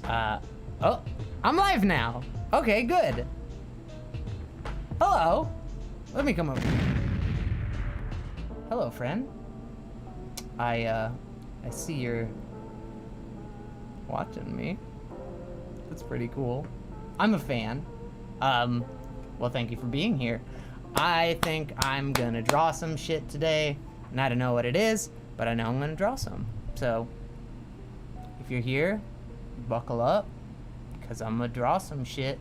Oh, I'm live now. Okay, good. Hello. Let me come over. Hello, friend. I see you're watching me. That's pretty cool. I'm a fan. Well, thank you for being here. I think I'm gonna draw some shit today, and I don't know what it is, but I know I'm gonna draw some. So, if you're here, buckle up, because I'm gonna draw some shit.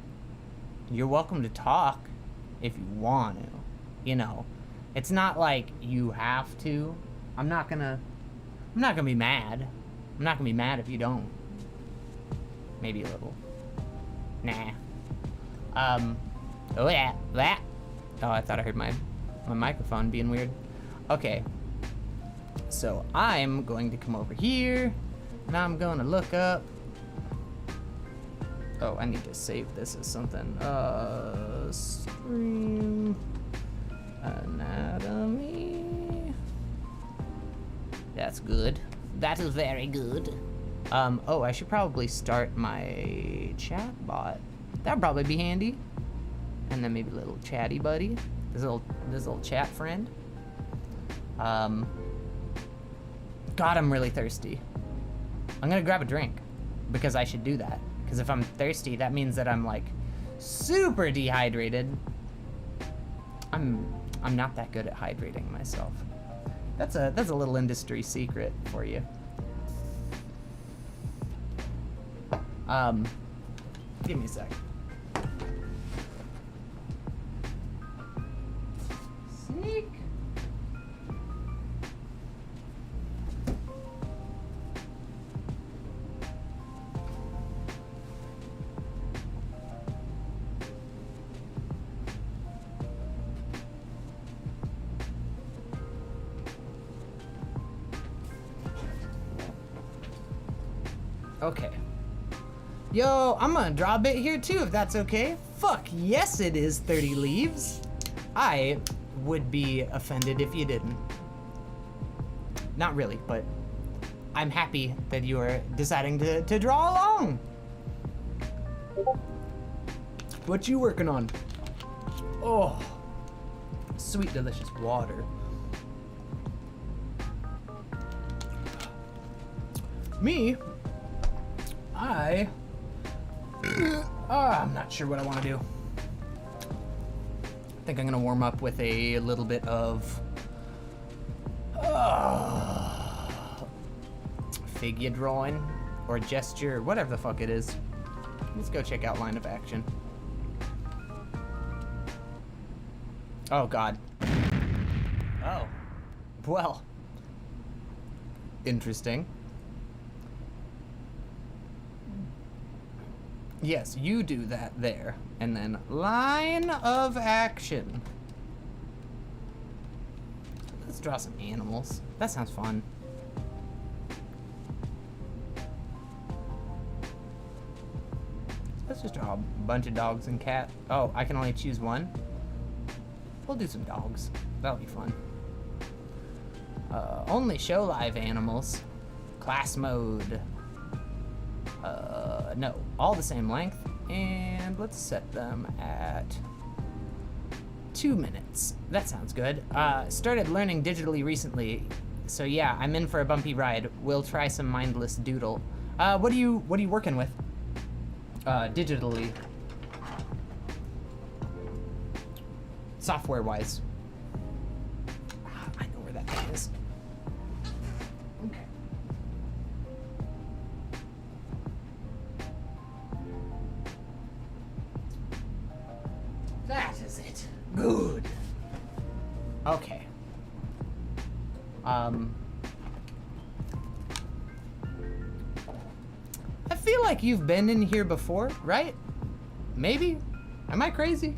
You're welcome to talk if you want to. You know, it's not like you have to. I'm not gonna be mad. I'm not gonna be mad if you don't. Maybe a little. Nah. Oh yeah, that. Oh, I thought I heard my microphone being weird. Okay. So I'm going to come over here, and I'm gonna look up. Oh, I need to save this as something. Stream anatomy. That's good. That is very good. Oh, I should probably start my chat bot. That'd probably be handy. And then maybe a little chatty buddy. This little chat friend. God, I'm really thirsty. I'm gonna grab a drink because I should do that. Because if I'm thirsty, that means that I'm like super dehydrated. I'm not that good at hydrating myself. That's a little industry secret for you. Give me a sec. Sneak. Okay. Yo, I'm gonna draw a bit here too, if that's okay. Fuck yes, it is 30 leaves. I would be offended if you didn't. Not really, but I'm happy that you are deciding to draw along. What you working on? Oh, sweet, delicious water. Me? I'm not sure what I want to do. I think I'm gonna warm up with a little bit of figure drawing or gesture, whatever the fuck it is. Let's go check out line of action. Oh God. Oh. Well. Interesting. Yes, you do that there. And then line of action. Let's draw some animals. That sounds fun. Let's just draw a bunch of dogs and cat. Oh, I can only choose one? We'll do some dogs. That'll be fun. Only show live animals. Class mode. No, all the same length, and let's set them at 2 minutes. That sounds good. Started learning digitally recently, so yeah, I'm in for a bumpy ride. We'll try some mindless doodle. What are you working with? Digitally. Software-wise. I know where that thing is. Okay. That is it. Good. Okay. I feel like you've been in here before, right? Maybe? Am I crazy?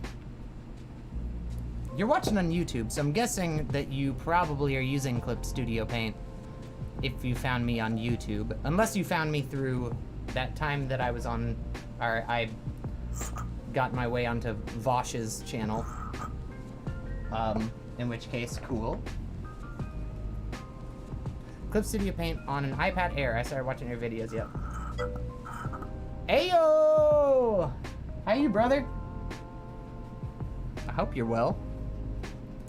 You're watching on YouTube, so I'm guessing that you probably are using Clip Studio Paint if you found me on YouTube. Unless you found me through that time that I was on, or I got my way onto Vosh's channel. In which case, cool. Clip Studio Paint on an iPad Air. I started watching your videos, yep. Ayo! How you, brother? I hope you're well.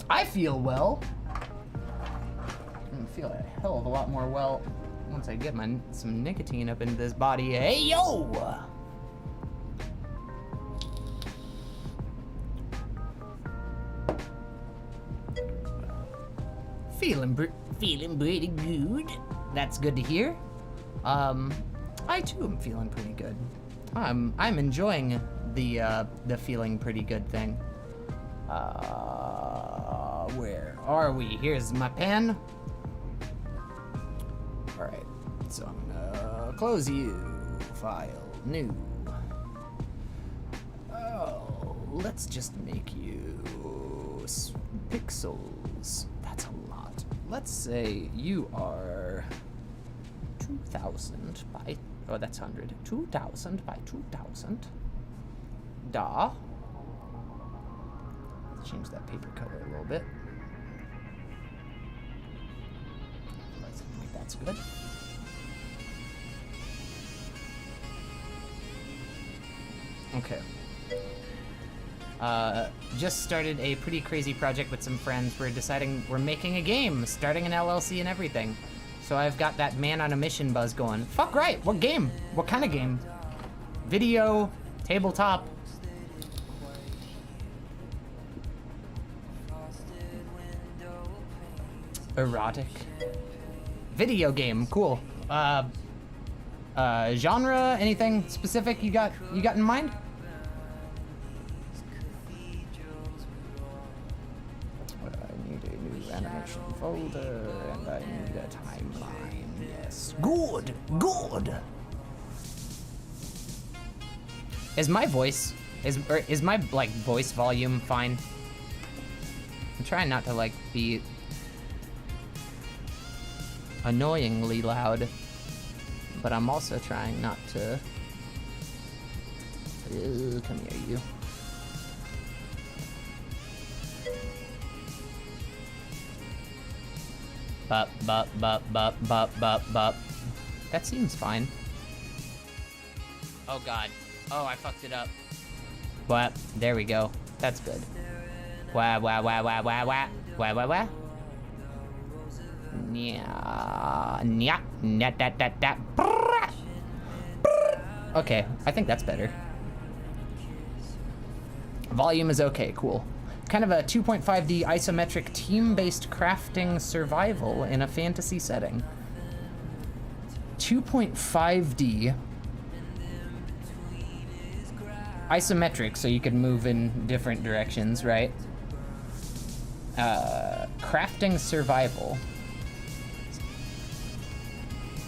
I feel well. I feel a hell of a lot more well once I get some nicotine up into this body. Ayo! Feeling pretty good. That's good to hear. I too am feeling pretty good. I'm enjoying the feeling pretty good thing. Where are we? Here's my pen. All right, so I'm gonna close you. File, new. Oh, let's just make you pixels. That's a lot. Let's say you are 2,000 by, oh, that's 100. 2,000 by 2,000. Da. Let's change that paper color a little bit. Let's think that's good. Okay. Just started a pretty crazy project with some friends. We're making a game, starting an LLC and everything. So I've got that man on a mission buzz going. Fuck right, what game? What kind of game? Video, tabletop. Erotic. Video game, cool. Genre, anything specific you got in mind? I need a new animation folder, and I need a timeline. Yes. Good. Is my voice is my like voice volume fine? I'm trying not to like be annoyingly loud, but I'm also trying not to. Come here, you. Bop. That seems fine. Oh god. Oh, I fucked it up. What? There we go. That's good. Wah. Okay, I think that's better. Volume is okay, cool. Kind of a 2.5D isometric team-based crafting survival in a fantasy setting. 2.5D isometric, so you can move in different directions, right? Crafting survival.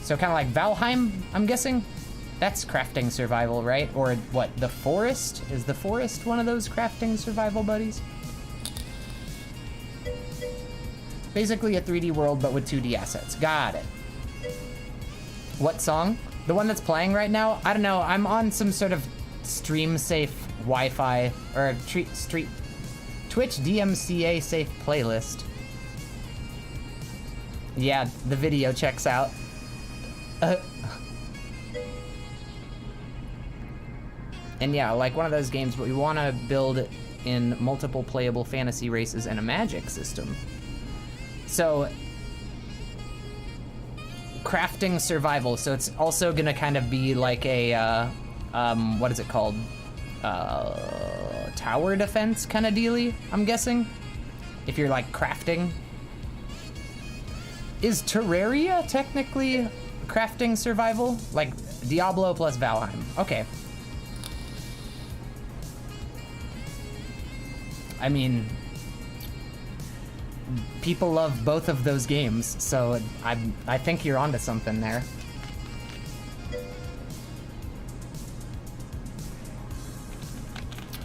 So kind of like Valheim, I'm guessing? That's crafting survival, right? Or what, the forest? Is the forest one of those crafting survival buddies? Basically a 3D world, but with 2D assets. Got it. What song? The one that's playing right now? I don't know, I'm on some sort of stream-safe Wi-Fi, or Twitch DMCA safe playlist. Yeah, the video checks out. And yeah, like one of those games, but we want to build in multiple playable fantasy races and a magic system. So, crafting survival. So it's also gonna kind of be like a, what is it called? Tower defense kind of dealy, I'm guessing. If you're like crafting. Is Terraria technically crafting survival? Like Diablo plus Valheim. Okay. I mean, people love both of those games, so I think you're onto something there.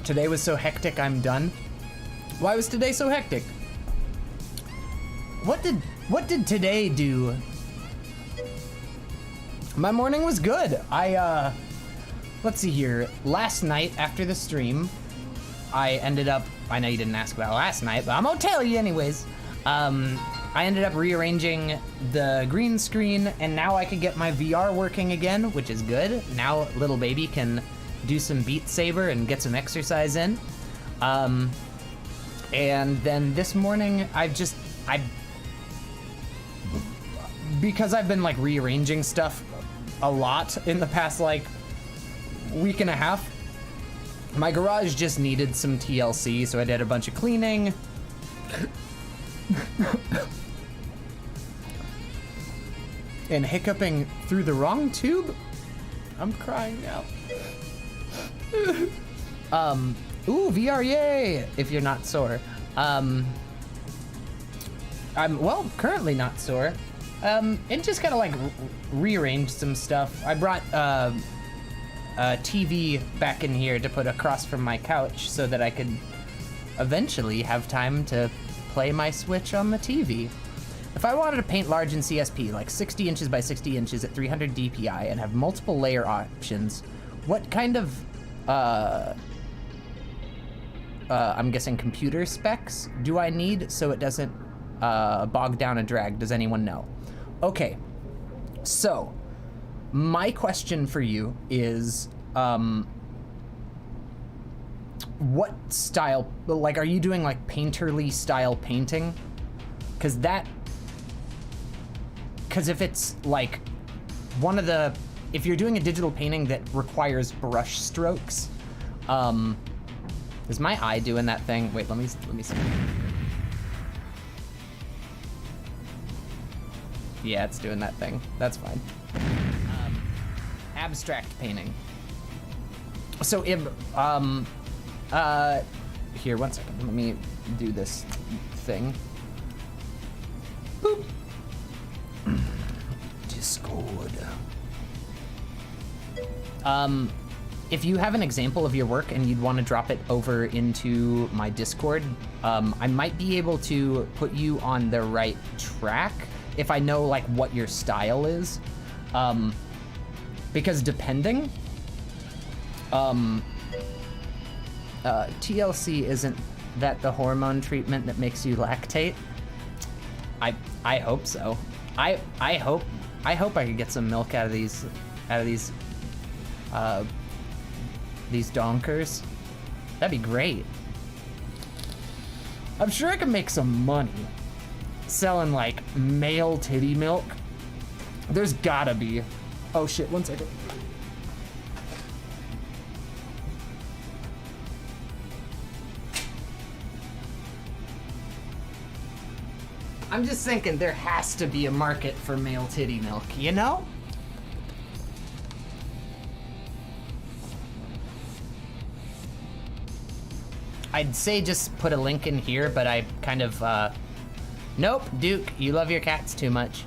Today was so hectic, I'm done. Why was today so hectic? What did today do? My morning was good. Let's see here. Last night after the stream, I ended up, I know you didn't ask about last night, but I'm gonna tell you anyways. I ended up rearranging the green screen, and now I can get my VR working again, which is good. Now little baby can do some Beat Saber and get some exercise in. And then this morning, because I've been like rearranging stuff a lot in the past like week and a half, my garage just needed some TLC, so I did a bunch of cleaning. And hiccuping through the wrong tube? I'm crying now. Ooh, VR, yay! If you're not sore. I'm, well, currently not sore. And just kind of like rearranged some stuff. I brought a TV back in here to put across from my couch so that I could eventually have time to play my Switch on the TV. If I wanted to paint large in CSP, like 60 inches by 60 inches at 300 DPI and have multiple layer options, what kind of, I'm guessing computer specs do I need so it doesn't bog down and drag? Does anyone know? Okay, so my question for you is, what style, like, are you doing like painterly style painting? Because if it's like if you're doing a digital painting that requires brush strokes, is my eye doing that thing? Wait, let me see. Yeah, it's doing that thing. That's fine. Abstract painting. So if, here, 1 second. Let me do this thing. Boop. Discord. If you have an example of your work and you'd want to drop it over into my Discord, I might be able to put you on the right track if I know like what your style is. Because depending, TLC, isn't that the hormone treatment that makes you lactate? I hope so. I hope I could get some milk out of these donkers. That'd be great. I'm sure I could make some money selling like male titty milk. There's gotta be. Oh shit, 1 second. I'm just thinking there has to be a market for male titty milk, you know? I'd say just put a link in here, but I kind of, nope, Duke, you love your cats too much.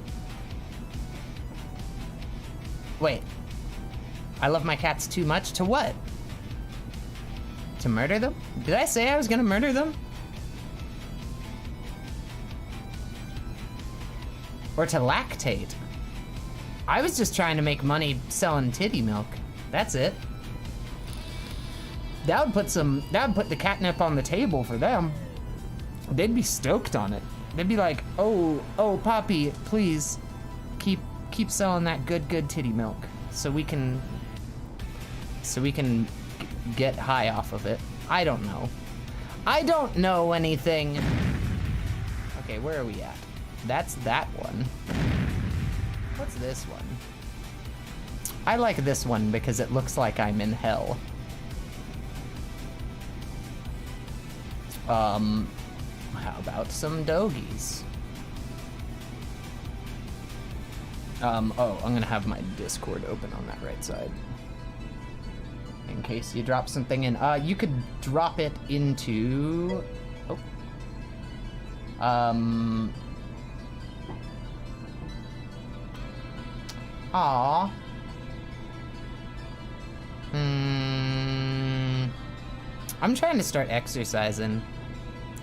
Wait, I love my cats too much? To what? To murder them? Did I say I was gonna murder them? Or to lactate? I was just trying to make money selling titty milk. That's it. That would put the catnip on the table for them. They'd be stoked on it. They'd be like, oh, Poppy, please keep selling that good titty milk so we can get high off of it. I don't know. I don't know anything. Okay, where are we at? That's that one. What's this one? I like this one because it looks like I'm in hell. How about some doggies? Oh, I'm gonna have my Discord open on that right side. In case you drop something in. You could drop it into... Oh. Aww. I'm trying to start exercising.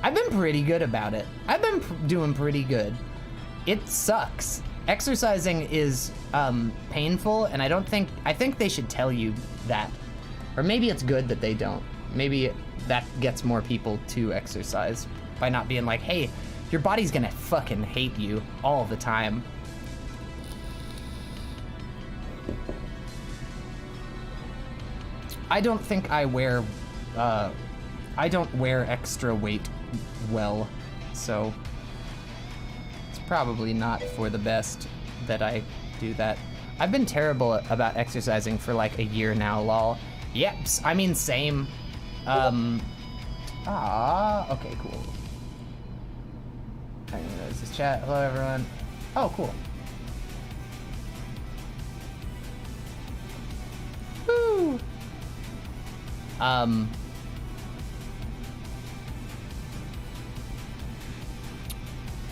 I've been pretty good about it. I've been doing pretty good. It sucks. Exercising is painful, and I think they should tell you that. Or maybe it's good that they don't. Maybe that gets more people to exercise by not being like, hey, your body's gonna fucking hate you all the time. I don't think I wear extra weight well, so it's probably not for the best that I do that. I've been terrible about exercising for like a year now, lol. Yep, I mean, same. Okay, cool. I didn't notice this chat. Hello, everyone. Oh, cool. Woo!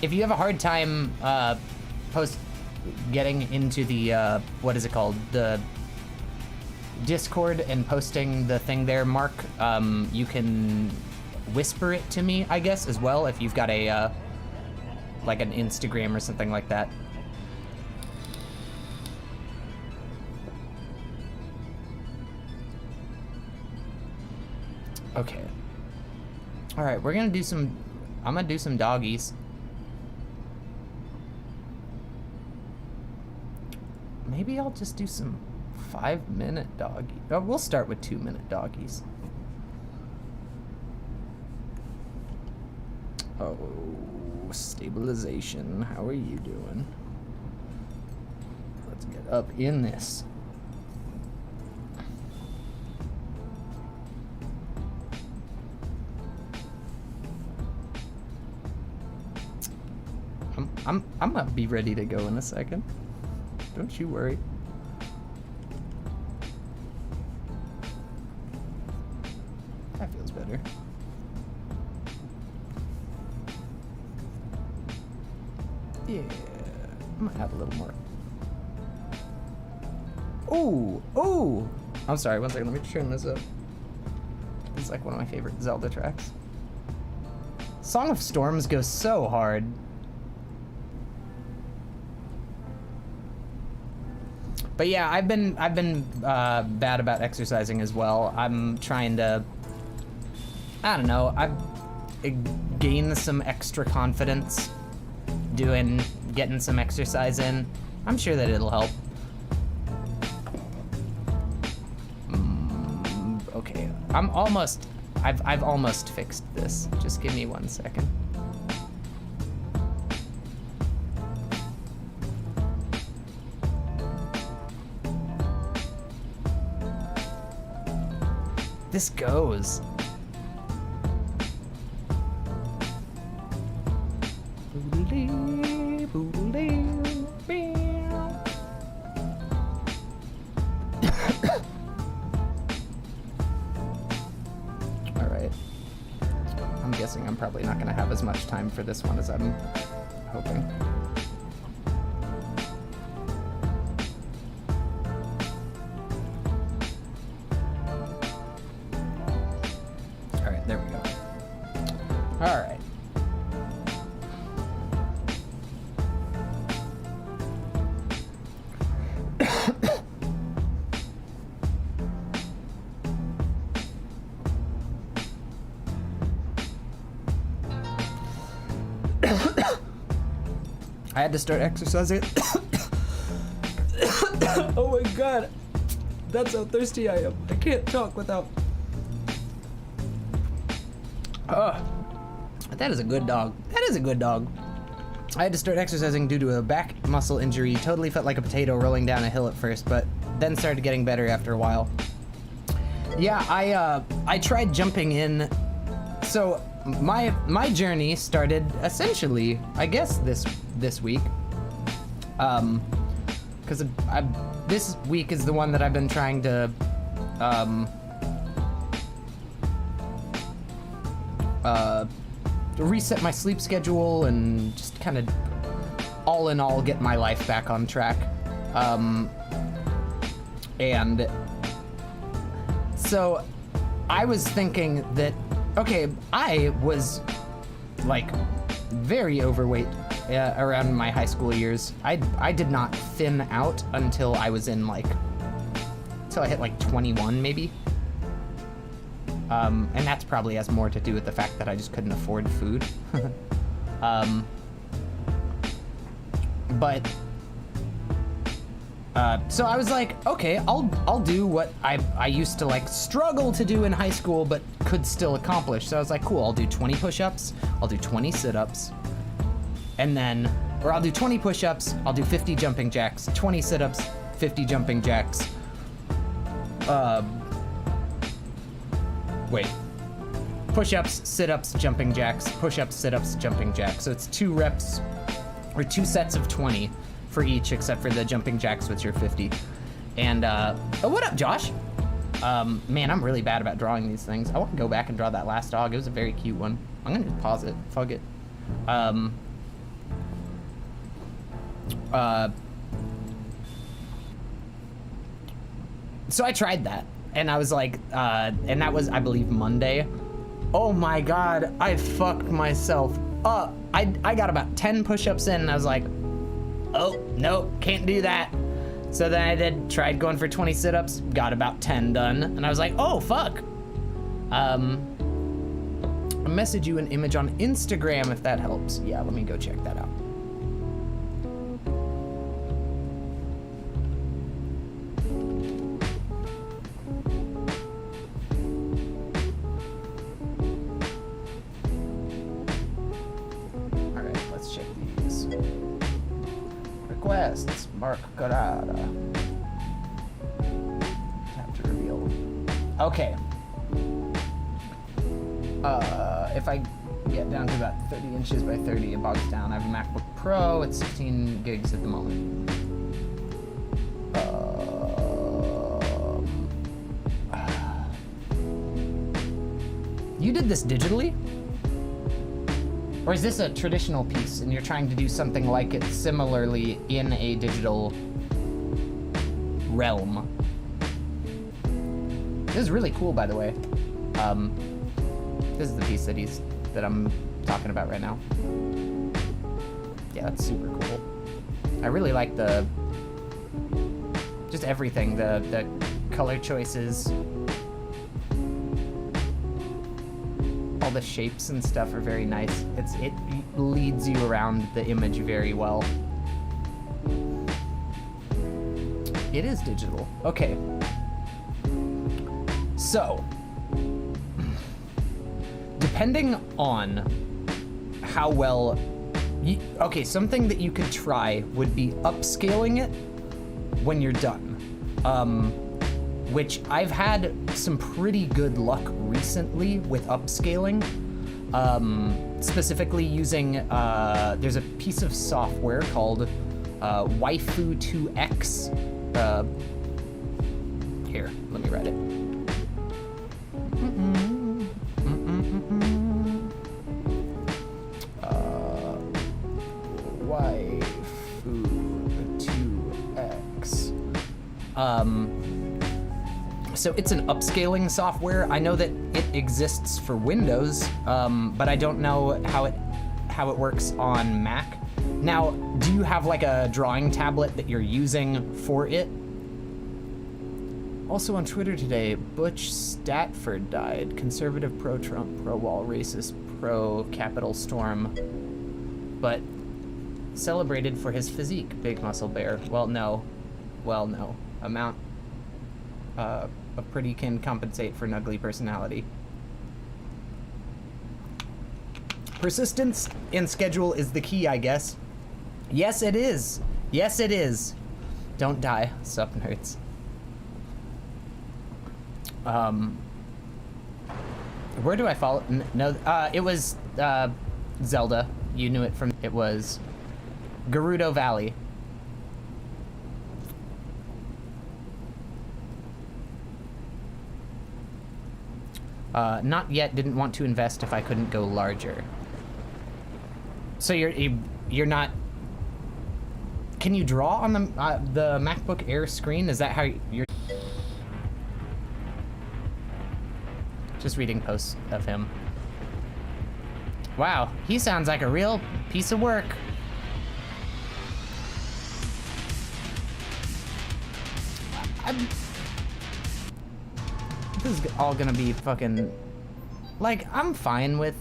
If you have a hard time getting into the what is it called, the Discord and posting the thing there, Mark, you can whisper it to me, I guess, as well, if you've got a like an Instagram or something like that. Okay. All right, I'm gonna do some doggies. Maybe I'll just do some 5-minute doggy. Oh, we'll start with 2-minute doggies. Oh, stabilization. How are you doing? Let's get up in this. I'm gonna be ready to go in a second. Don't you worry. That feels better. Yeah, I'm gonna add a little more. Oh! I'm sorry, one second, let me turn this up. It's like one of my favorite Zelda tracks. Song of Storms goes so hard. But yeah, I've been bad about exercising as well. I'm trying to, I don't know, I've gained some extra confidence getting some exercise in. I'm sure that it'll help. Okay, I've almost fixed this. Just give me 1 second. This goes. All right. I'm guessing I'm probably not going to have as much time for this one as I'm hoping. I had to start exercising. Oh my god. That's how thirsty I am. I can't talk without... That is a good dog. That is a good dog. I had to start exercising due to a back muscle injury. Totally felt like a potato rolling down a hill at first, but then started getting better after a while. Yeah, I tried jumping in. So my journey started essentially, I guess, this week. Because this week is the one that I've been trying to reset my sleep schedule and just kind of all in all get my life back on track. And so I was thinking that, okay, I was like very overweight around my high school years. I did not thin out until I was in until I hit like 21 maybe. And that's probably has more to do with the fact that I just couldn't afford food. But so I was like, okay, I'll do what I used to like struggle to do in high school, but could still accomplish. So I was like, cool, I'll do 20 push-ups, I'll do 20 sit-ups, and then, or I'll do 20 push-ups, I'll do 50 jumping jacks, 20 sit-ups, 50 jumping jacks. Wait. Push-ups, sit-ups, jumping jacks, push-ups, sit-ups, jumping jacks. So it's 2 reps, or 2 sets of 20 for each, except for the jumping jacks, which are 50. And, oh, what up, Josh? Man, I'm really bad about drawing these things. I want to go back and draw that last dog. It was a very cute one. I'm gonna just pause it. Fuck it. So I tried that, and I was like, and that was, I believe, Monday. Oh my God, I fucked myself up. I got about 10 push-ups in, and I was like, oh, no, can't do that. So then tried going for 20 sit-ups, got about 10 done, and I was like, oh, fuck. I'll message you an image on Instagram if that helps. Yeah, let me go check that out. All right, let's check these. Requests, Mark Carrara. Tap to reveal. Okay. If I get down to about 30 inches by 30, it bogs down. I have a MacBook Pro. It's 16 gigs at the moment. You did this digitally? Or is this a traditional piece and you're trying to do something like it similarly in a digital realm? This is really cool, by the way. This is the piece that I'm talking about right now. Yeah, that's super cool. I really like just everything, the color choices. All the shapes and stuff are very nice. It leads you around the image very well. It is digital. Okay. So, depending on how well, okay, something that you could try would be upscaling it when you're done. Which I've had some pretty good luck recently with upscaling. Specifically using, there's a piece of software called Waifu 2X. Here, let me write it. Waifu 2X. So it's an upscaling software. I know that it exists for Windows, but I don't know how it works on Mac. Now, do you have like a drawing tablet that you're using for it? Also on Twitter today, Butch Statford died. Conservative pro-Trump, pro-wall, racist, pro-Capitol Storm, but celebrated for his physique, big muscle bear. Well, no. Amount of pretty can compensate for an ugly personality. Persistence in schedule is the key, I guess. Yes, it is. Yes, it is. Don't die, sup nerds. Where do I follow? No, it was Zelda. You knew it from. It was Gerudo Valley. Not yet. Didn't want to invest if I couldn't go larger. So you're not. Can you draw on the MacBook Air screen? Is that how you're? Just reading posts of him. Wow, he sounds like a real piece of work. This is all gonna be fucking... Like, I'm fine with...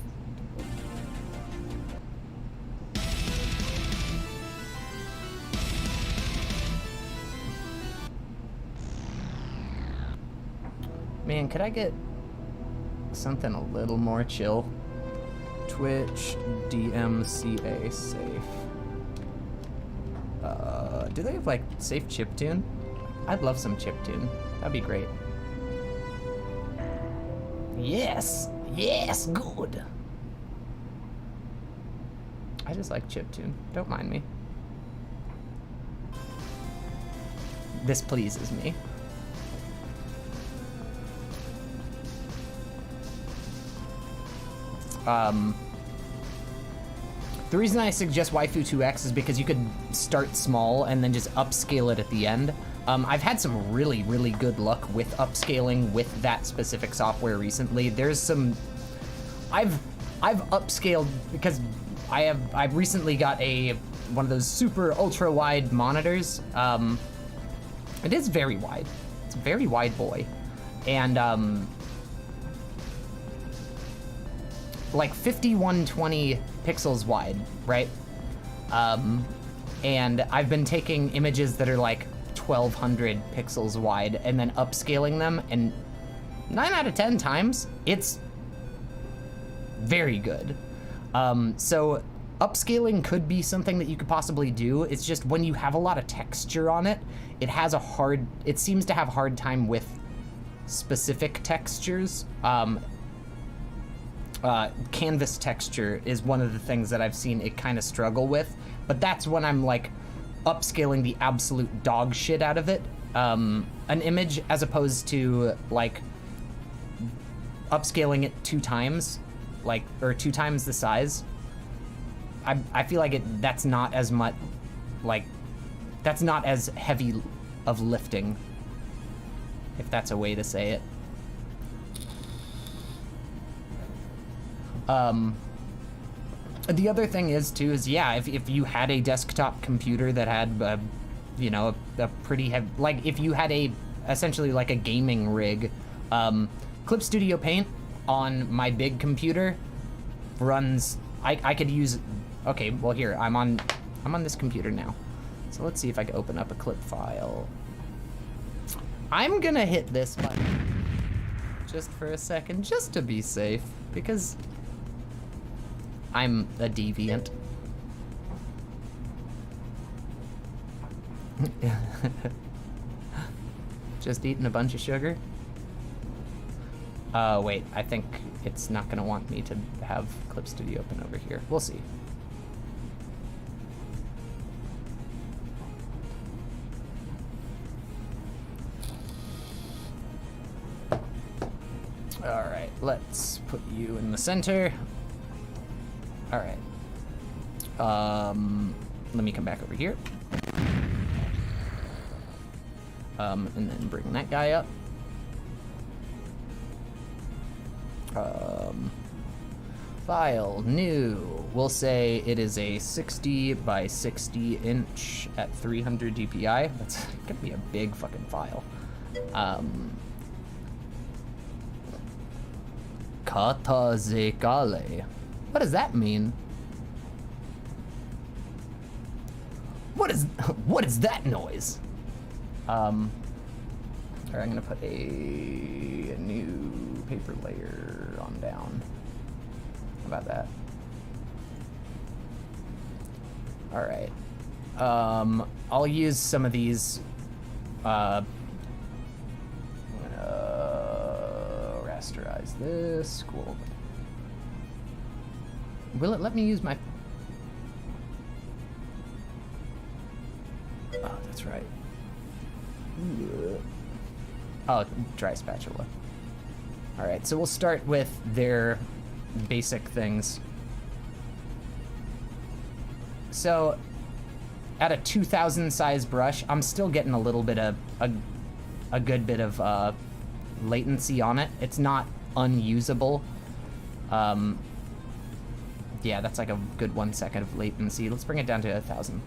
Man, could I get something a little more chill? Twitch DMCA safe. Do they have like safe chiptune? I'd love some chiptune. That'd be great. Yes, yes, good. I just like chiptune. Don't mind me. This pleases me. The reason I suggest Waifu 2X is because you could start small and then just upscale it at the end. I've had some really, really good luck with upscaling with that specific software recently. There's some, I've upscaled because I've recently got one of those super ultra wide monitors. It is very wide. It's a very wide boy, and like 5120 pixels wide, right? And I've been taking images that are like 1200 pixels wide and then upscaling them, and 9 out of 10 times, it's very good. So upscaling could be something that you could possibly do. It's just when you have a lot of texture on it, it seems to have a hard time with specific textures. Canvas texture is one of the things that I've seen it kind of struggle with, but that's when I'm like upscaling the absolute dog shit out of it. An image as opposed to like upscaling it 2 times, or 2 times the size. I feel like that's not as much, that's not as heavy of lifting, if that's a way to say it. The other thing is yeah, if you had a desktop computer that had a pretty heavy, like if you had essentially like a gaming rig, Clip Studio Paint on my big computer runs, I could use, okay, well here, I'm on this computer now. So let's see if I can open up a clip file. I'm gonna hit this button just for a second, just to be safe, because I'm a deviant. Just eating a bunch of sugar? Wait, I think it's not gonna want me to have Clip Studio open over here. We'll see. All right, let's put you in the center. All right. Let me come back over here. And then bring that guy up. File, new. We'll say it is a 60 by 60 inch at 300 DPI. That's gonna be a big fucking file. Katazekale. What does that mean? What is that noise? Alright, I'm gonna put a new paper layer on down. How about that? Alright. I'll use some of these, I'm gonna rasterize this, cool. Will it let me use my... Oh, that's right. Oh, dry spatula. All right, so we'll start with their basic things. So, at a 2000 size brush, I'm still getting a little bit of, a good bit of latency on it. It's not unusable. Yeah, that's like a good 1 second of latency. Let's bring it down to 1000.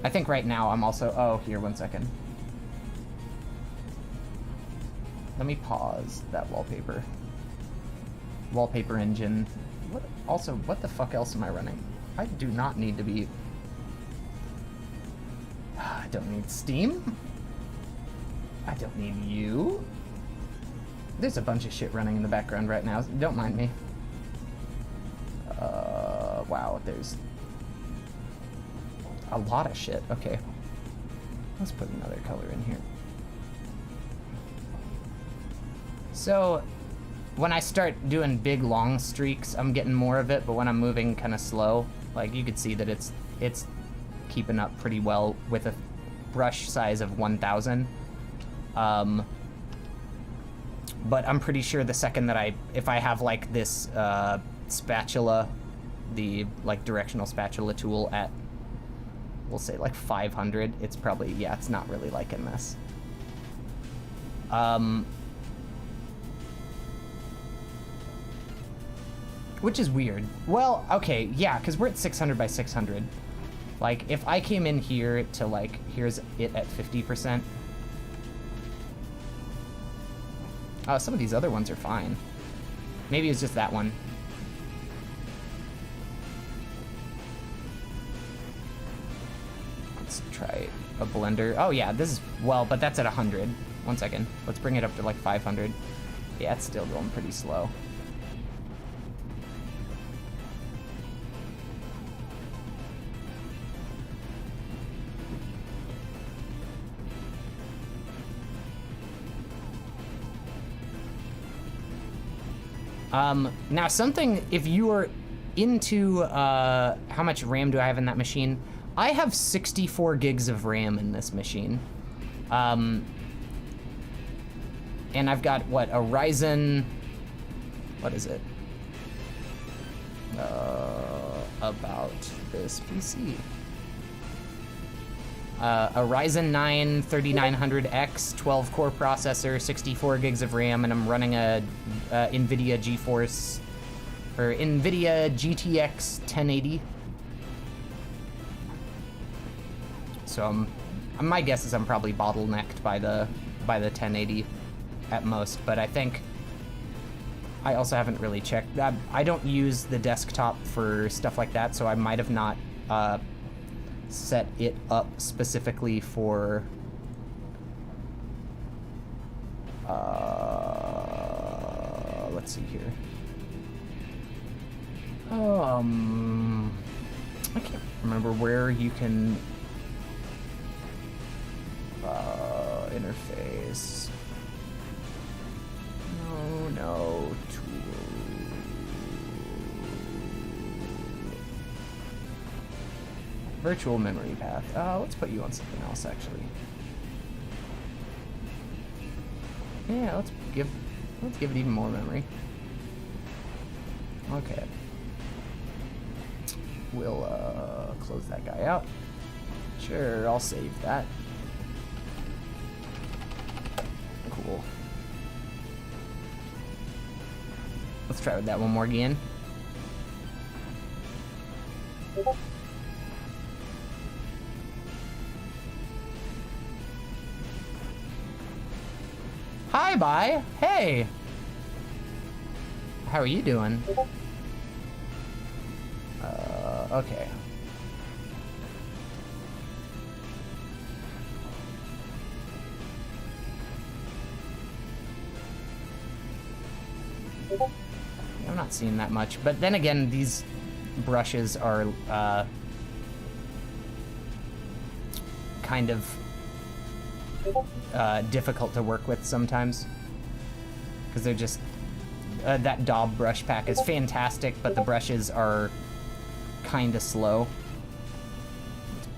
I think right now I'm also, oh, here, 1 second. Let me pause that wallpaper. Wallpaper engine. What the fuck else am I running? I do not need to be... I don't need steam. I don't need you. There's a bunch of shit running in the background right now. Don't mind me. Wow, there's a lot of shit. Okay. Let's put another color in here. So, when I start doing big long streaks, I'm getting more of it, but when I'm moving kind of slow, like you could see that it's keeping up pretty well with a brush size of 1000. But I'm pretty sure the second that if I have like this spatula, the like directional spatula tool at, we'll say like 500, it's probably, yeah, it's not really liking this. Which is weird. Well, okay, yeah, because we're at 600 by 600. Like, if I came in here to like, here's it at 50%. Oh, some of these other ones are fine. Maybe it's just that one. Let's try a blender. Oh yeah, this is, well, but that's at 100. 1 second. Let's bring it up to like 500. Yeah, it's still going pretty slow. Now something, if you are into, how much RAM do I have in that machine? I have 64 gigs of RAM in this machine. And I've got, what, a Ryzen, what is it? About this PC. A Ryzen 9 3900X 12-core processor, 64 gigs of RAM, and I'm running a NVIDIA GeForce, or NVIDIA GTX 1080. So my guess is I'm probably bottlenecked by the 1080 at most, but I think I also haven't really checked. I don't use the desktop for stuff like that, so I might have not set it up specifically for let's see here. I can't remember where you can interface. No tool. Virtual memory path. Let's put you on something else, actually. Yeah, let's give it even more memory. Okay. We'll close that guy out. Sure, I'll save that. Cool. Let's try with that one more again. Hi, bye. Hey. How are you doing? Okay. I'm not seeing that much, but then again, these brushes are kind of difficult to work with sometimes, because they're just that Daub brush pack is fantastic, but the brushes are kind of slow. Let's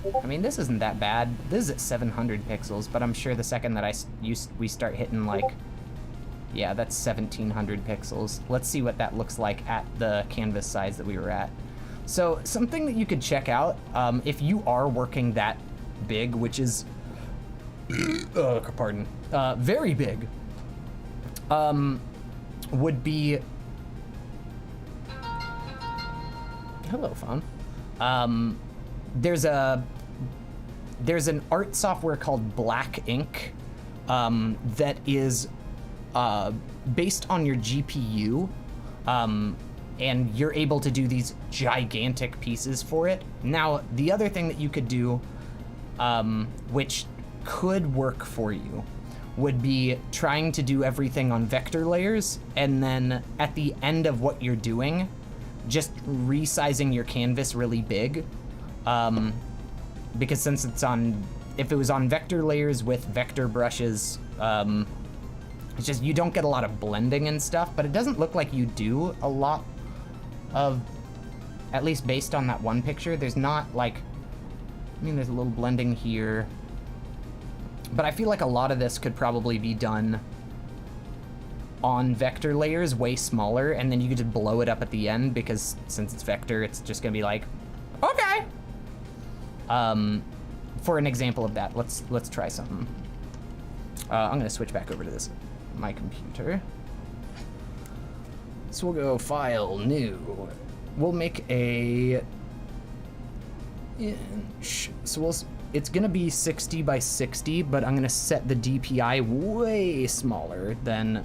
pull. I mean, this isn't that bad. This is at 700 pixels, but I'm sure the second that we start hitting like, yeah, that's 1700 pixels. Let's see what that looks like at the canvas size that we were at. So something that you could check out, if you are working that big, which is, pardon, very big, would be, hello phone. There's an art software called Black Ink that is based on your GPU. and you're able to do these gigantic pieces for it. Now, the other thing that you could do, which could work for you, would be trying to do everything on vector layers, and then at the end of what you're doing, just resizing your canvas really big. Because since it's on, if it was on vector layers with vector brushes, it's just, you don't get a lot of blending and stuff, but it doesn't look like you do a lot of, at least based on that one picture, there's not like, I mean, there's a little blending here, but I feel like a lot of this could probably be done on vector layers way smaller, and then you could just blow it up at the end, because since it's vector, it's just gonna be like, okay. For an example of that, let's try something. I'm gonna switch back over to my computer. So we'll go File, New. We'll make a inch. So it's gonna be 60 by 60, but I'm gonna set the DPI way smaller than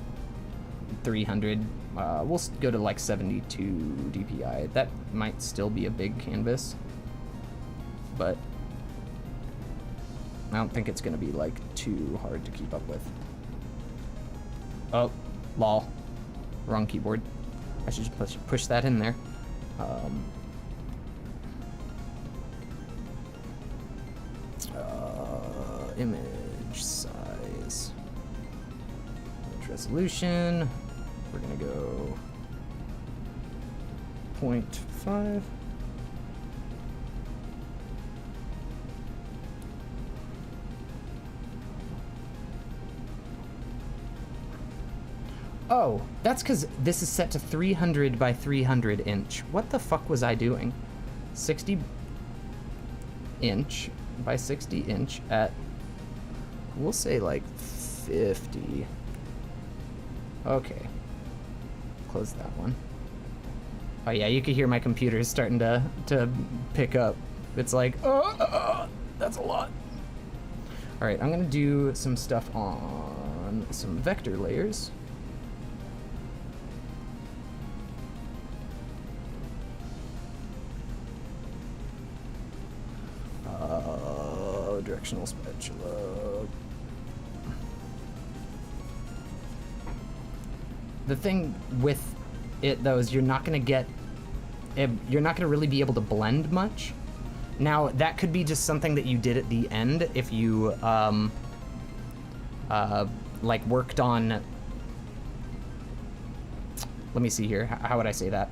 300. We'll go to like 72 DPI. That might still be a big canvas, but I don't think it's gonna be like too hard to keep up with. Oh, lol, wrong keyboard. I should just push that in there. Image size, image resolution. We're gonna go 0.5. Oh, that's because this is set to 300 by 300 inch. What the fuck was I doing? 60 inch by 60 inch at, we'll say like 50. Okay. Close that one. Oh yeah, you can hear my computer is starting to pick up. It's like, that's a lot. All right, I'm gonna do some stuff on some vector layers. Directional spatula. The thing with it though is you're not gonna really be able to blend much. Now that could be just something that you did at the end if you like worked on, let me see here, how would I say that?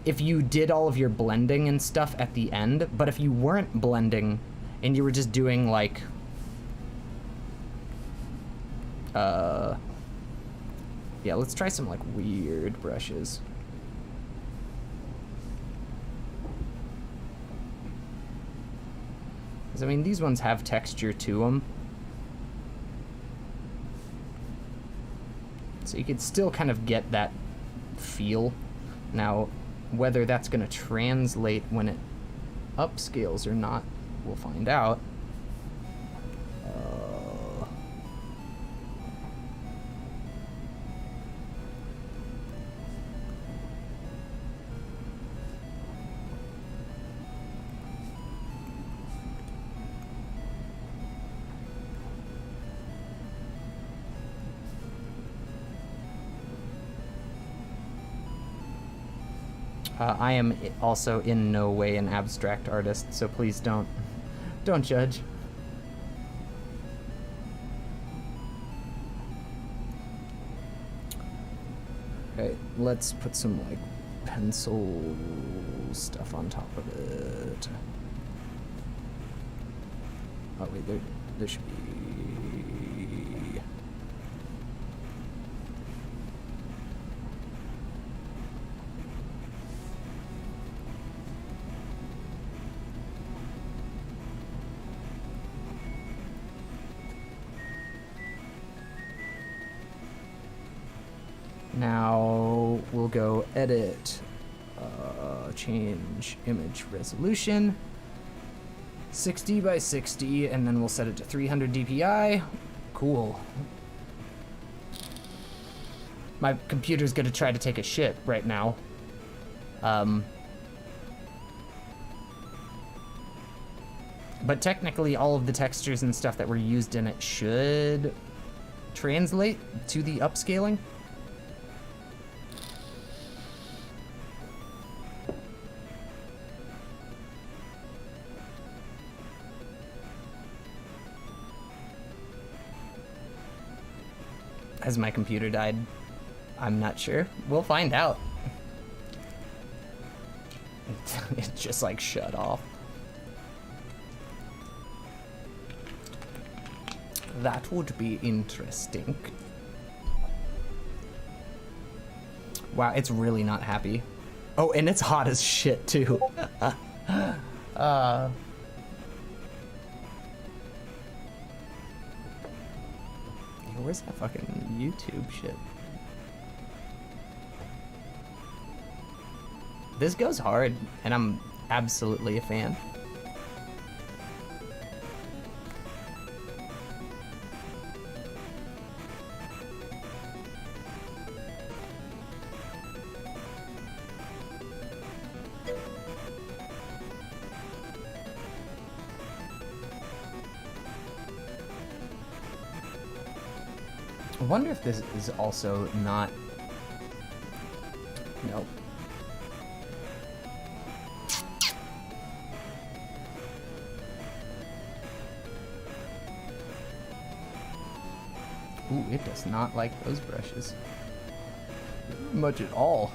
If you did all of your blending and stuff at the end, but if you weren't blending and you were just doing like, yeah, let's try some like weird brushes. Because I mean, these ones have texture to them. So you could still kind of get that feel. Now, whether that's gonna translate when it upscales or not, we'll find out. I am also in no way an abstract artist, so please don't judge. Okay, let's put some like pencil stuff on top of it. Oh wait, there should be. Now we'll go edit, change image resolution, 60 by 60, and then we'll set it to 300 DPI. Cool. My computer's gonna try to take a shit right now. But technically all of the textures and stuff that were used in it should translate to the upscaling. Has my computer died? I'm not sure. We'll find out. It just like shut off. That would be interesting. Wow, it's really not happy. Oh, and it's hot as shit too. Where's that fucking YouTube shit? This goes hard, and I'm absolutely a fan. I wonder if this is also not... Nope. Ooh, it does not like those brushes. Much at all.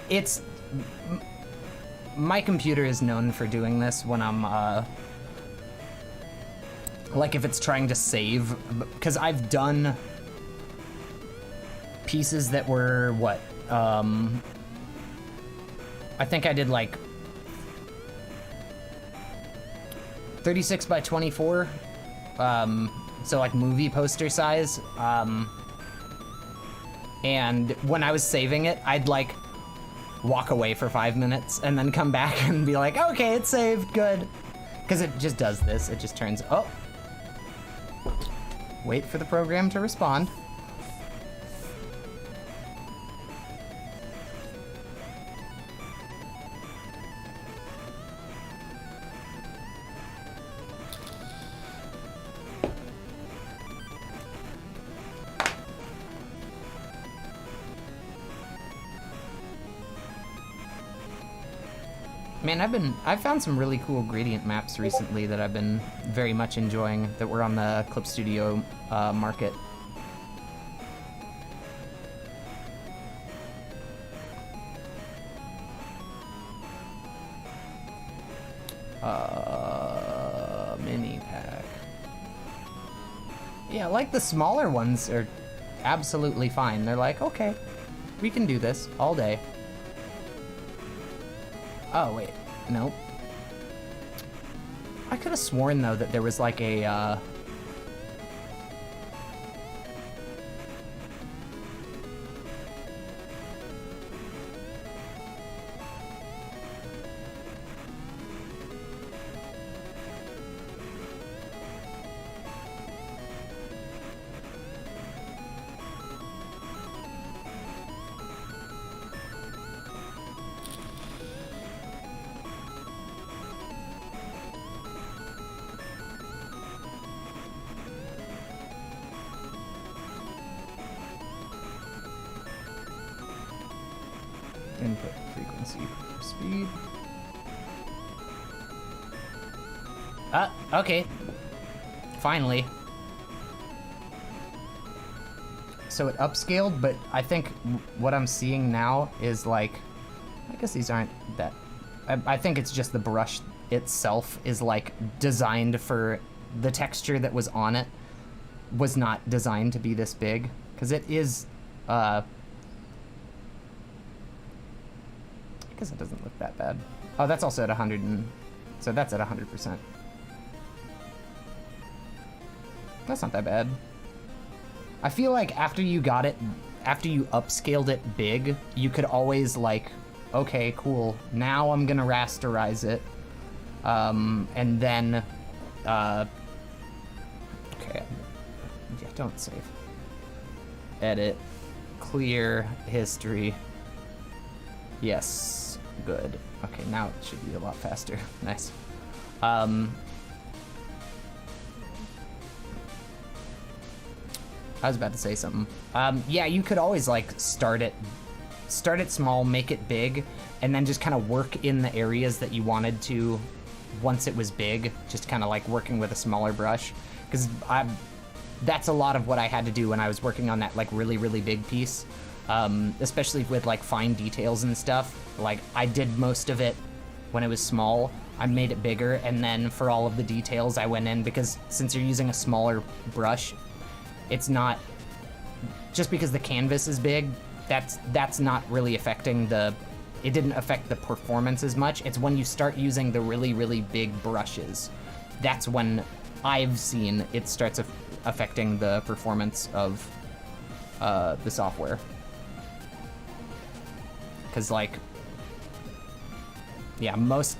It's... My computer is known for doing this when I'm, like if it's trying to save, because I've done pieces that were, what, I think I did like 36 by 24, so like movie poster size, and when I was saving it, I'd like walk away for 5 minutes and then come back and be like, okay, it's saved, good. Because it just does this, it just turns, oh. Wait for the program to respond. Man, I've found some really cool gradient maps recently that I've been very much enjoying that were on the Clip Studio market. Mini pack. Yeah, like the smaller ones are absolutely fine. They're like, okay, we can do this all day. Oh, wait. Nope. I could have sworn, though, that there was like a, input frequency for speed. Okay. Finally. So it upscaled, but I think what I'm seeing now is like, I guess these aren't that, I think it's just the brush itself is like designed for the texture that was on it was not designed to be this big, because it is, I guess it doesn't look that bad. Oh, that's also at 100, so that's at 100%. That's not that bad. I feel like after you got it, after you upscaled it big, you could always like, okay, cool, now I'm gonna rasterize it. And then, okay, Don't save. Edit. Clear history. Yes. Good. Okay, now it should be a lot faster. Nice. I was about to say something. Yeah, you could always like start it small, make it big, and then just kind of work in the areas that you wanted to once it was big, just kind of like working with a smaller brush. Because that's a lot of what I had to do when I was working on that like really, really big piece. Especially with like fine details and stuff. Like I did most of it when it was small. I made it bigger, and then for all of the details I went in, because since you're using a smaller brush, it's not, just because the canvas is big, that's not really affecting it didn't affect the performance as much. It's when you start using the really, really big brushes, that's when I've seen it starts affecting the performance of the software. Because like, yeah, most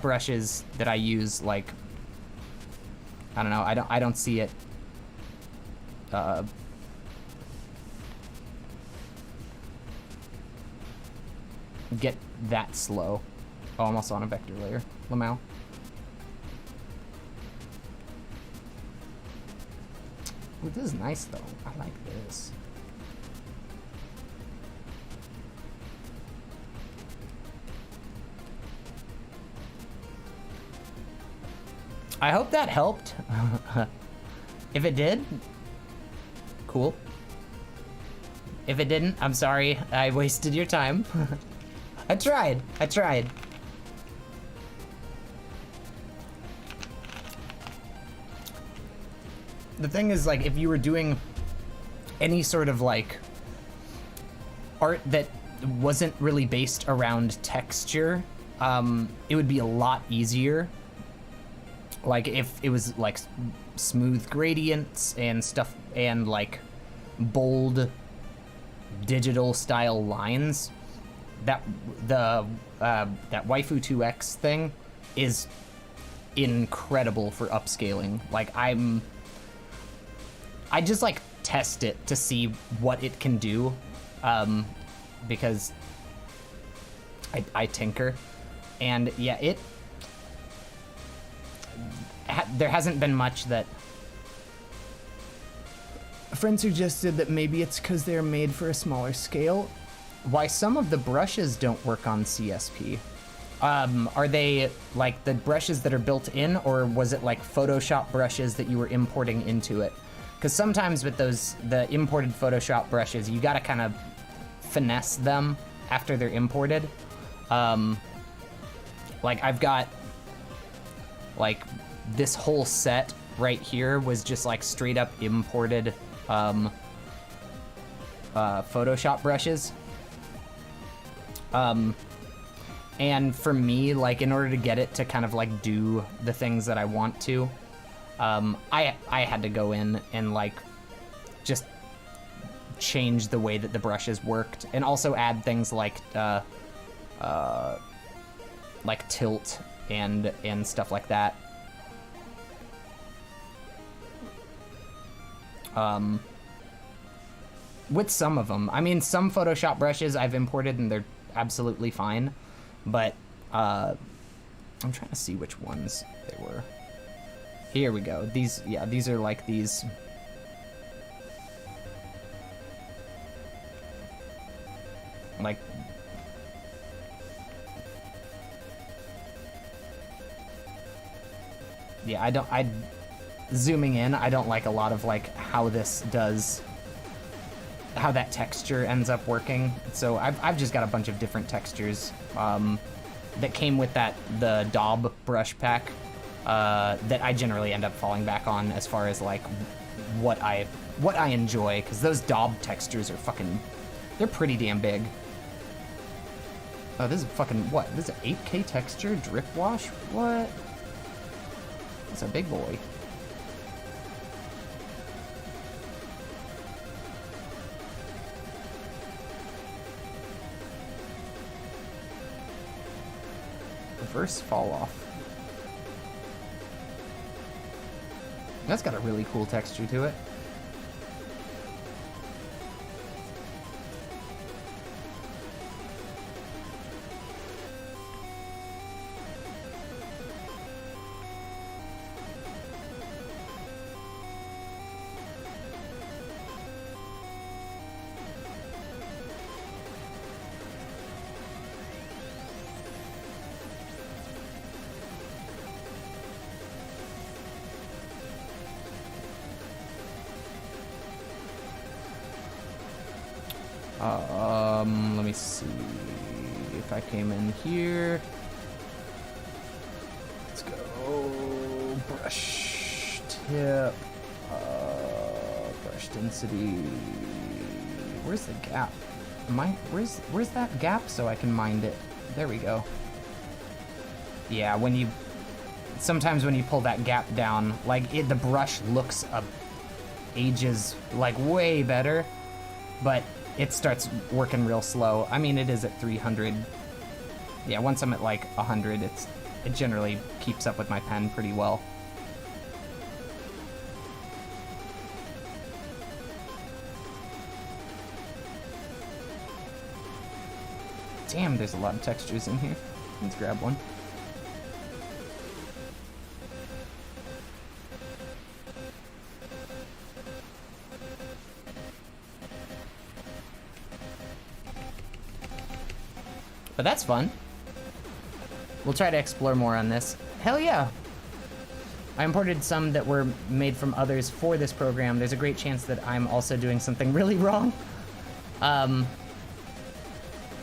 brushes that I use, like, I don't know, I don't see it get that slow. Oh, I'm also on a vector layer. Lamau. Ooh, this is nice though. I like this. I hope that helped. If it did, cool. If it didn't, I'm sorry. I wasted your time. I tried. The thing is, like, if you were doing any sort of, like, art that wasn't really based around texture, it would be a lot easier. Like, if it was, like, smooth gradients and stuff, and, like, bold digital style lines, that Waifu 2X thing is incredible for upscaling. Like, I just like test it to see what it can do, because I tinker, and yeah, there hasn't been much that. A friend suggested that maybe it's because they're made for a smaller scale. Why some of the brushes don't work on CSP? Are they like the brushes that are built in, or was it like Photoshop brushes that you were importing into it? Because sometimes with the imported Photoshop brushes, you gotta kind of finesse them after they're imported. Like I've got like this whole set right here was just like straight up imported Photoshop brushes. And for me, like in order to get it to kind of like do the things that I want to, I had to go in and like just change the way that the brushes worked, and also add things like tilt and stuff like that. With some of them, I mean, some Photoshop brushes I've imported and they're absolutely fine, but I'm trying to see which ones they were. Here we go. These are like these. Like. Yeah, zooming in, I don't like a lot of like how that texture ends up working. So I've just got a bunch of different textures that came with the Daub brush pack that I generally end up falling back on as far as like what I enjoy, because those Daub textures are they're pretty damn big. Oh, this is what? This is an 8K texture drip wash? What? That's a big boy. Reverse fall off. That's got a really cool texture to it. Let me see if I came in here. Let's go brush tip, brush density. Where's the gap? Where's that gap so I can mind it? There we go. Yeah, sometimes when you pull that gap down, like the brush looks ages like way better, but it starts working real slow. I mean, it is at 300. Yeah, once I'm at like 100, it generally keeps up with my pen pretty well. Damn, there's a lot of textures in here. Let's grab one. But that's fun. We'll try to explore more on this. Hell yeah! I imported some that were made from others for this program. There's a great chance that I'm also doing something really wrong.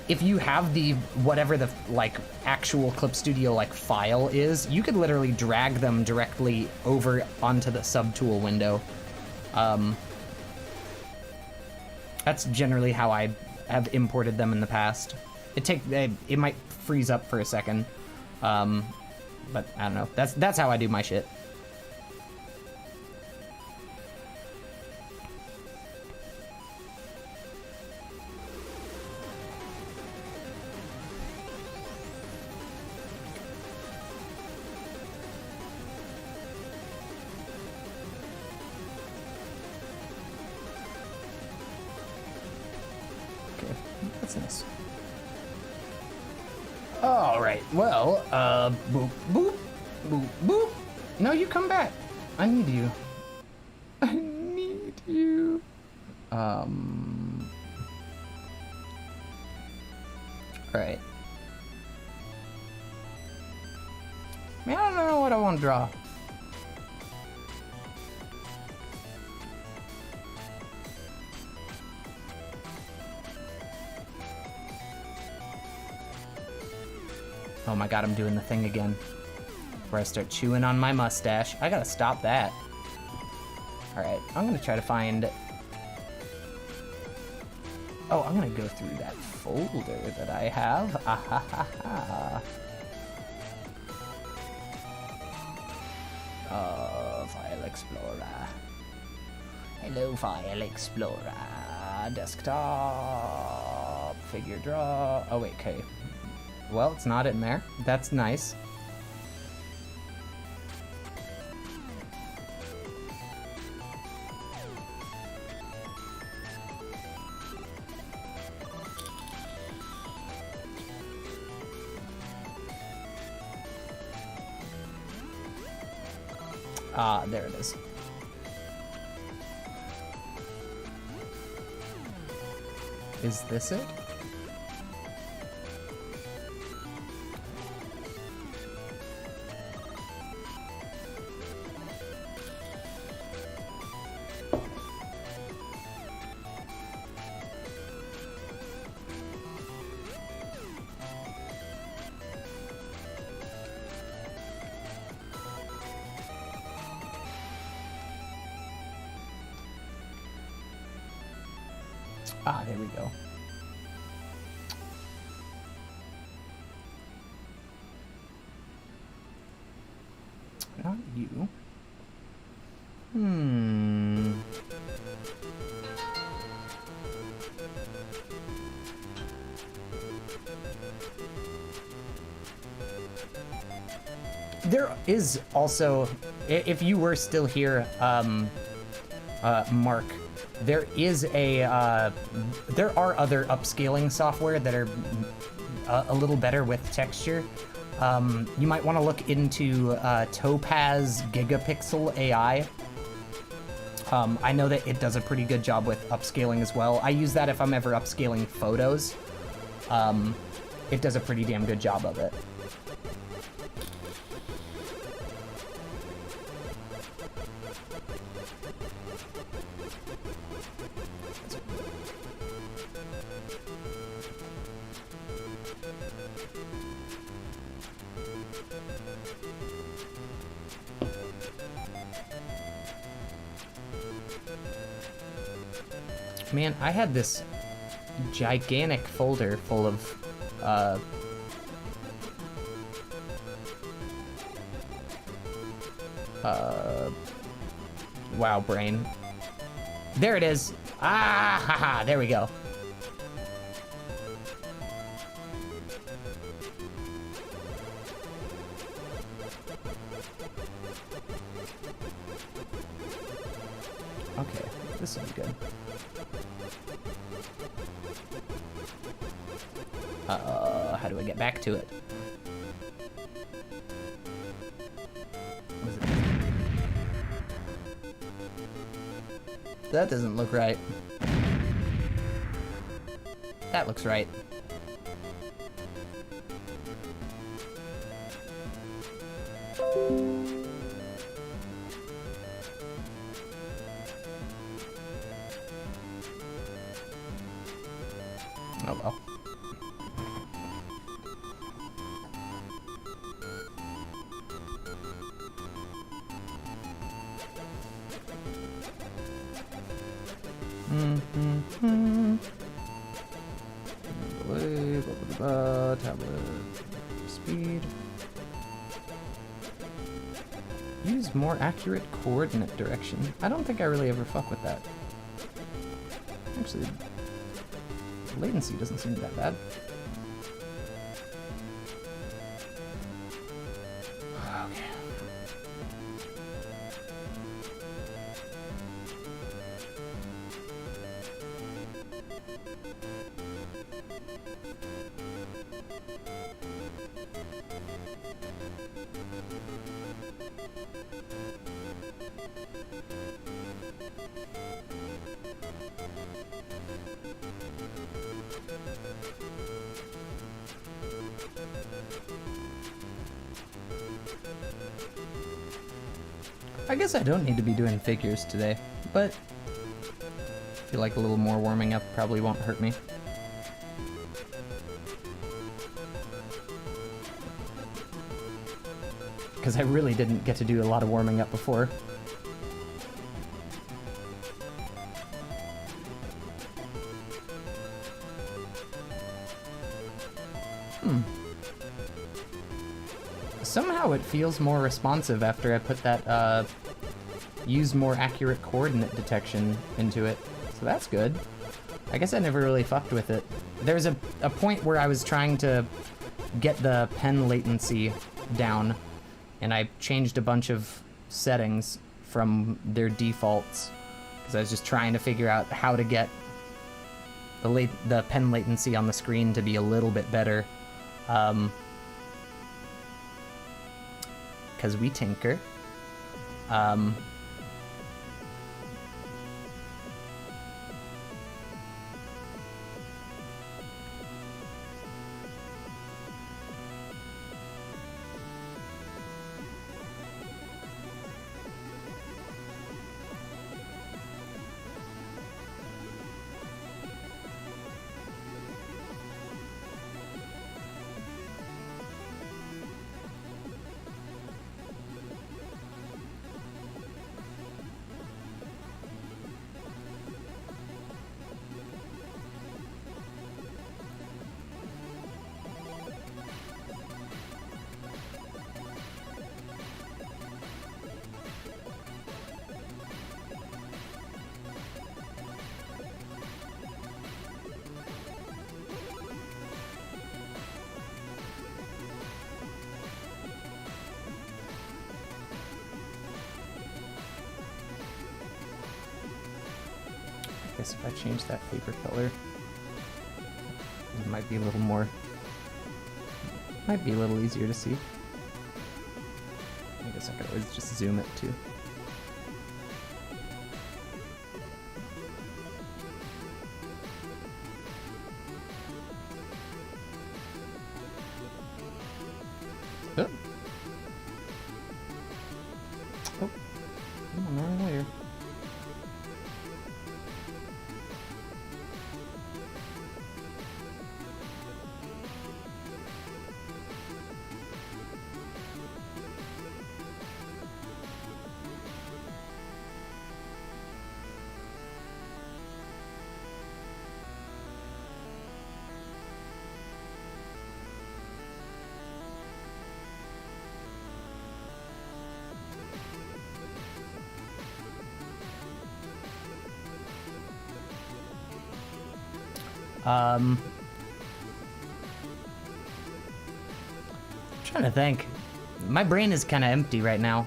If you have the whatever the like actual Clip Studio like file is, you could literally drag them directly over onto the subtool window. That's generally how I have imported them in the past. It might freeze up for a second, but I don't know. That's how I do my shit. Okay, that's nice. All right, well, boop, boop, boop, boop. No, you come back. I need you. I need you. All right. Man, I don't know what I want to draw. Oh my god, I'm doing the thing again. Where I start chewing on my mustache. I gotta stop that. Alright, I'm gonna try to find... Oh, I'm gonna go through that folder that I have. Ah ha ha ha. File Explorer. Hello, File Explorer. Desktop. Figure draw. Oh, wait, okay. Well, it's not in there. That's nice. Ah, there it is. Is this it? Ah, there we go. Not you. There is also, if you were still here, Mark, there are other upscaling software that are a little better with texture. You might want to look into Topaz Gigapixel AI. I know that it does a pretty good job with upscaling as well. I use that if I'm ever upscaling photos. It does a pretty damn good job of it. Man, I had this gigantic folder full of wow, brain. There it is. Ah, haha, there we go. Okay, this will be good. How do I get back to it? Was it? That doesn't look right. That looks right. Oh well. Tablet speed. Use more accurate coordinate direction. I don't think I really ever fuck with that. Actually, latency doesn't seem that bad. Okay. I guess I don't need to be doing figures today, but I feel like a little more warming up probably won't hurt me. Because I really didn't get to do a lot of warming up before. Somehow it feels more responsive after I put that, use more accurate coordinate detection into it. So that's good. I guess I never really fucked with it. There's a point where I was trying to get the pen latency down, and I changed a bunch of settings from their defaults, because I was just trying to figure out how to get the pen latency on the screen to be a little bit better. Because we tinker. I guess if I change that paper color, it might be a little more, might be a little easier to see. I guess I could always just zoom it too. Oh. Oh. I'm wrong layer. I'm trying to think. My brain is kind of empty right now.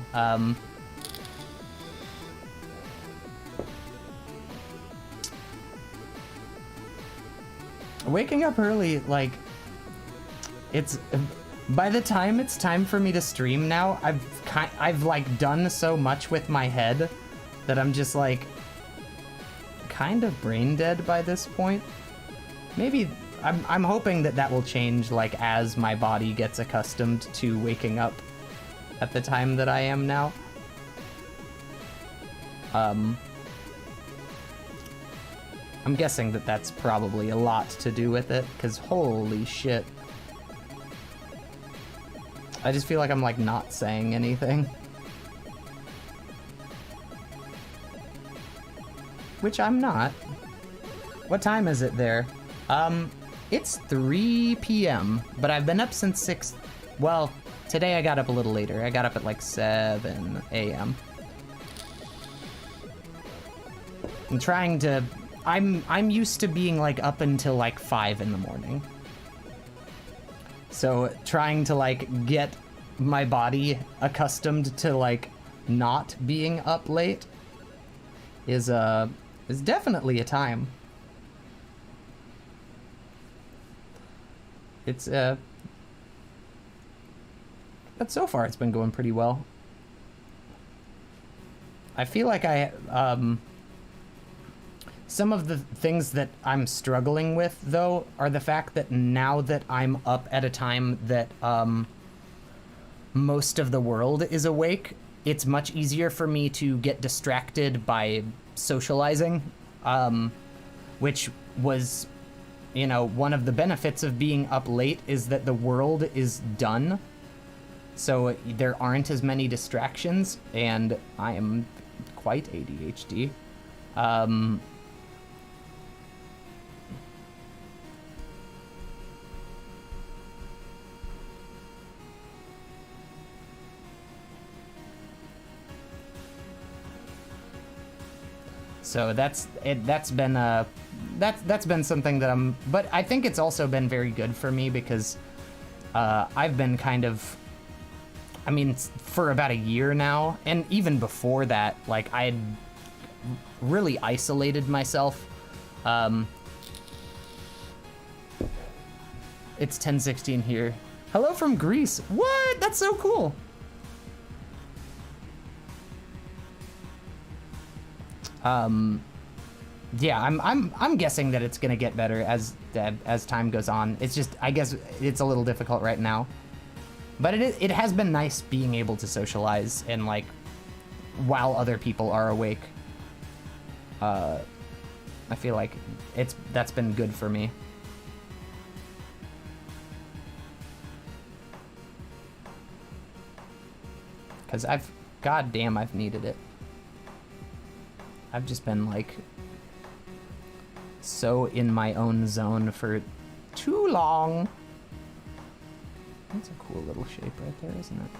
Waking up early, like, it's, by the time it's time for me to stream now, I've like done so much with my head that I'm just like kind of brain dead by this point. Maybe I'm hoping that will change like as my body gets accustomed to waking up at the time that I am now. I'm guessing that that's probably a lot to do with it, because holy shit. I just feel like I'm like not saying anything. Which I'm not. What time is it there? It's 3 p.m., but I've been up since 6. Well, today I got up a little later. I got up at like 7 a.m. I'm trying to... I'm used to being like up until like 5 in the morning. So trying to like get my body accustomed to like not being up late is definitely a time. It's but so far it's been going pretty well. I feel like some of the things that I'm struggling with, though, are the fact that now that I'm up at a time that most of the world is awake, it's much easier for me to get distracted by socializing, which was, you know, one of the benefits of being up late is that the world is done, so there aren't as many distractions, and I am quite ADHD. So that's been something that but I think it's also been very good for me because I've been kind of, I mean, for about a year now, and even before that, like I had really isolated myself. It's 10:16 here. Hello from Greece. What? That's so cool. Yeah, I'm guessing that it's gonna get better as time goes on. It's just, I guess it's a little difficult right now, but it has been nice being able to socialize and like while other people are awake. I feel like that's been good for me. Cause goddamn, I've needed it. I've just been like so in my own zone for too long. That's a cool little shape right there, isn't it?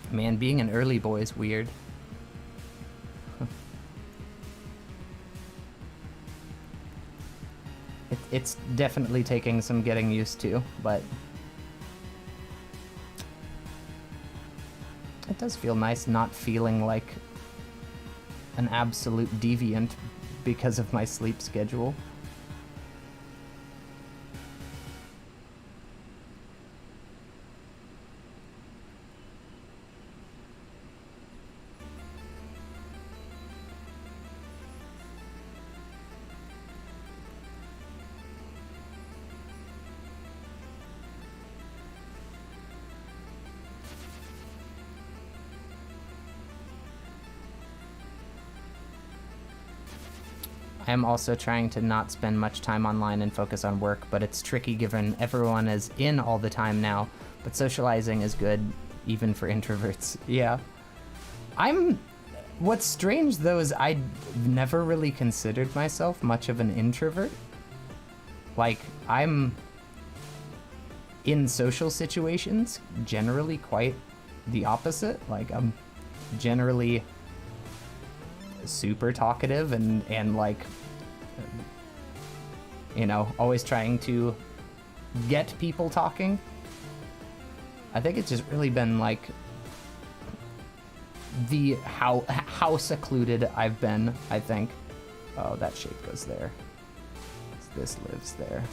Man, being an early boy is weird. It's definitely taking some getting used to, but it does feel nice not feeling like an absolute deviant because of my sleep schedule. I am also trying to not spend much time online and focus on work, but it's tricky given everyone is in all the time now. But socializing is good, even for introverts. Yeah. What's strange, though, is I never really considered myself much of an introvert. Like, I'm in social situations generally quite the opposite. Like, I'm generally super talkative and like, you know, always trying to get people talking. I think it's just really been like how secluded I've been, I think. Oh, that shape goes there. This lives there.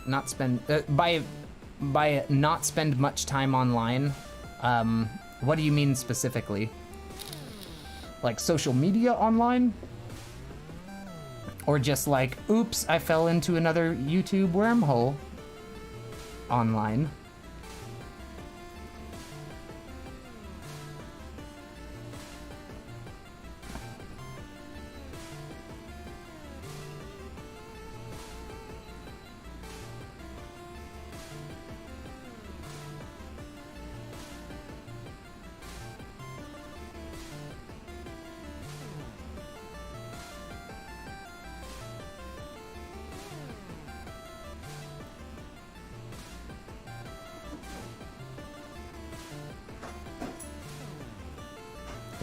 Not spend by not spend much time online. What do you mean specifically? Like social media online? Or just like, oops, I fell into another YouTube wormhole online?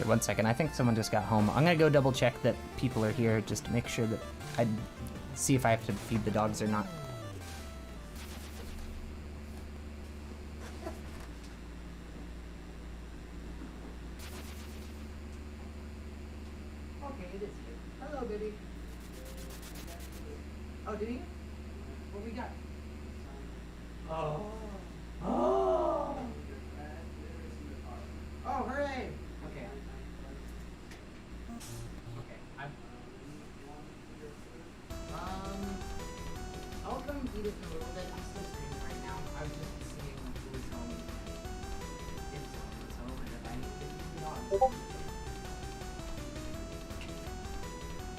Okay, 1 second. I think someone just got home. I'm gonna go double check that people are here just to make sure that I see if I have to feed the dogs or not. Okay, it is here. Hello, baby. Oh, did he? What we got? Oh. Oh. Oh, hooray! Okay. Okay. I'll come eat it in a little bit. I'm still streaming right now. I was just seeing who's home. If someone's home and if I need to feed the dogs.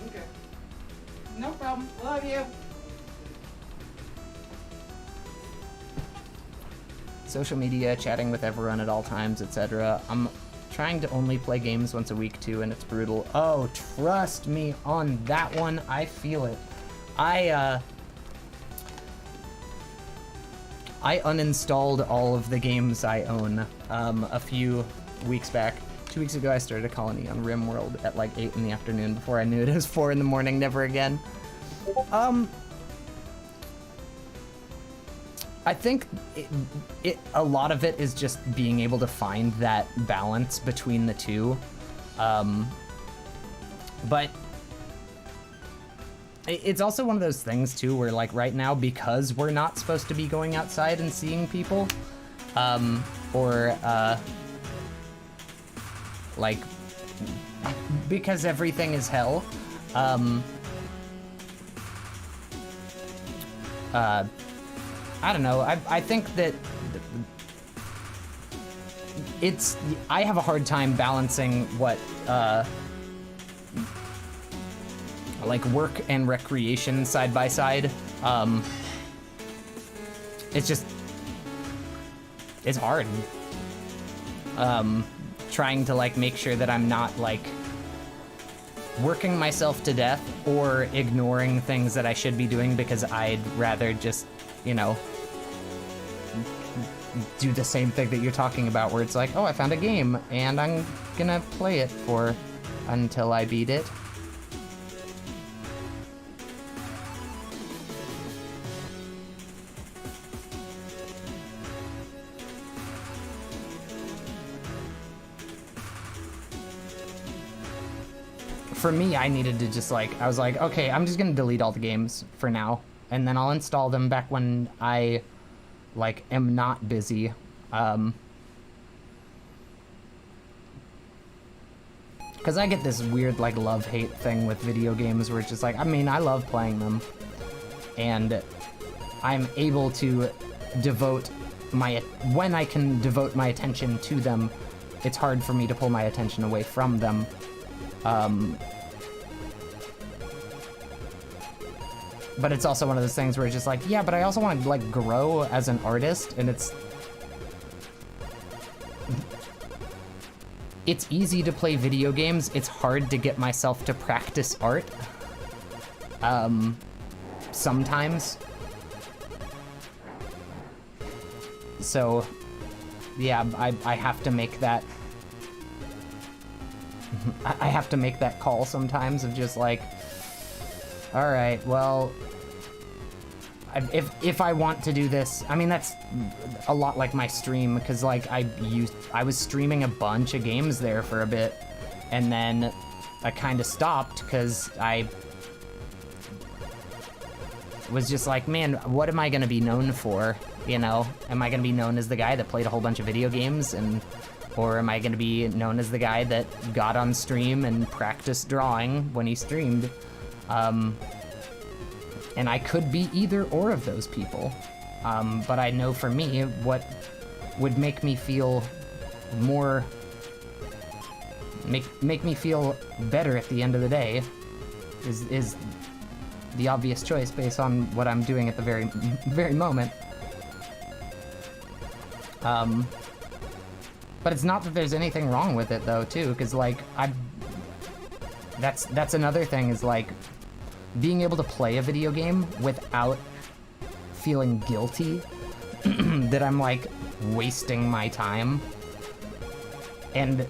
Okay. No problem. Love you. Social media, chatting with everyone at all times, etc. I'm trying to only play games once a week too, and it's brutal. Oh, trust me on that one. I feel it. I uninstalled all of the games I own a few weeks back. 2 weeks ago, I started a colony on RimWorld at like 8 in the afternoon. Before I knew it, it was 4 in the morning. Never again. I think a lot of it is just being able to find that balance between the two. But it's also one of those things too where like right now, because we're not supposed to be going outside and seeing people, like because everything is hell, I don't know. I think that I have a hard time balancing what, like work and recreation side by side. It's hard. Trying to like make sure that I'm not like working myself to death or ignoring things that I should be doing because I'd rather just, you know, do the same thing that you're talking about where it's like, oh, I found a game and I'm gonna play it until I beat it. For me, I needed to just like, I was like, okay, I'm just gonna delete all the games for now, and then I'll install them back when I like am not busy. Because I get this weird, like, love-hate thing with video games where it's just like, I mean, I love playing them. And I'm able to devote when I can devote my attention to them, it's hard for me to pull my attention away from them. But it's also one of those things where it's just like, yeah, but I also want to, like, grow as an artist, and it's easy to play video games. It's hard to get myself to practice art. Sometimes. So, yeah, I have to make that. I have to make that call sometimes of just like, all right, well, if I want to do this, I mean, that's a lot like my stream, because like I was streaming a bunch of games there for a bit, and then I kind of stopped because I was just like, man, what am I gonna be known for? You know, am I gonna be known as the guy that played a whole bunch of video games, or am I gonna be known as the guy that got on stream and practiced drawing when he streamed? And I could be either or of those people. But I know for me, what would make me feel more, make me feel better at the end of the day is the obvious choice based on what I'm doing at the very moment. But it's not that there's anything wrong with it though, too, because like that's another thing, is like being able to play a video game without feeling guilty that I'm like wasting my time, and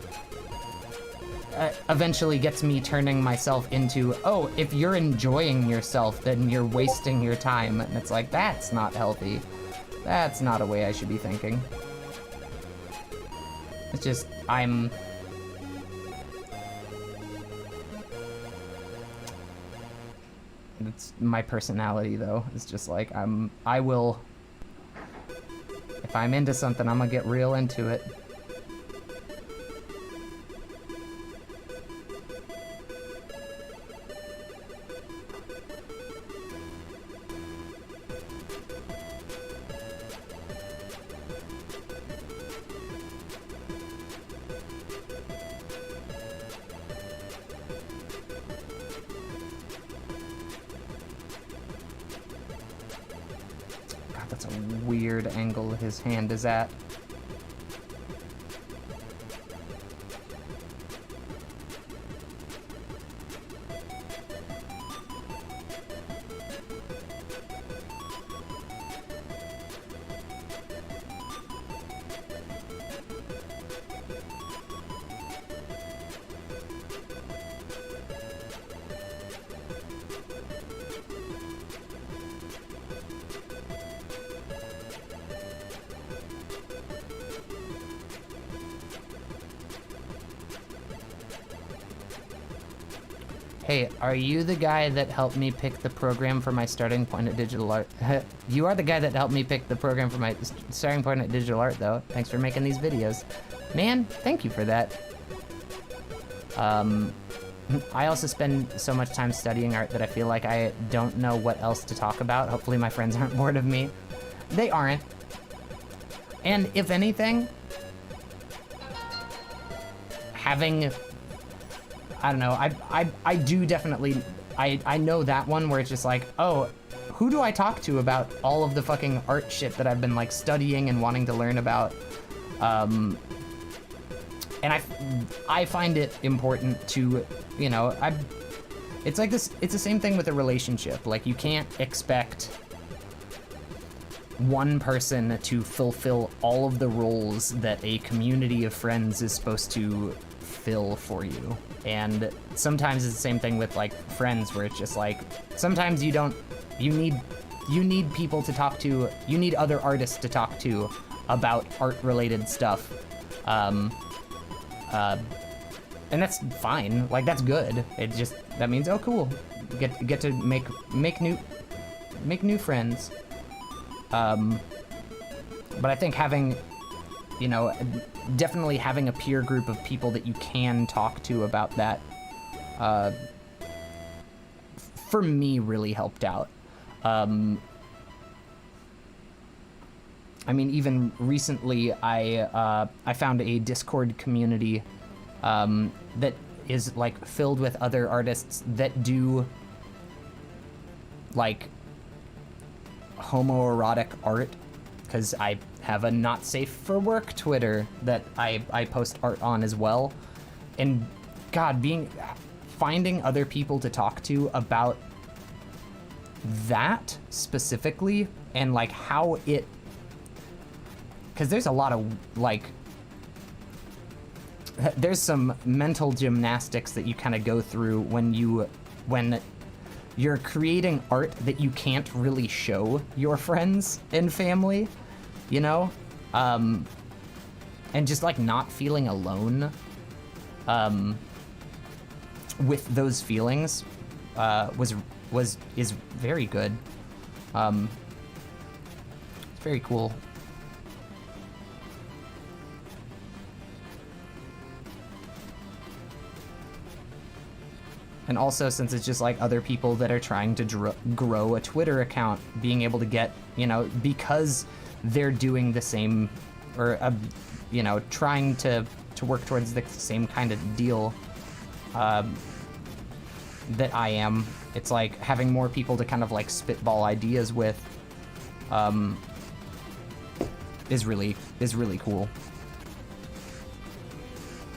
eventually gets me turning myself into, oh, if you're enjoying yourself, then you're wasting your time. And it's like, that's not healthy. That's not a way I should be thinking. It's just, it's my personality though. It's just like, I will, if I'm into something, I'm gonna get real into it. That's a weird angle his hand is at. Hey, are you the guy that helped me pick the program for my starting point at digital art? You are the guy that helped me pick the program for my starting point at digital art, though. Thanks for making these videos. Man, thank you for that. I also spend so much time studying art that I feel like I don't know what else to talk about. Hopefully my friends aren't bored of me. They aren't. And if anything, having, I don't know, I do definitely, I know that one where it's just like, oh, who do I talk to about all of the fucking art shit that I've been like studying and wanting to learn about? And I find it important to, you know, it's like this, it's the same thing with a relationship. Like, you can't expect one person to fulfill all of the roles that a community of friends is supposed to fill for you. And sometimes it's the same thing with like friends, where it's just like, sometimes you need people to talk to, you need other artists to talk to about art related stuff. And that's fine, like that's good. It just, that means, oh cool, get to make new friends. But I think having you know, definitely having a peer group of people that you can talk to about that, for me, really helped out. I mean, even recently, I found a Discord community that is like filled with other artists that do like homoerotic art, because I have a not safe for work Twitter that I post art on as well. And God, finding other people to talk to about that specifically, and like how it, because there's a lot of like, there's some mental gymnastics that you kind of go through when you're creating art that you can't really show your friends and family, you know? And just like not feeling alone with those feelings is very good. It's very cool. And also, since it's just like other people that are trying to grow a Twitter account, being able to get, you know, because they're doing the same, or, you know, trying to work towards the same kind of deal that I am, it's like having more people to kind of like spitball ideas with is really cool.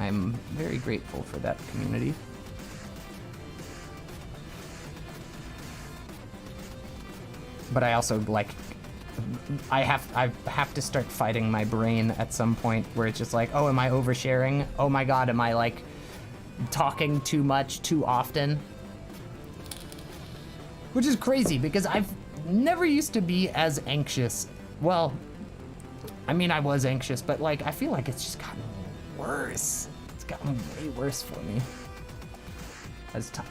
I'm very grateful for that community. But I also like, I have to start fighting my brain at some point where it's just like, oh, am I oversharing? Oh my God, am I like talking too much too often? Which is crazy because I've never used to be as anxious. Well, I mean, I was anxious, but like, I feel like it's just gotten worse. It's gotten way worse for me.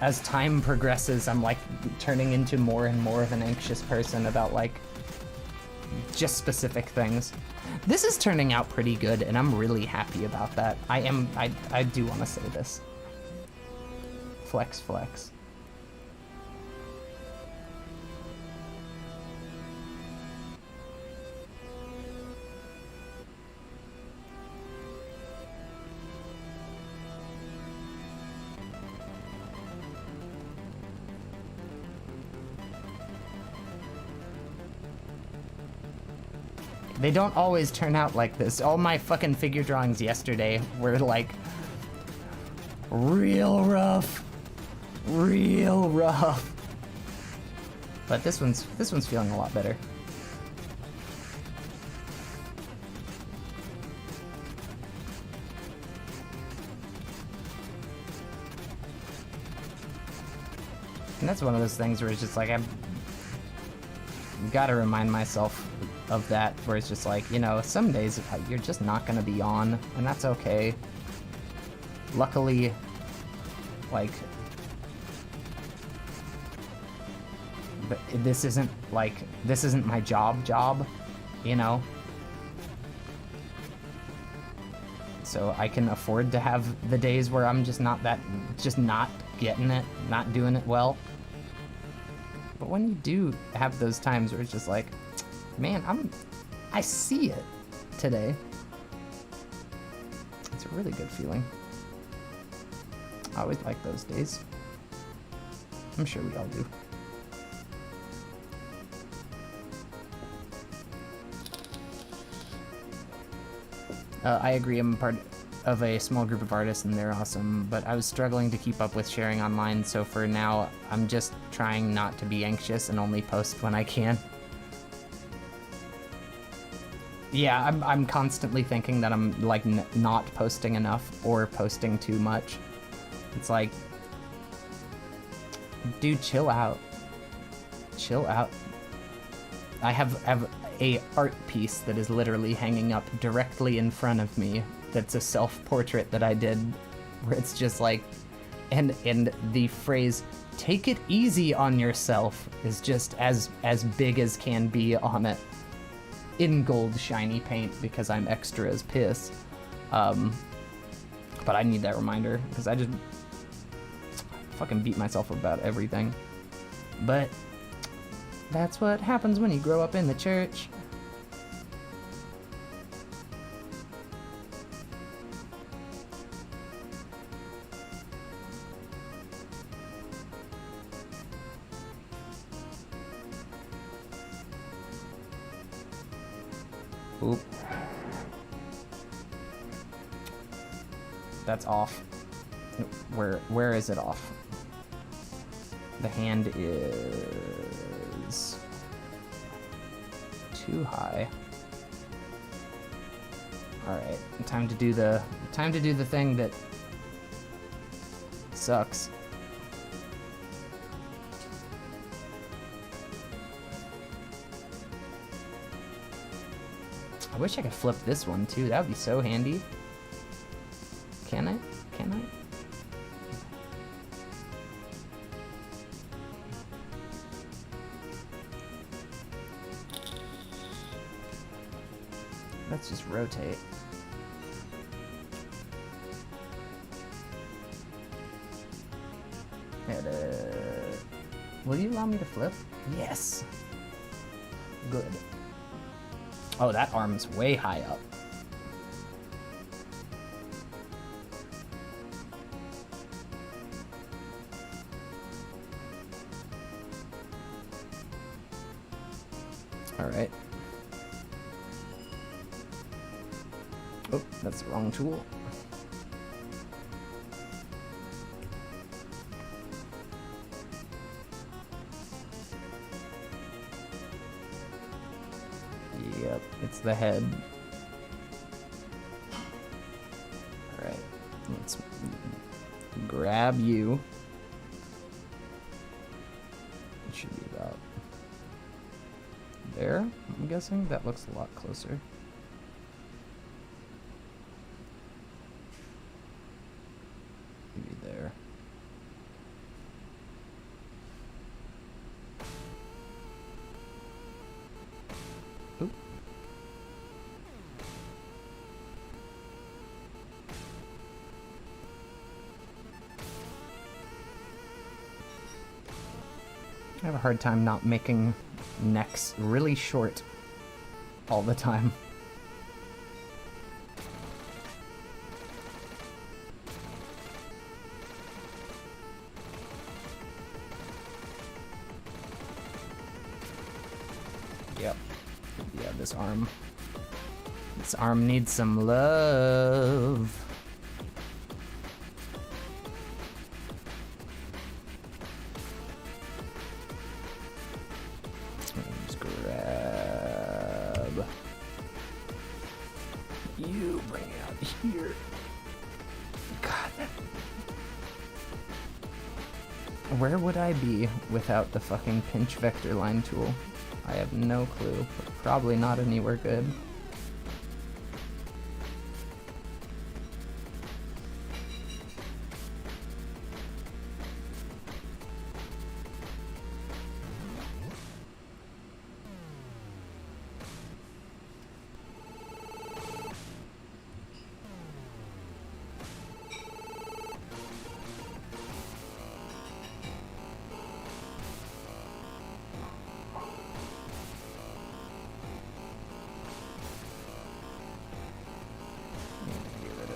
As time progresses, I'm like turning into more and more of an anxious person about like just specific things. This is turning out pretty good, and I'm really happy about that. I do want to say this. Flex, flex. They don't always turn out like this. All my fucking figure drawings yesterday were like real rough. Real rough. But this one's feeling a lot better. And that's one of those things where it's just like I've got to remind myself of that, where it's just like, you know, some days you're just not gonna be on, and that's okay. Luckily, like, but this isn't my job, you know? So I can afford to have the days where I'm just not getting it, not doing it well. But when you do have those times where it's just like, man, I see it today. It's a really good feeling. I always like those days. I'm sure we all do. I agree, I'm part of a small group of artists and they're awesome, but I was struggling to keep up with sharing online, so for now, I'm just trying not to be anxious and only post when I can. Yeah, I'm constantly thinking that I'm like not posting enough or posting too much. It's like, dude, chill out. Chill out. I have a art piece that is literally hanging up directly in front of me. That's a self-portrait that I did, where it's just like, and the phrase "take it easy on yourself" is just as big as can be on it. in gold shiny paint because I'm extra as piss. But I need that reminder because I just fucking beat myself about everything. But that's what happens when you grow up in the church. Oop. That's off. Where is it off? The hand is too high. All right, time to do the thing that sucks. I wish I could flip this one too. That would be so handy. Can I? Can I? Let's just rotate. And, will you allow me to flip? Yes. Good. Oh, that arm's way high up. All right. Oh, that's the wrong tool. Yep, it's the head. All right, let's grab you. It should be about there, I'm guessing. That looks a lot closer. Maybe there. Oop. I have a hard time not making necks really short all the time. Yep. Yeah, this arm. This arm needs some love. Just grab you, bring it out here. God. Where would I be without the fucking pinch vector line tool? I have no clue, but probably not anywhere good.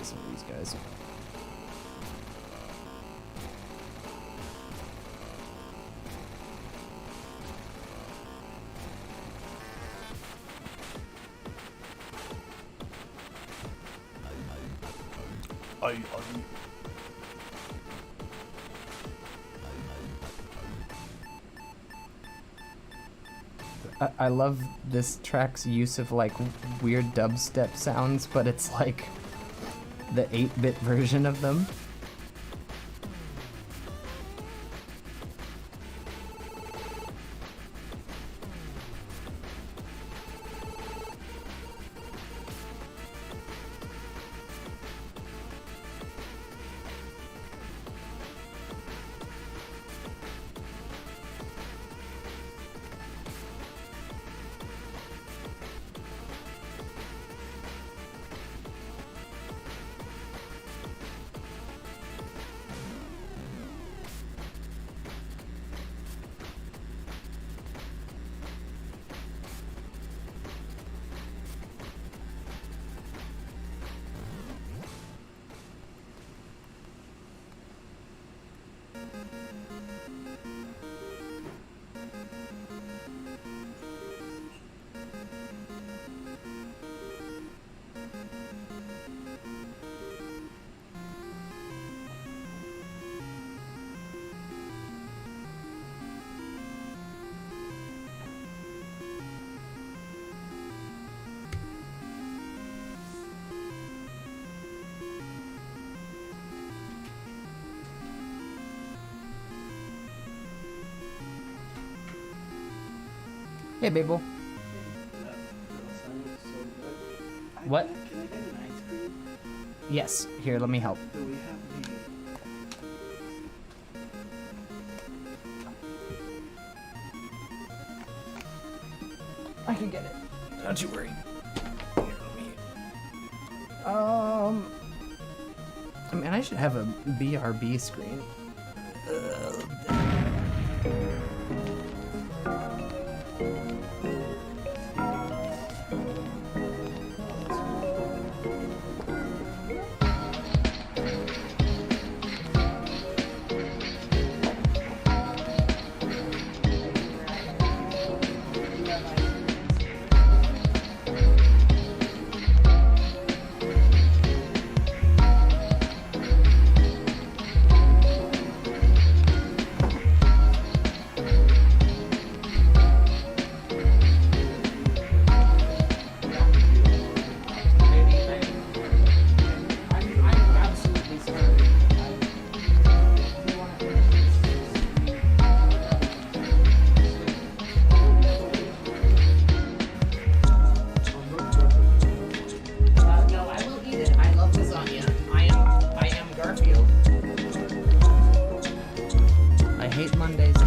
Some of these guys. I love this track's use of like weird dubstep sounds, but it's like the 8-bit version of them. Hey, Babel. What? Can I get an ice cream? Yes. Here, let me help. Do we have I can get it. Don't you worry. Here, I mean, I should have a BRB screen. No, I will eat it. I love lasagna. I am Garfield. I hate Mondays.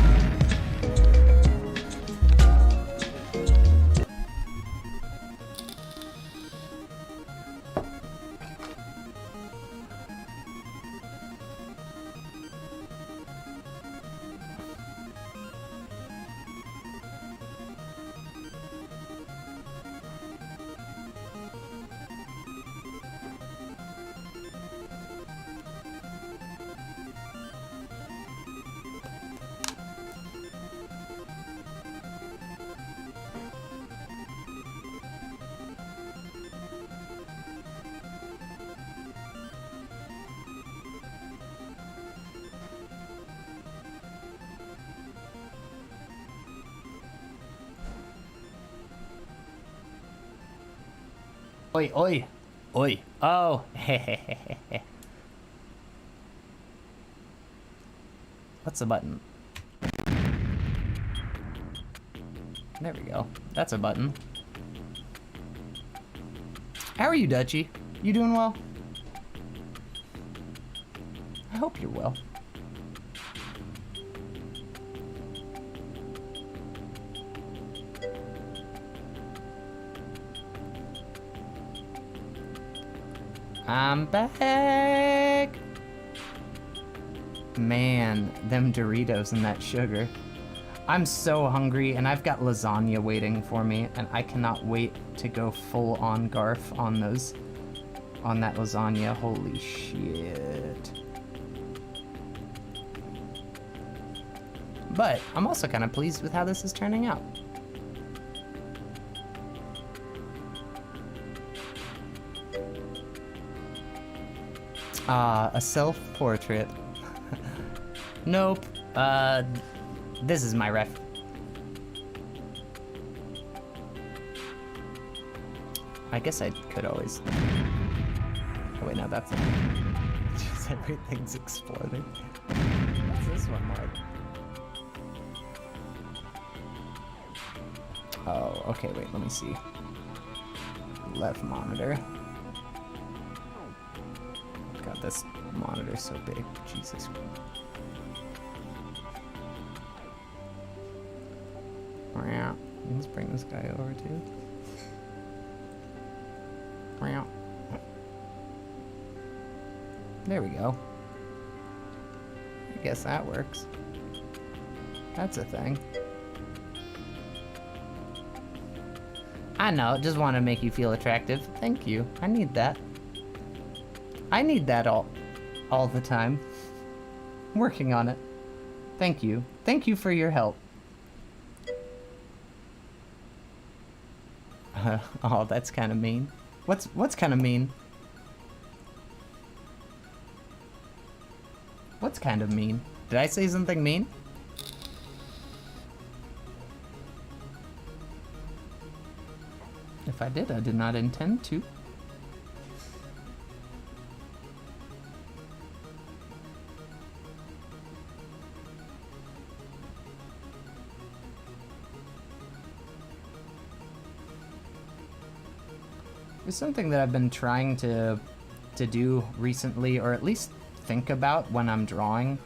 Oi, oi, oi. Oh, hehehehe. What's the button? There we go. That's a button. How are you, Dutchie? You doing well? I hope you're well. I'm back! Man, them Doritos and that sugar. I'm so hungry, and I've got lasagna waiting for me, and I cannot wait to go full on Garf on that lasagna. Holy shit. But I'm also kind of pleased with how this is turning out. A self-portrait. Nope. This is my ref. I guess I could always... Oh wait, no, that's it. Just everything's exploding. What's this one like? Oh, okay, wait, let me see. Left monitor. God, this monitor's so big. Jesus. Yeah. Let's bring this guy over too. Yeah. There we go. I guess that works. That's a thing. I know, just want to make you feel attractive. Thank you. I need that. I need that all the time. I'm working on it. Thank you. Thank you for your help. Oh, that's kind of mean. What's kind of mean? What's kind of mean? Did I say something mean? If I did, I did not intend to. It's something that I've been trying to do recently, or at least think about when I'm drawing.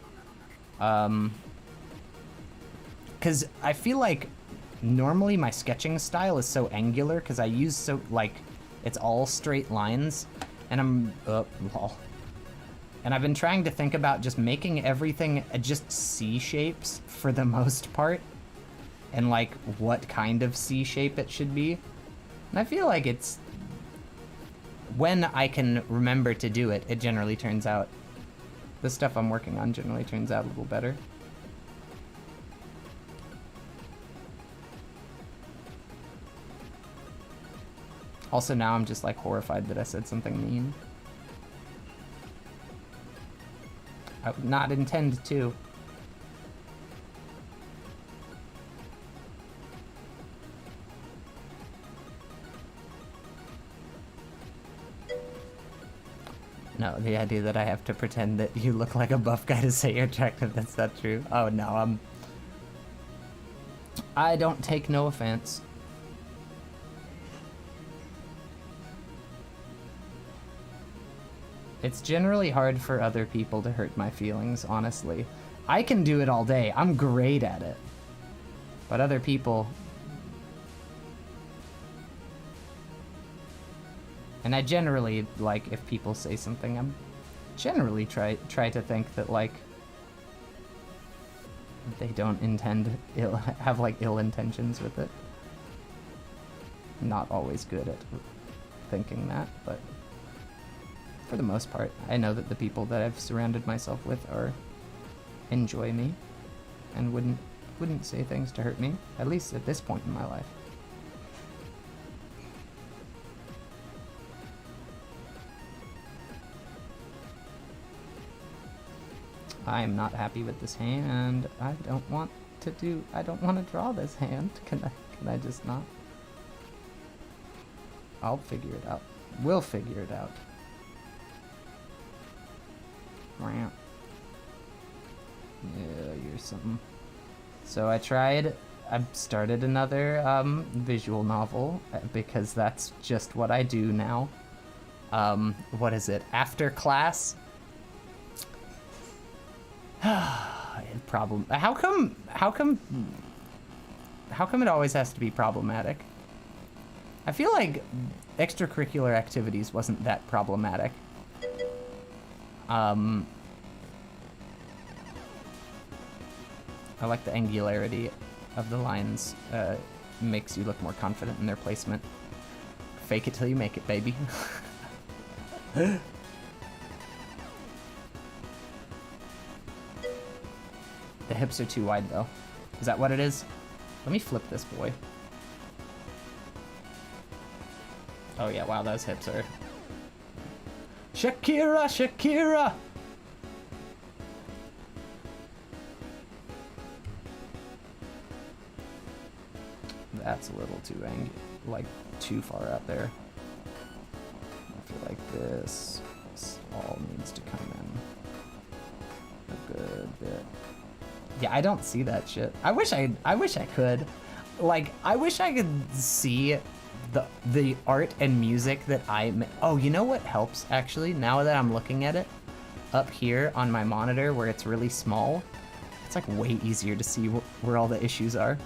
Because I feel like normally my sketching style is so angular because I use so, like, it's all straight lines, and lol. And I've been trying to think about just making everything just C shapes for the most part, and like what kind of C shape it should be. And I feel like it's, when I can remember to do it, it generally turns out, the stuff I'm working on generally turns out a little better. Also now I'm just like horrified that I said something mean. I would not intend to. No, the idea that I have to pretend that you look like a buff guy to say you're attractive, that's not true. Oh no, I don't take no offense. It's generally hard for other people to hurt my feelings, honestly. I can do it all day. I'm great at it. But other people... And I generally, like, if people say something, I'm generally try to think that, like, they don't have, like, ill intentions with it. Not always good at thinking that, but... For the most part, I know that the people that I've surrounded myself with enjoy me and wouldn't say things to hurt me, at least at this point in my life. I'm not happy with this hand. I don't want to draw this hand. Can I just not? I'll figure it out. We'll figure it out. Yeah, you're something. So I started another visual novel because that's just what I do now. What is it? After class? Problem. How come it always has to be problematic? I feel like extracurricular activities wasn't that problematic. I like the angularity of the lines. Makes you look more confident in their placement. Fake it till you make it, baby. The hips are too wide, though. Is that what it is? Let me flip this boy. Oh yeah, wow, those hips are... Shakira, Shakira! That's a little too like too far out there. I feel like this all needs to come in a good bit. Yeah, I don't see that shit. I wish I could. Like, I wish I could see the art and music that oh, you know what helps actually? Now that I'm looking at it up here on my monitor where it's really small, it's like way easier to see where all the issues are.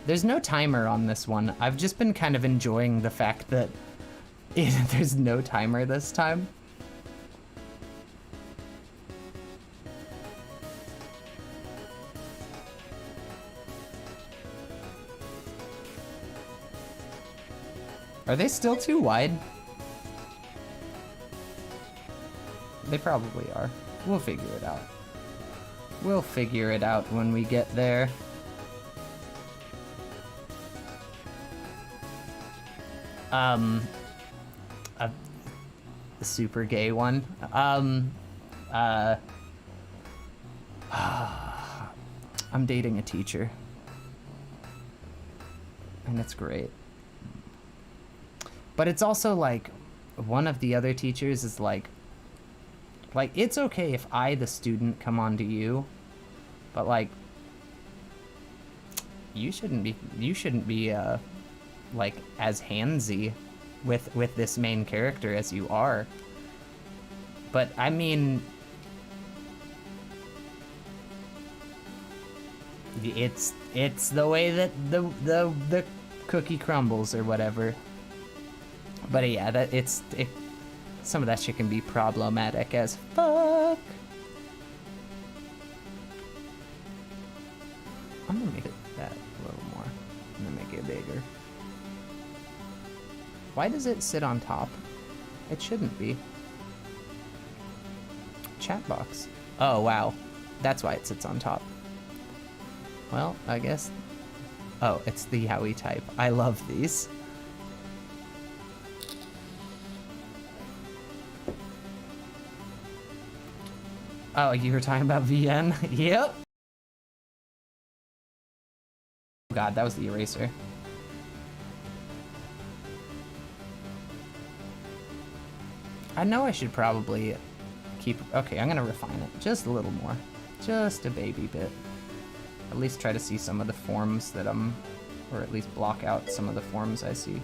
There's no timer on this one. I've just been kind of enjoying the fact that there's no timer this time. Are they still too wide? They probably are. We'll figure it out. We'll figure it out when we get there. A super gay one. I'm dating a teacher. And it's great. But it's also like, one of the other teachers is like Like, it's okay if I, the student, come on to you, but like, you shouldn't be like as handsy with this main character as you are. But I mean, it's the way that the cookie crumbles or whatever. But yeah, some of that shit can be problematic as fuck. I'm gonna make it that a little more. I'm gonna make it bigger. Why does it sit on top? It shouldn't be. Chat box. Oh, wow. That's why it sits on top. Well, I guess... Oh, it's the Yowie type. I love these. Oh, you were talking about VN? Yep. God, that was the eraser. I know I should probably keep... Okay, I'm gonna refine it just a little more. Just a baby bit. At least try to see some of the forms that I'm... Or at least block out some of the forms I see.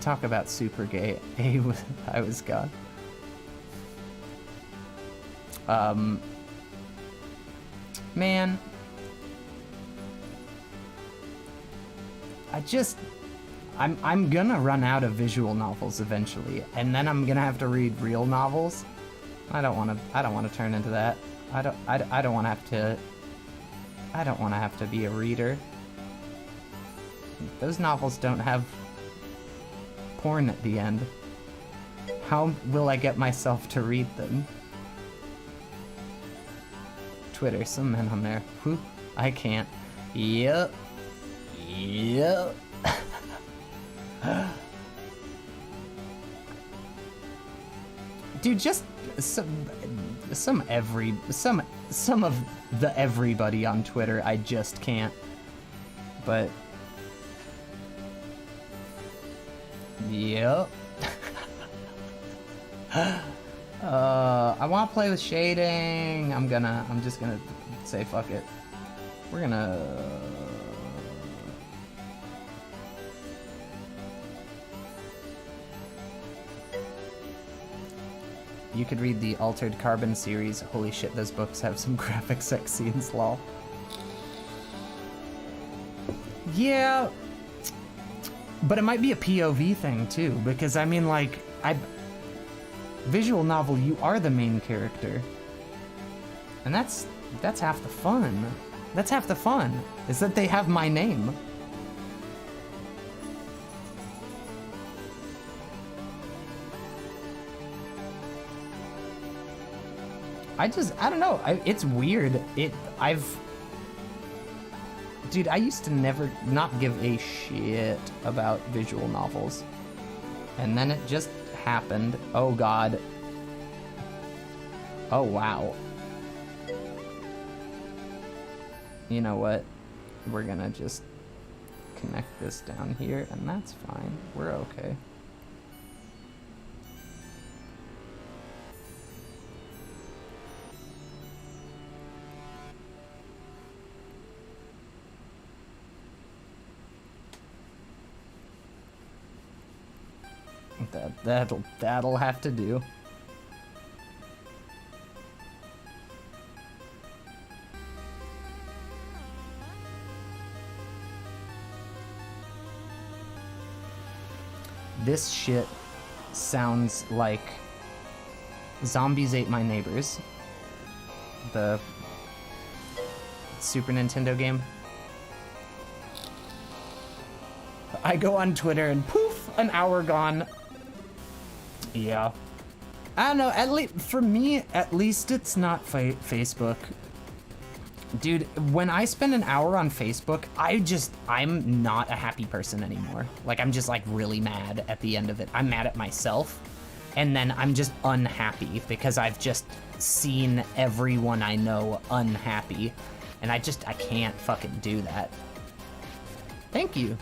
Talk about super gay. I was gone. Man, I'm gonna run out of visual novels eventually, and then I'm gonna have to read real novels. I don't want to turn into that. I don't want to have to be a reader. Those novels don't have porn at the end. How will I get myself to read them? Twitter, some men on there. Whew, I can't. Yep. Yep. Dude, just some of the everybody on Twitter, I just can't. But yep. I want to play with shading. I'm just gonna say fuck it. We're gonna... You could read the Altered Carbon series. Holy shit, those books have some graphic sex scenes, lol. Yeah, but it might be a POV thing too, because I mean, like, visual novel, you are the main character, and that's half the fun. That's half the fun, is that they have my name. I don't know. It's weird. Dude, I used to not give a shit about visual novels. And then it just happened. Oh god. Oh wow. You know what? We're gonna just connect this down here, and that's fine. We're okay. That'll have to do. This shit sounds like Zombies Ate My Neighbors, the Super Nintendo game. I go on Twitter and poof, an hour gone. Yeah. I don't know, at least, for me, at least it's not Facebook. Dude, when I spend an hour on Facebook, I'm not a happy person anymore. Like, I'm just, like, really mad at the end of it. I'm mad at myself. and then I'm just unhappy because I've just seen everyone I know unhappy, and I can't fucking do that. Thank you.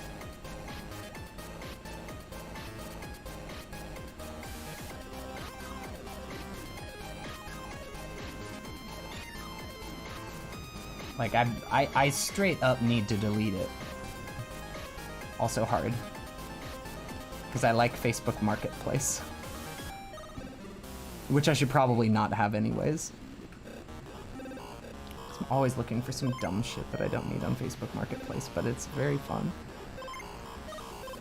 Like, I straight up need to delete it. Also hard. Because I like Facebook Marketplace. Which I should probably not have anyways. I'm always looking for some dumb shit that I don't need on Facebook Marketplace, but it's very fun.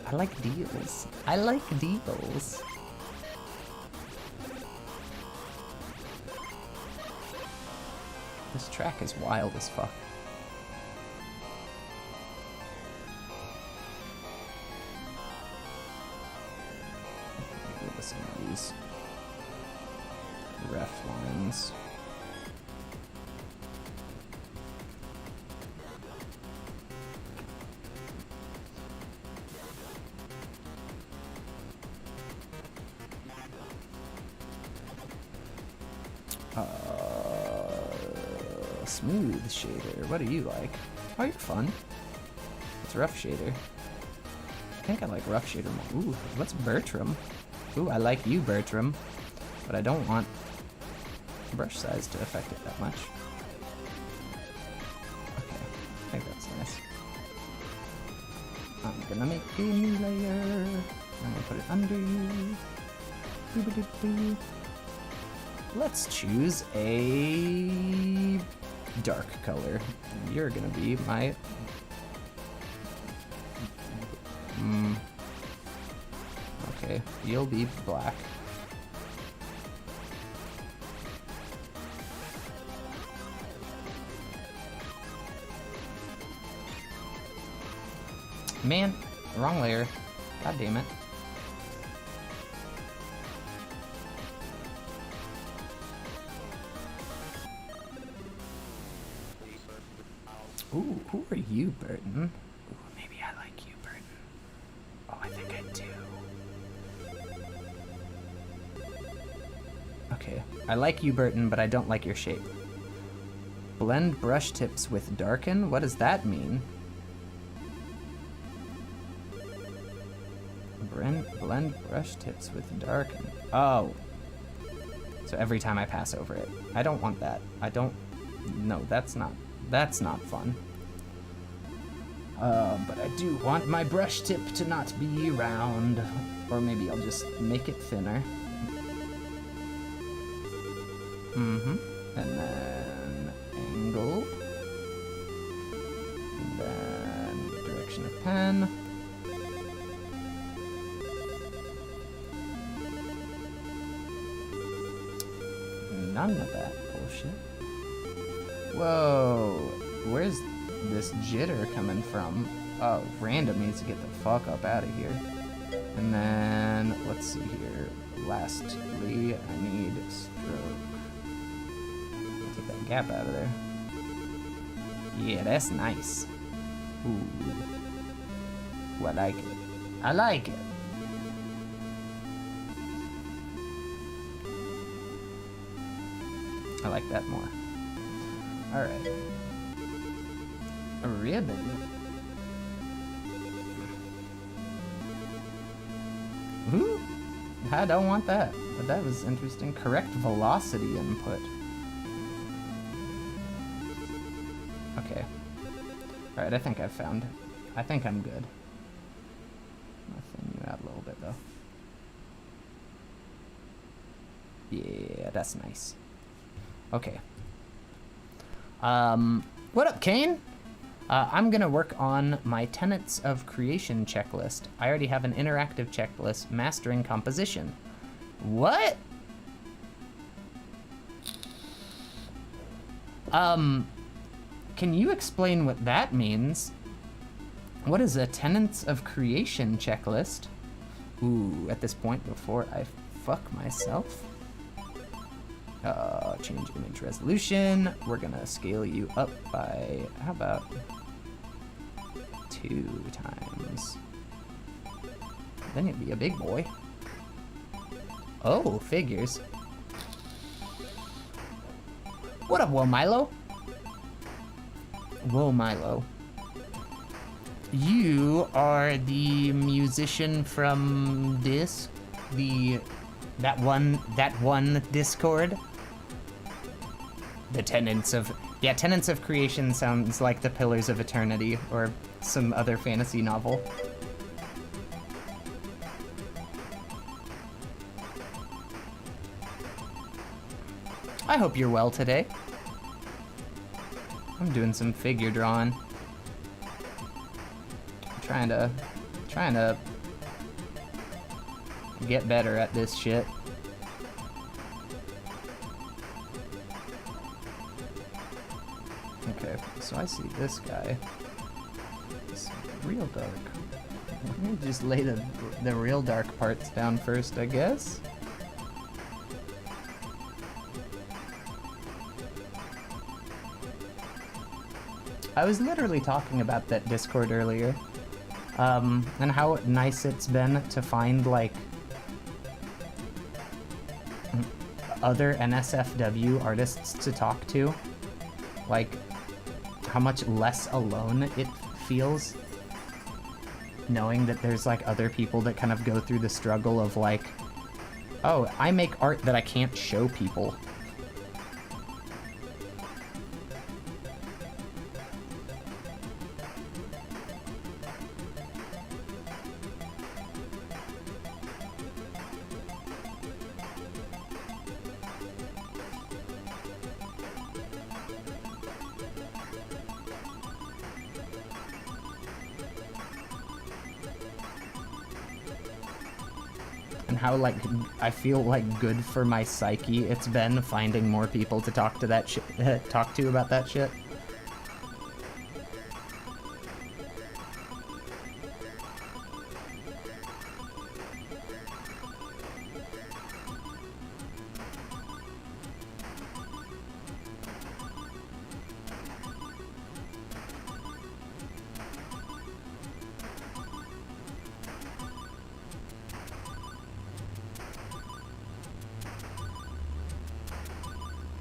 I like deals. I like deals. This track is wild as fuck. Listen to these ref lines. Smooth shader. What do you like? Oh, you're fun. It's rough shader. I think I like rough shader more. Ooh, what's Bertram? Ooh, I like you, Bertram. But I don't want brush size to affect it that much. Okay, I think that's nice. I'm gonna make a new layer. I'm gonna put it under you. Doo-ba-doo-doo. Let's choose a dark color. You're gonna be my... Okay, you'll be black. Man, wrong layer. God damn it. Ooh, who are you, Burton? Ooh, maybe I like you, Burton. Oh, I think I do. Okay, I like you, Burton, but I don't like your shape. Blend brush tips with darken? What does that mean? Blend brush tips with darken. Oh. So every time I pass over it. I don't want that. No, that's not fun. But I do want my brush tip to not be round. Or maybe I'll just make it thinner. And then angle. And then direction of pen. None of that bullshit. Whoa, where's this jitter coming from? Oh, random needs to get the fuck up out of here. And then, let's see here. Lastly, I need stroke. Take that gap out of there. Yeah, that's nice. Ooh. Ooh, I like it. I like it. I like that more. Alright. A ribbon. Ooh! I don't want that. But that was interesting. Correct velocity input. Okay. Alright, I think I've found... I think I'm good. I'm gonna thin you out a little bit, though. Yeah, that's nice. Okay. What up, Kane? I'm gonna work on my tenets of creation checklist. I already have an interactive checklist, mastering composition. What? Can you explain what that means? What is a tenets of creation checklist? Ooh, at this point, before I fuck myself. Change image resolution. We're gonna scale you up by, how about 2 times? Then you'll be a big boy. Oh, figures. What up, Whoa Milo? Whoa Milo. You are the musician from this? That one Discord? The Tenets of... Yeah, Tenets of Creation sounds like the Pillars of Eternity, or some other fantasy novel. I hope you're well today. I'm doing some figure drawing. I'm trying to get better at this shit. Okay, so I see this guy. It's real dark. Let me just lay the real dark parts down first, I guess. I was literally talking about that Discord earlier, and how nice it's been to find, like, other NSFW artists to talk to. Like, how much less alone it feels knowing that there's, like, other people that kind of go through the struggle of, like, oh, I make art that I can't show people. How, like, I feel like good for my psyche it's been finding more people to talk to talk to about that shit.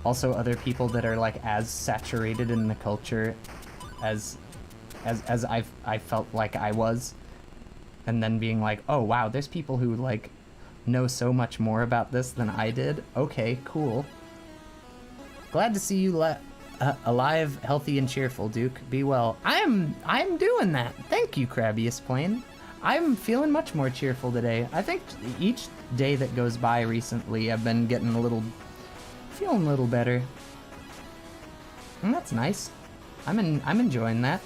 Also, other people that are, like, as saturated in the culture as I felt like I was, and then being like, oh wow, there's people who, like, know so much more about this than I did. Okay, cool. Glad to see you alive, healthy, and cheerful, Duke. Be well. I'm doing that. Thank you, Crabbiest Plane. I'm feeling much more cheerful today. I think each day that goes by recently, I've been getting feeling a little better. And that's nice. I'm enjoying that.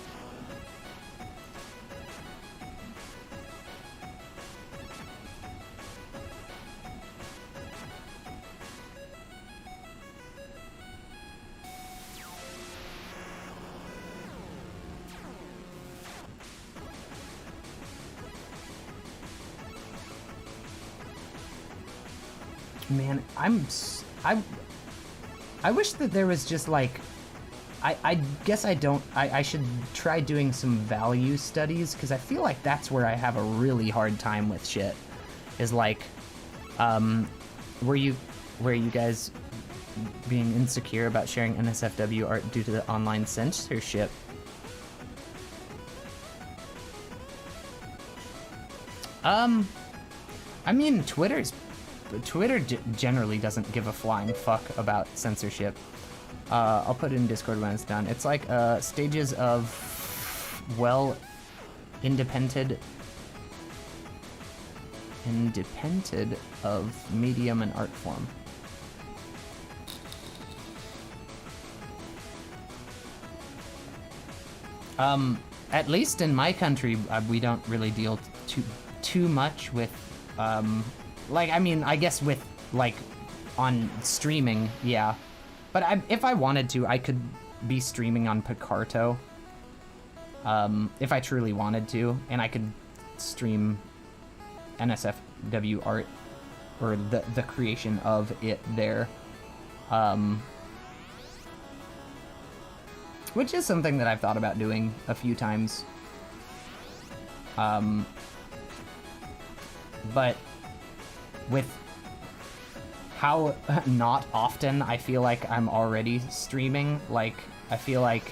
Man, I wish that there was just, like, I guess I should try doing some value studies, because I feel like that's where I have a really hard time with shit, is, like, were you guys being insecure about sharing NSFW art due to the online censorship? I mean, Twitter generally doesn't give a flying fuck about censorship. I'll put it in Discord when it's done. It's like stages of, well, independent of medium and art form. At least in my country, we don't really deal too much with, like, I mean, I guess with, like, on streaming, yeah. But if I wanted to, I could be streaming on Picarto, if I truly wanted to, and I could stream NSFW art, or the creation of it there. Which is something that I've thought about doing a few times. But with how not often I feel like I'm already streaming. Like, I feel like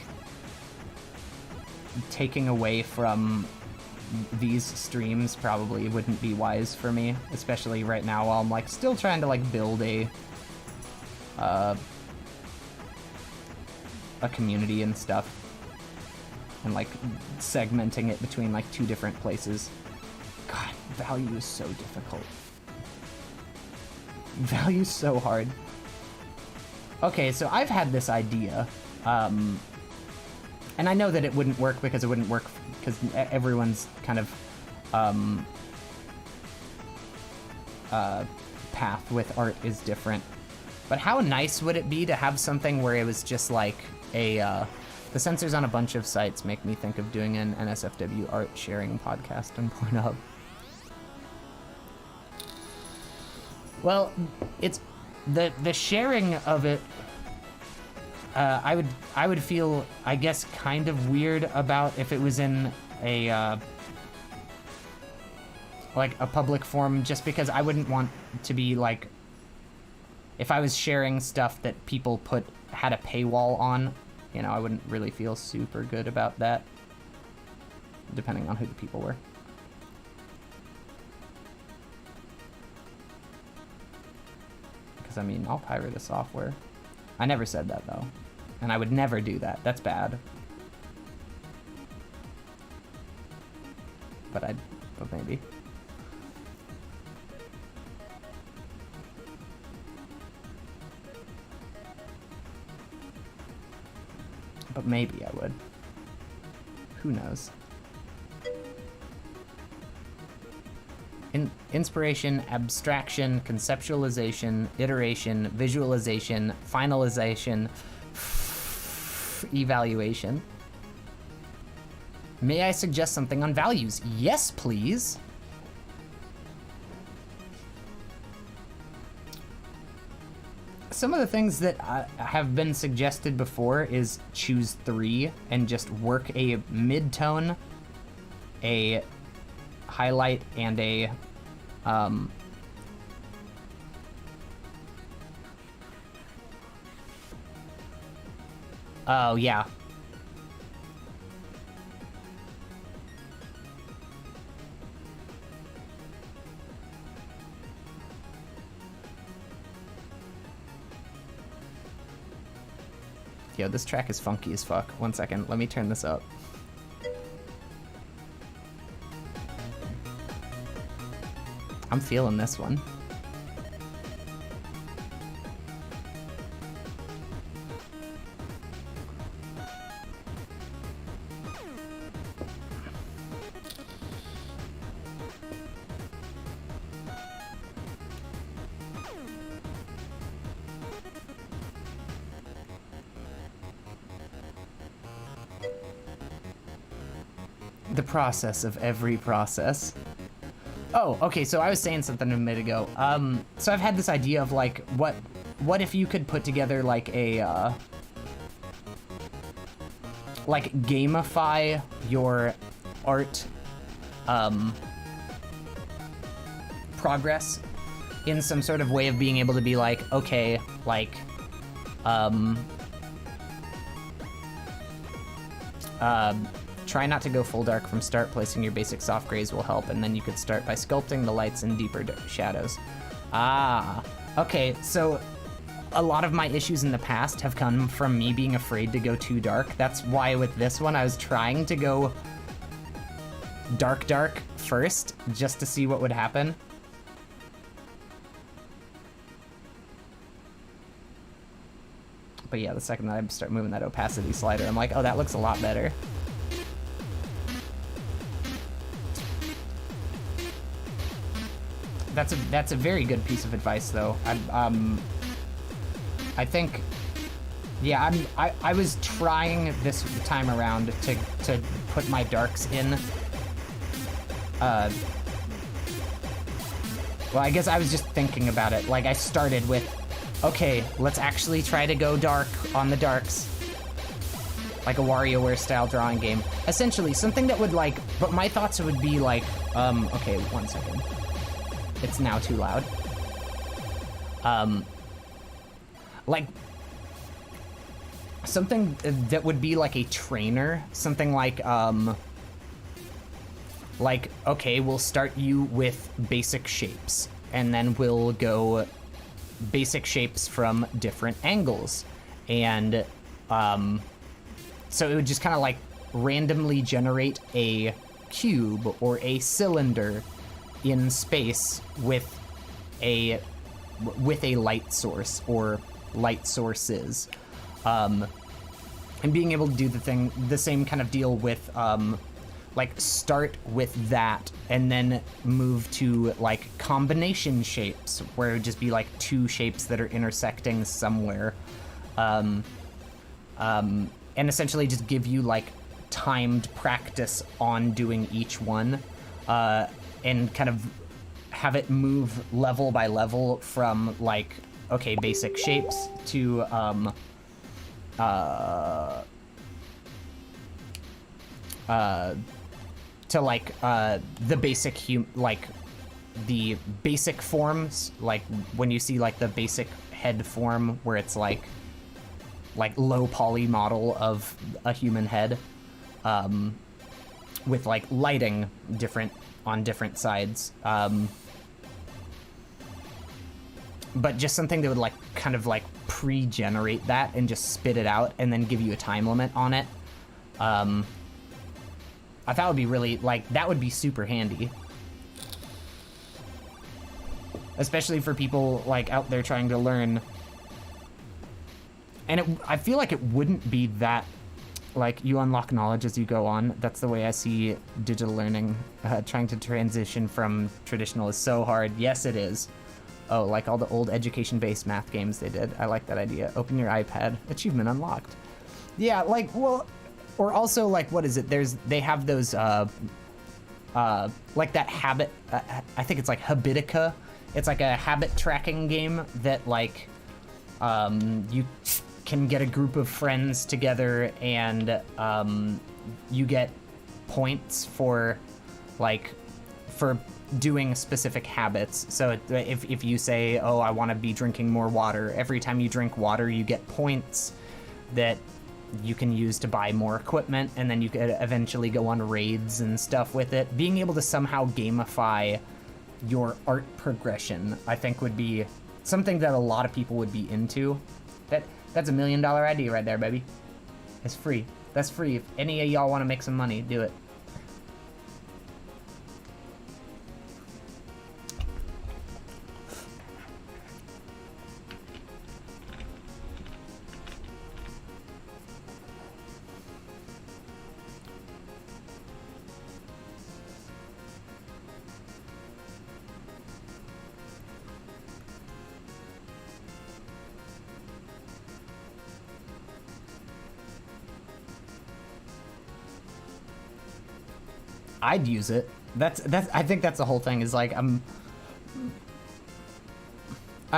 taking away from these streams probably wouldn't be wise for me, especially right now while I'm like still trying to like build a community and stuff, and like segmenting it between like 2 different places. God, value is so difficult. Value's so hard. Okay, so I've had this idea, and I know that it wouldn't work because everyone's kind of path with art is different. But how nice would it be to have something where it was just like a the censors on a bunch of sites make me think of doing an NSFW art sharing podcast on Pornhub. Well, it's the sharing of it. I would feel, I guess, kind of weird about if it was in a like a public forum, just because I wouldn't want to be like, if I was sharing stuff that people had a paywall on, you know, I wouldn't really feel super good about that, depending on who the people were. I mean, I'll pirate the software. I never said that though, and I would never do that. That's bad. But maybe. But maybe I would. Who knows? Inspiration, abstraction, conceptualization, iteration, visualization, finalization, evaluation. May I suggest something on values? Yes, please. Some of the things that have been suggested before is choose 3 and just work a mid-tone, a highlight, and a oh yeah, yo, this track is funky as fuck. 1 second, let me turn this up. I'm feeling this one. The process of every process. Oh, okay, so I was saying something a minute ago. So I've had this idea of like, what if you could put together like a, like gamify your art, progress in some sort of way of being able to be like, okay, like, try not to go full dark from start. Placing your basic soft grays will help, and then you could start by sculpting the lights and deeper shadows. Ah, okay, so a lot of my issues in the past have come from me being afraid to go too dark. That's why with this one I was trying to go dark first, just to see what would happen. But yeah, the second that I start moving that opacity slider, I'm like, oh, that looks a lot better. That's a very good piece of advice, though. I think, yeah, I was trying this time around to put my darks in. Well, I guess I was just thinking about it. Like, I started with, okay, let's actually try to go dark on the darks. Like a WarioWare style drawing game. Essentially, something that would like, but my thoughts would be like, okay, 1 second. It's now too loud. Like something that would be like a trainer, something like, okay, we'll start you with basic shapes, and then we'll go basic shapes from different angles. And so it would just kind of like randomly generate a cube or a cylinder in space with a light source or light sources. And being able to do the same kind of deal with like start with that and then move to like combination shapes where it would just be like two shapes that are intersecting somewhere. And essentially just give you like timed practice on doing each one, and kind of have it move level by level from like, okay, basic shapes to the basic the basic forms, like when you see like the basic head form where it's like low poly model of a human head, with like lighting on different sides, but just something that would like kind of like pre-generate that and just spit it out and then give you a time limit on it. I thought it would be really, like, that would be super handy. Especially for people, like, out there trying to learn. And I feel like it wouldn't be that, like, you unlock knowledge as you go on. That's the way I see digital learning. Trying to transition from traditional is so hard. Yes, it is. Oh, like all the old education-based math games they did. I like that idea. Open your iPad. Achievement unlocked. Yeah, like, well... Or also, like, what is it? They have those, like that habit, I think it's like Habitica. It's like a habit tracking game that, like, you can get a group of friends together and you get points for, like, for doing specific habits. So if you say, oh, I want to be drinking more water, every time you drink water, you get points that you can use to buy more equipment, and then you could eventually go on raids and stuff with it. Being able to somehow gamify your art progression, I think would be something that a lot of people would be into. That's $1 million idea right there, baby. It's free. That's free. If any of y'all want to make some money, do it. I'd use it. That's I think that's the whole thing, is like, I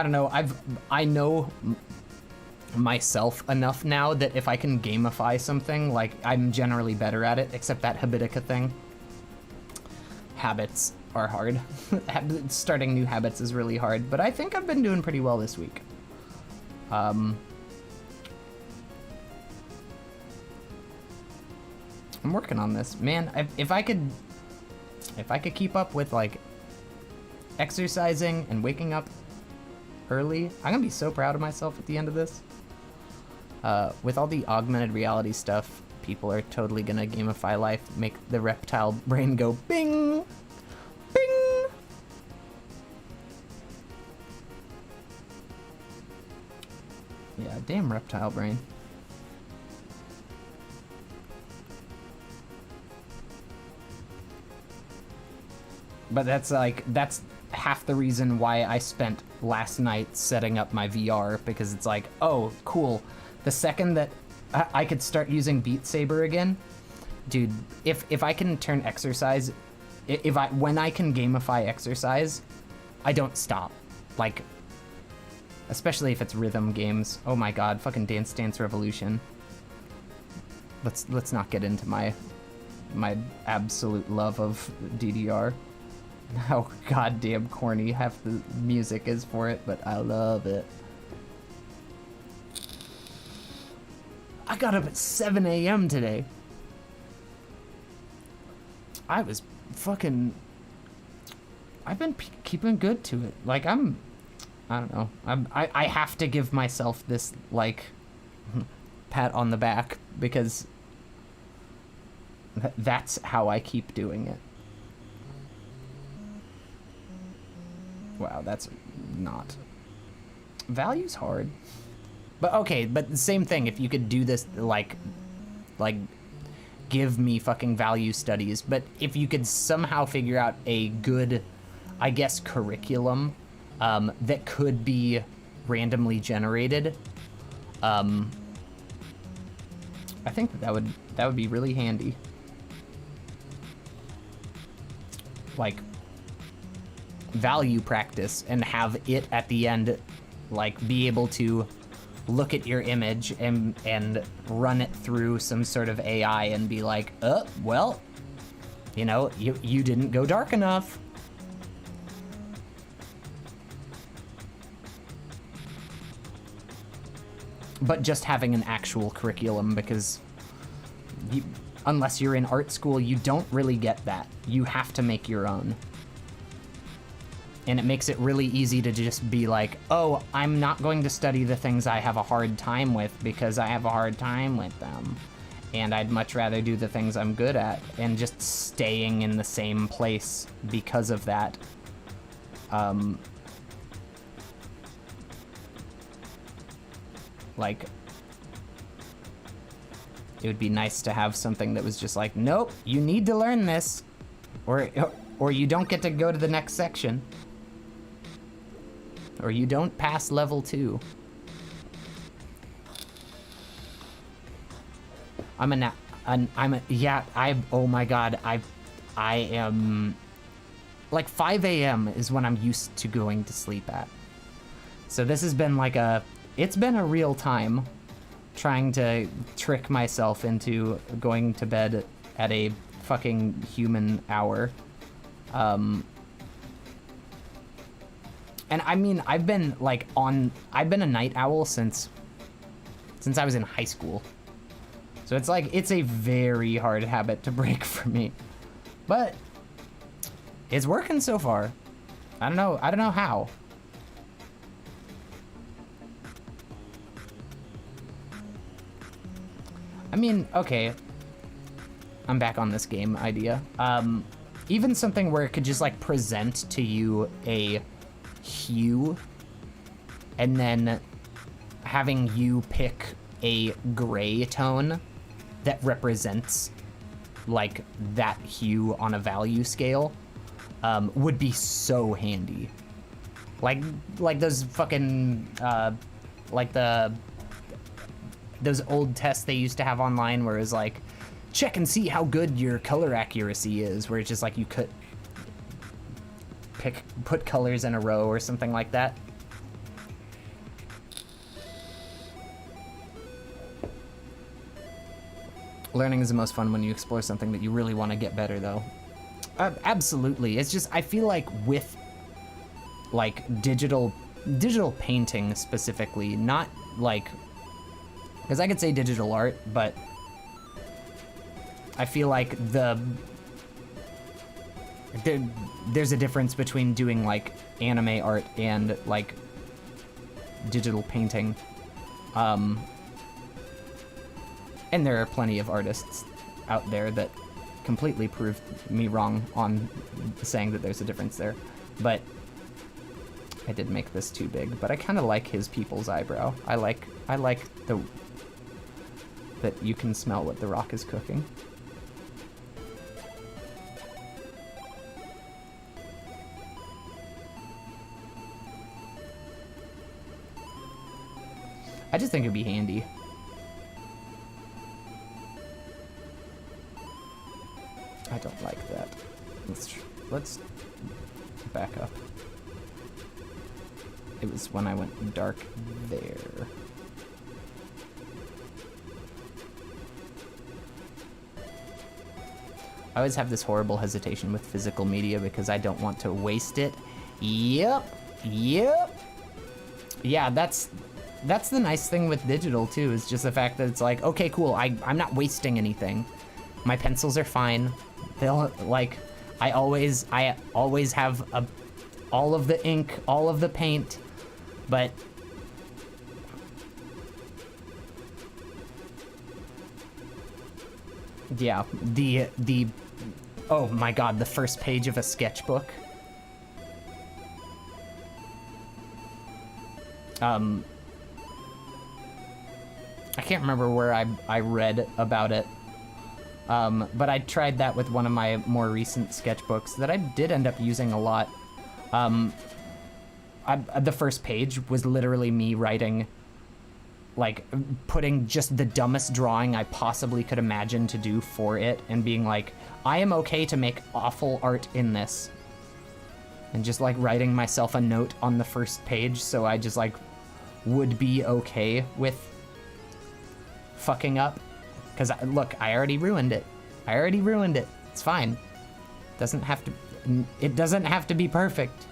don't know, I know myself enough now that if I can gamify something, like, I'm generally better at it, except that Habitica thing. Habits are hard. Starting new habits is really hard, but I think I've been doing pretty well this week. I'm working on this, man. If I could keep up with like exercising and waking up early, I'm gonna be so proud of myself at the end of this. With all the augmented reality stuff, people are totally gonna gamify life, make the reptile brain go bing, bing. Yeah, damn reptile brain. But that's half the reason why I spent last night setting up my VR, because it's like, oh, cool. The second that I could start using Beat Saber again, dude, if I can turn exercise, when I can gamify exercise, I don't stop. Like, especially if it's rhythm games. Oh my god, fucking Dance Dance Revolution. Let's not get into my absolute love of DDR. How goddamn corny half the music is for it, but I love it. I got up at 7 a.m. today. I was fucking... I've been keeping good to it. Like, I don't know. I have to give myself this, like, pat on the back, because that's how I keep doing it. Wow, that's not... Value's hard. But okay, but the same thing, if you could do this, like, give me fucking value studies, but if you could somehow figure out a good, I guess, curriculum that could be randomly generated, I think that would be really handy. Like, value practice, and have it at the end, like, be able to look at your image and run it through some sort of AI and be like, oh, well, you know, you didn't go dark enough. But just having an actual curriculum, because unless you're in art school, you don't really get that. You have to make your own. And it makes it really easy to just be like, oh, I'm not going to study the things I have a hard time with because I have a hard time with them. And I'd much rather do the things I'm good at, and just staying in the same place because of that. Like, it would be nice to have something that was just like, nope, you need to learn this, or you don't get to go to the next section. Or you don't pass level 2. oh my god, I am, like 5 a.m. is when I'm used to going to sleep at. So this has been like it's been a real time trying to trick myself into going to bed at a fucking human hour. And I mean, I've been a night owl since I was in high school. So it's like, it's a very hard habit to break for me. But it's working so far. I don't know how. I mean, okay. I'm back on this game idea. Even something where it could just like present to you a hue, and then having you pick a gray tone that represents like that hue on a value scale, would be so handy. Like those fucking those old tests they used to have online where it was like, check and see how good your color accuracy is, where it's just like you could put colors in a row or something like that. Learning is the most fun when you explore something that you really want to get better, though. Absolutely. It's just, I feel like with like digital painting specifically, not like, because I could say digital art, but I feel like there's a difference between doing like anime art and like digital painting. And there are plenty of artists out there that completely proved me wrong on saying that there's a difference there. But I did make this too big, but I kind of like his people's eyebrow. I like that you can smell what the rock is cooking. I just think it'd be handy. I don't like that. Let's back up. It was when I went dark there. I always have this horrible hesitation with physical media because I don't want to waste it. Yep. Yeah, that's the nice thing with digital too, is just the fact that it's like, okay, cool, I'm not wasting anything. My pencils are fine. They'll, like, I always have all of the ink, all of the paint, but yeah, the oh my god, the first page of a sketchbook. I can't remember where I read about it, but I tried that with one of my more recent sketchbooks that I did end up using a lot. The first page was literally me writing, like, putting just the dumbest drawing I possibly could imagine to do for it, and being like, I am okay to make awful art in this. And just, like, writing myself a note on the first page so I just, like, would be okay with fucking up. Because, look, I already ruined it. It's fine. It doesn't have to be perfect.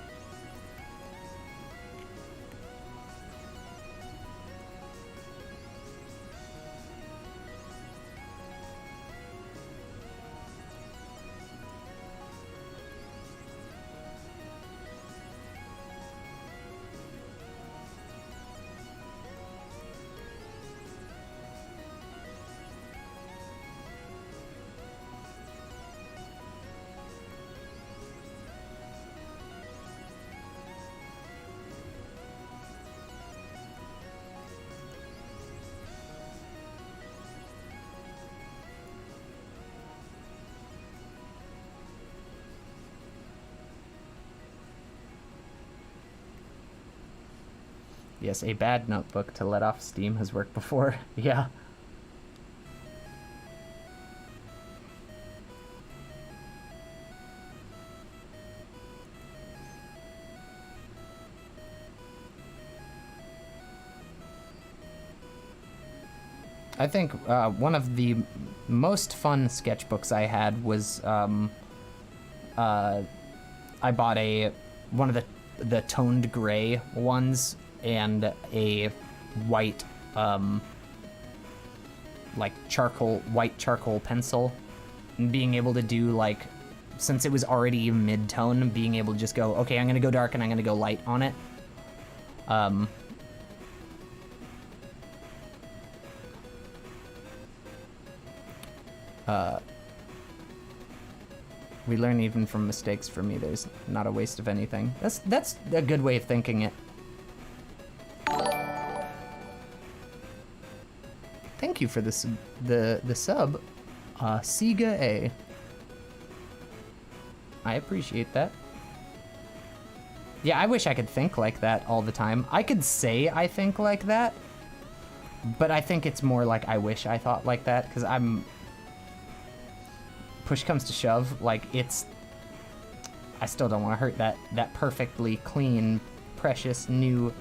Yes, a bad notebook to let off steam has worked before. Yeah. I think one of the most fun sketchbooks I had was I bought one of the toned gray ones and a white like white charcoal pencil, and being able to do, like, since it was already mid-tone, being able to just go, okay, I'm gonna go dark and I'm gonna go light on it. We learn even from mistakes. For me, there's not a waste of anything. That's a good way of thinking it. Thank you for the sub, Sega A. I appreciate that. Yeah, I wish I could think like that all the time. I could say I think like that, but I think it's more like I wish I thought like that, because push comes to shove, like, I still don't want to hurt that perfectly clean, precious new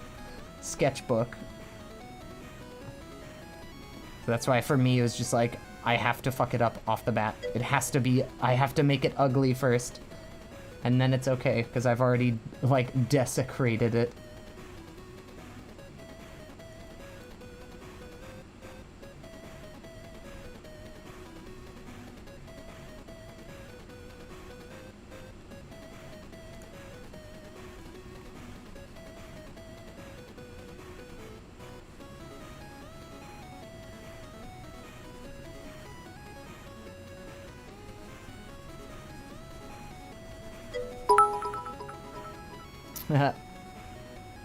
sketchbook. So that's why for me it was just like, I have to fuck it up off the bat. It has to be, I have to make it ugly first, and then it's okay, because I've already, like, desecrated it.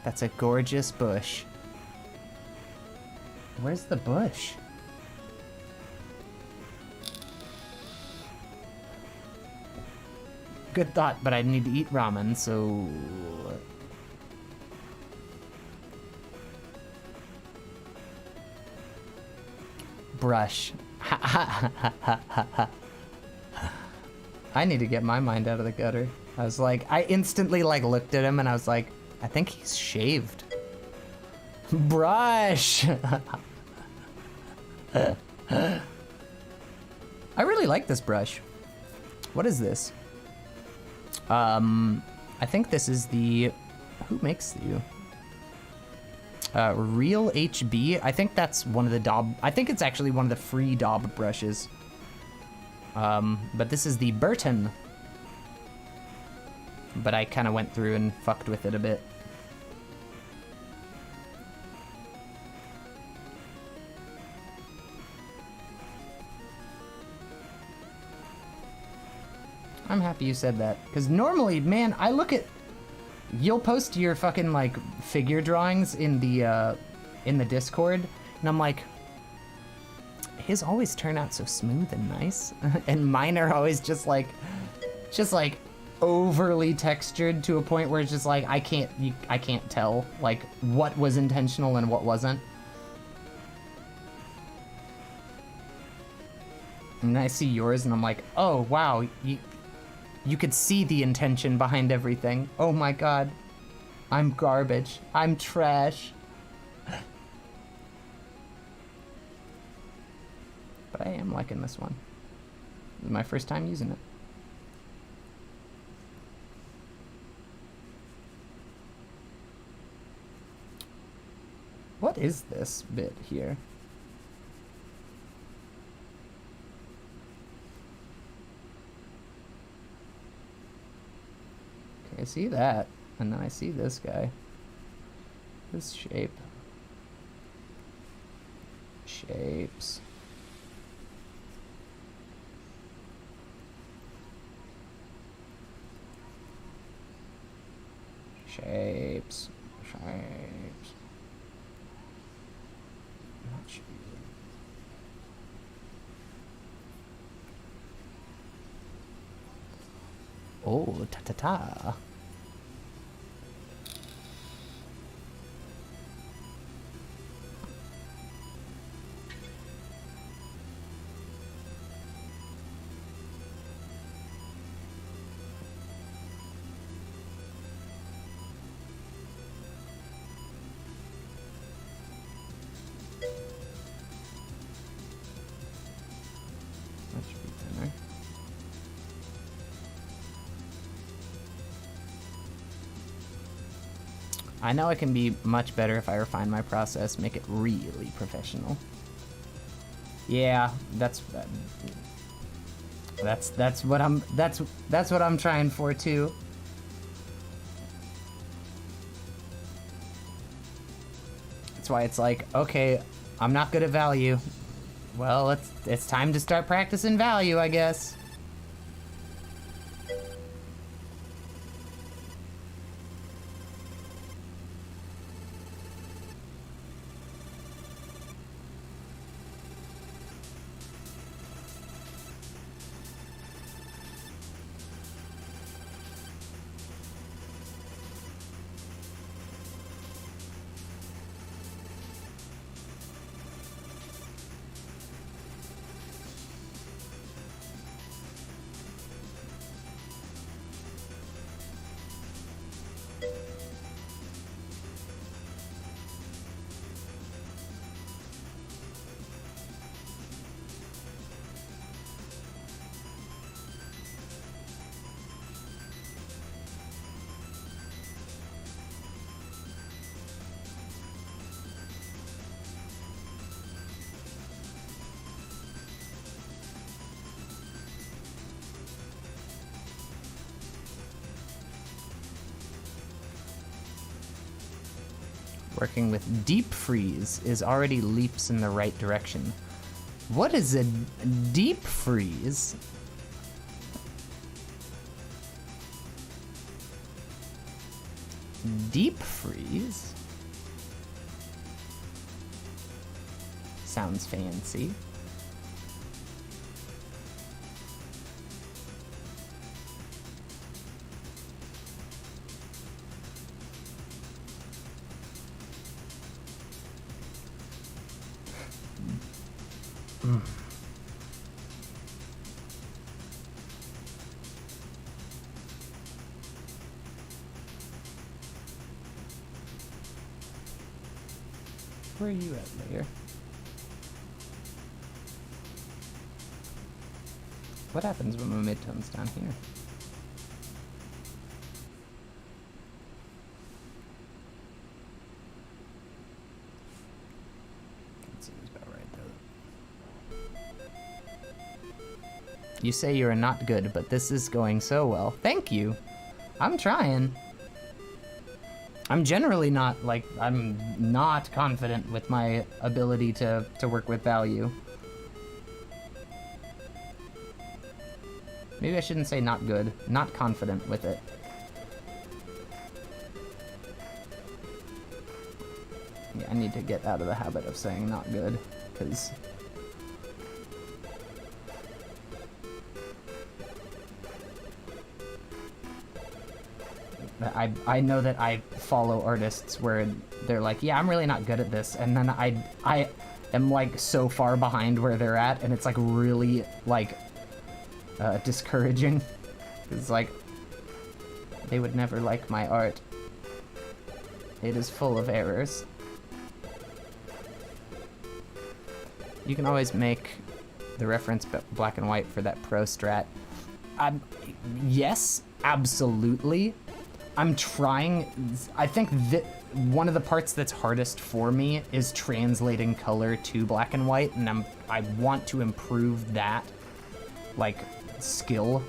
That's a gorgeous bush. Where's the bush? Good thought, but I need to eat ramen, so... Brush. I need to get my mind out of the gutter. I was like, I instantly, like, looked at him and I was like, I think he's shaved. Brush! I really like this brush. What is this? I think this is the... Who makes you? Real HB. I think that's one of the Daub... I think it's actually one of the free Daub brushes. But this is the Burton. But I kind of went through and fucked with it a bit. I'm happy you said that, because normally, man, I look at... You'll post your fucking, like, figure drawings in the Discord, and I'm like, his always turn out so smooth and nice, and mine are always just like overly textured to a point where it's just like, I can't tell, like, what was intentional and what wasn't. And I see yours, and I'm like, oh, wow, you could see the intention behind everything. Oh my god. I'm garbage. I'm trash. But I am liking this one. This is my first time using it. What is this bit here? I see that, and then I see this guy. This shape. Shapes. Shapes. Shapes. Not sure. Oh, ta-ta-ta. That should be thinner. I know it can be much better if I refine my process, make it really professional. Yeah, that's what I'm trying for too. That's why it's like, okay, I'm not good at value. Well, it's time to start practicing value, I guess. Working with deep freeze is already leaps in the right direction. What is a deep freeze? Deep freeze? Sounds fancy. Where are you at, layer? What happens when my midtone's down here? That seems about right, though. You say you are not good, but this is going so well. Thank you. I'm trying. I'm generally not, like, I'm not confident with my ability to work with value. Maybe I shouldn't say not good, not confident with it. Yeah, I need to get out of the habit of saying not good, because I know that I follow artists where they're like, yeah, I'm really not good at this, and then I am like so far behind where they're at, and it's like really like discouraging. It's like they would never like my art. It is full of errors. You can always make the reference black and white for that pro strat. Yes, absolutely. I'm trying. I think that one of the parts that's hardest for me is translating color to black and white, and I want to improve that, like, skill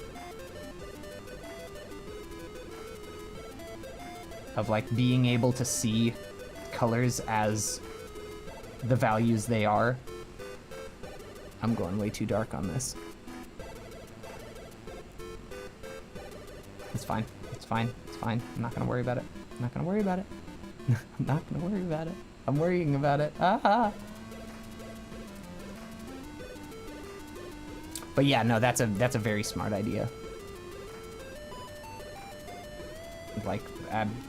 of like being able to see colors as the values they are. I'm going way too dark on this. It's fine. It's fine. It's fine. I'm not gonna worry about it. I'm not gonna worry about it. I'm not gonna worry about it. I'm worrying about it. Ah. But yeah, no, that's a very smart idea. Like,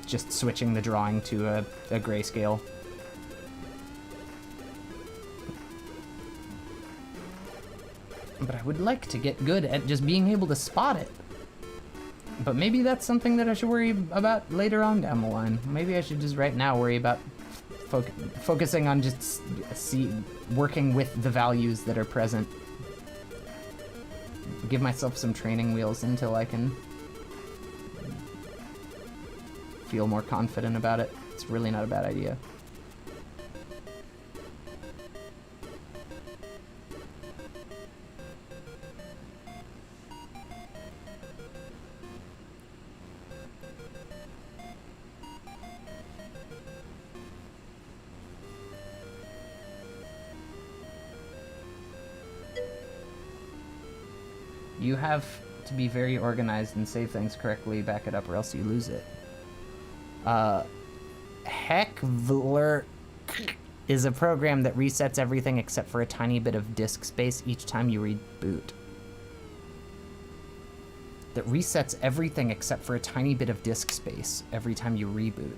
just switching the drawing to a grayscale. But I would like to get good at just being able to spot it. But maybe that's something that I should worry about later on down the line. Maybe I should just right now worry about focusing on just working with the values that are present. Give myself some training wheels until I can feel more confident about it. It's really not a bad idea. You have to be very organized and save things correctly, back it up, or else you lose it. Heckvler is a program that resets everything except for a tiny bit of disk space each time you reboot. That resets everything except for a tiny bit of disk space every time you reboot.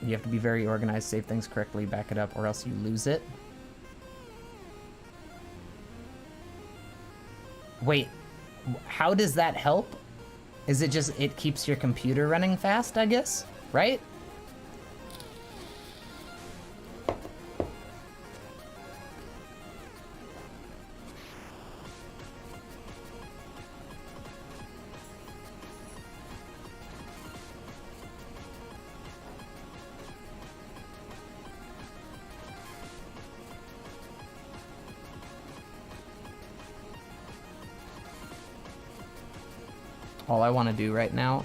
You have to be very organized, save things correctly, back it up, or else you lose it. Wait, how does that help? Is it just, it keeps your computer running fast, I guess? Right? All I want to do right now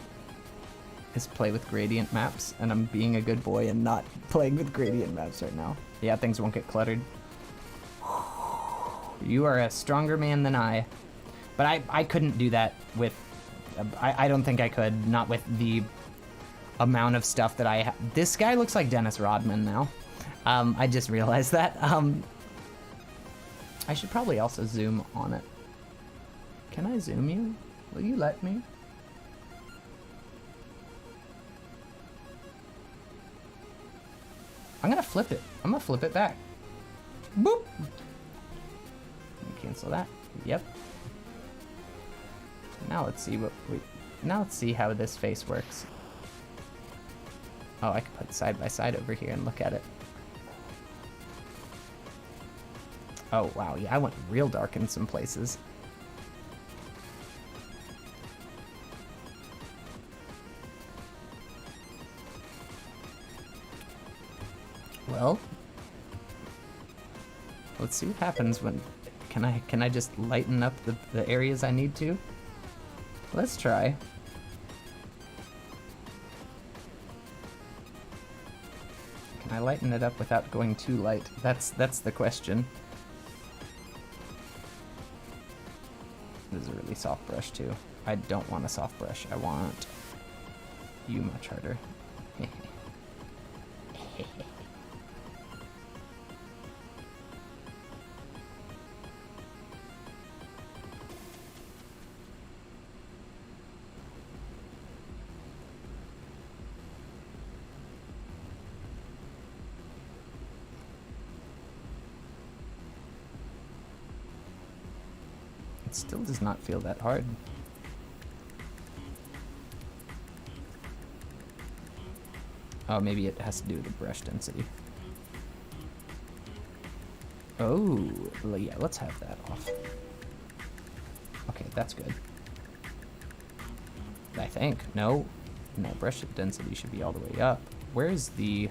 is play with gradient maps, and I'm being a good boy and not playing with gradient maps right now. Yeah, things won't get cluttered. You are a stronger man than I. But I couldn't do that with... I don't think I could, not with the amount of stuff that I have. This guy looks like Dennis Rodman now. I just realized that. I should probably also zoom on it. Can I zoom you? Will you let me? I'm gonna flip it. I'm gonna flip it back. Boop! Cancel that. Yep. Now let's see what now let's see how this face works. Oh, I can put side by side over here and look at it. Oh, wow. Yeah, I went real dark in some places. Well, let's see what happens when... Can I just lighten up the areas I need to? Let's try. Can I lighten it up without going too light? That's the question. This is a really soft brush too. I don't want a soft brush. I want you much harder. It still does not feel that hard. Oh, maybe it has to do with the brush density. Oh, well, yeah, let's have that off. Okay, that's good. I think. No, brush density should be all the way up. Where's the...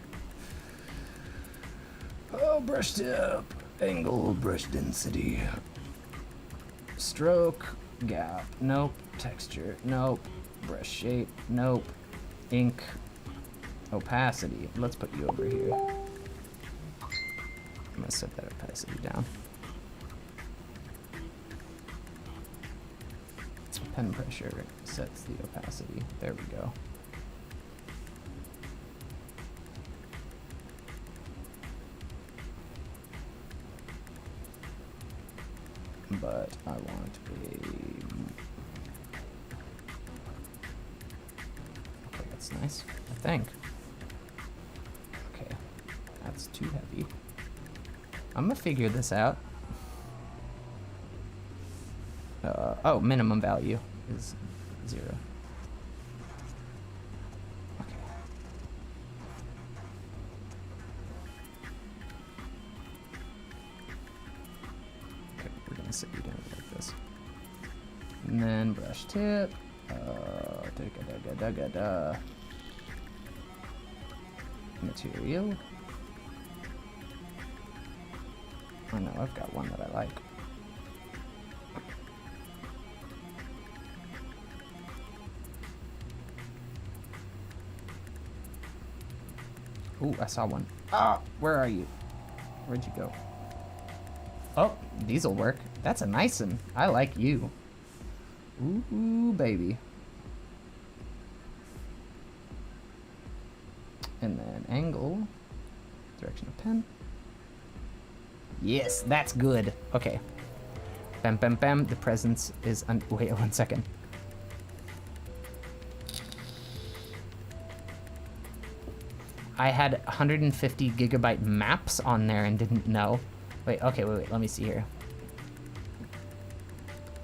Oh, brush tip. Angle, brush density. Stroke, gap, nope. Texture, nope. Brush shape, nope. Ink, opacity. Let's put you over here. I'm gonna set that opacity down. So pen pressure sets the opacity. There we go. But I want a... Okay, that's nice, I think. Okay, that's too heavy. I'm gonna figure this out. Oh, minimum value is 0. Okay. Okay, we're gonna set you down like this. And then brush tip. Material. Oh no, I've got one that I like. Ooh, I saw one. Ah, where are you? Where'd you go? Oh, these'll work. That's a nice one. I like you. Ooh, baby. And then angle. Direction of pen. Yes, that's good. Okay. Bam, bam, bam. The presence is... Wait, 1 second. I had 150 gigabyte maps on there and didn't know. Wait, okay, wait. Let me see here.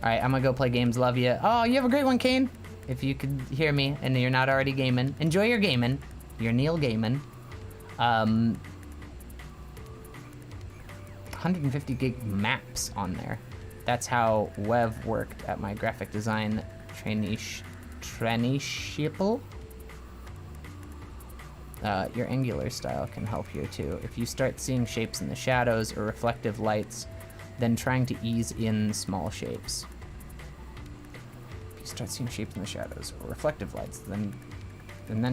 All right, I'm gonna go play games. Love you. Oh, you have a great one, Kane. If you could hear me and you're not already gaming, enjoy your gaming. You're Neil gaming. 150 gig maps on there. That's how Wev worked at my graphic design traineeship. Your angular style can help here too. If you start seeing shapes in the shadows or reflective lights, then trying to ease in small shapes. If you start seeing shapes in the shadows or reflective lights, then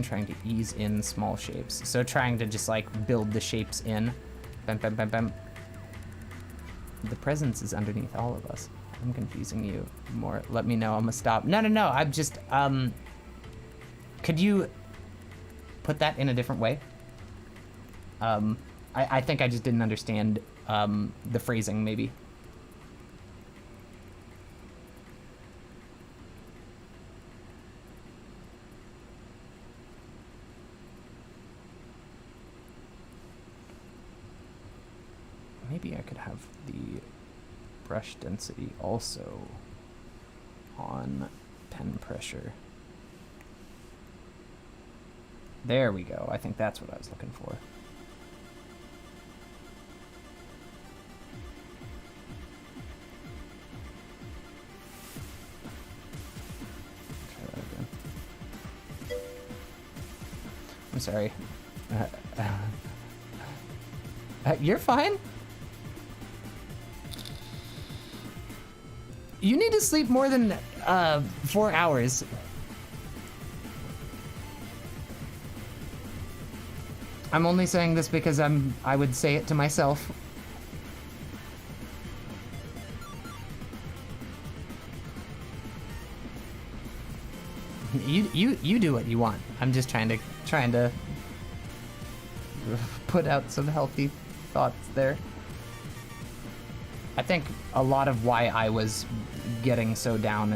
trying to ease in small shapes. So trying to just like build the shapes in. Bam, bam, bam, bam. The presence is underneath all of us. I'm confusing you more. Let me know. I'm gonna stop. No. I'm just, could you put that in a different way? I think I just didn't understand the phrasing, maybe. Maybe I could have the brush density also on pen pressure. There we go. I think that's what I was looking for. I'm sorry. You're fine. You need to sleep more than 4 hours. I'm only saying this because I would say it to myself. You do what you want. I'm just trying to put out some healthy thoughts there. I think a lot of why I was getting so down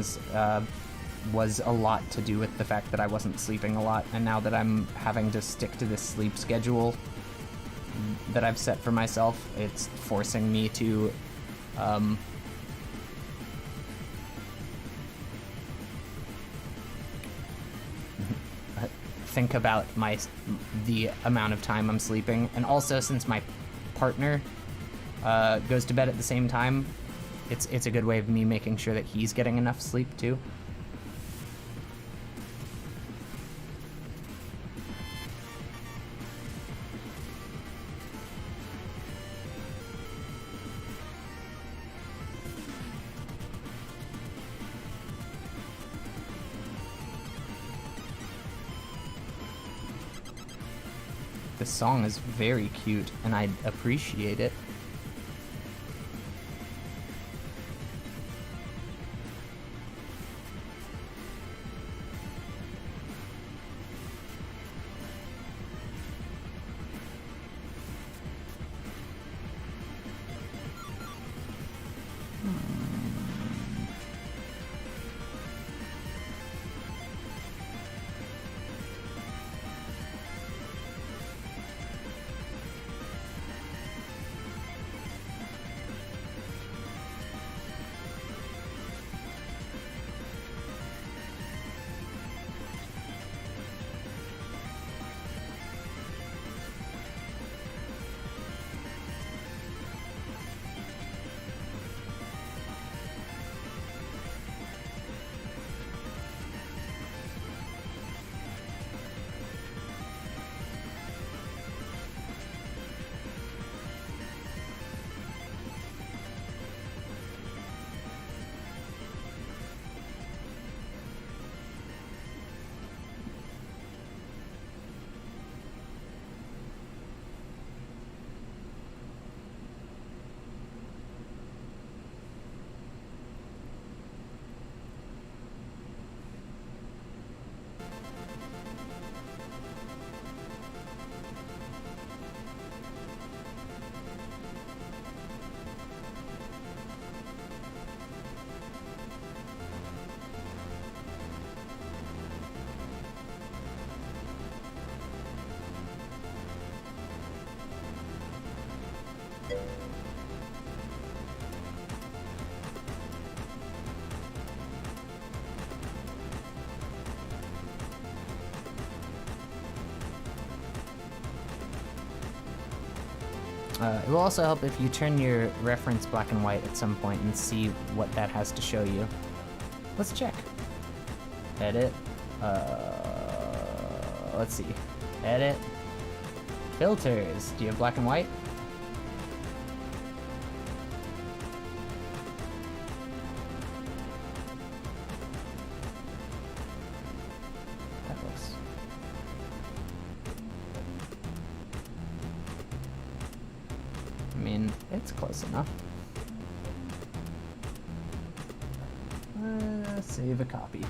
was a lot to do with the fact that I wasn't sleeping a lot, and now that I'm having to stick to this sleep schedule that I've set for myself, it's forcing me to think about the amount of time I'm sleeping. And also, since my partner goes to bed at the same time, it's a good way of me making sure that he's getting enough sleep too. This song is very cute, and I appreciate it. It will also help if you turn your reference black and white at some point and see what that has to show you. Let's check. Edit. Let's see. Edit. Filters. Do you have black and white? That looks... I mean, it's close enough. Save a copy.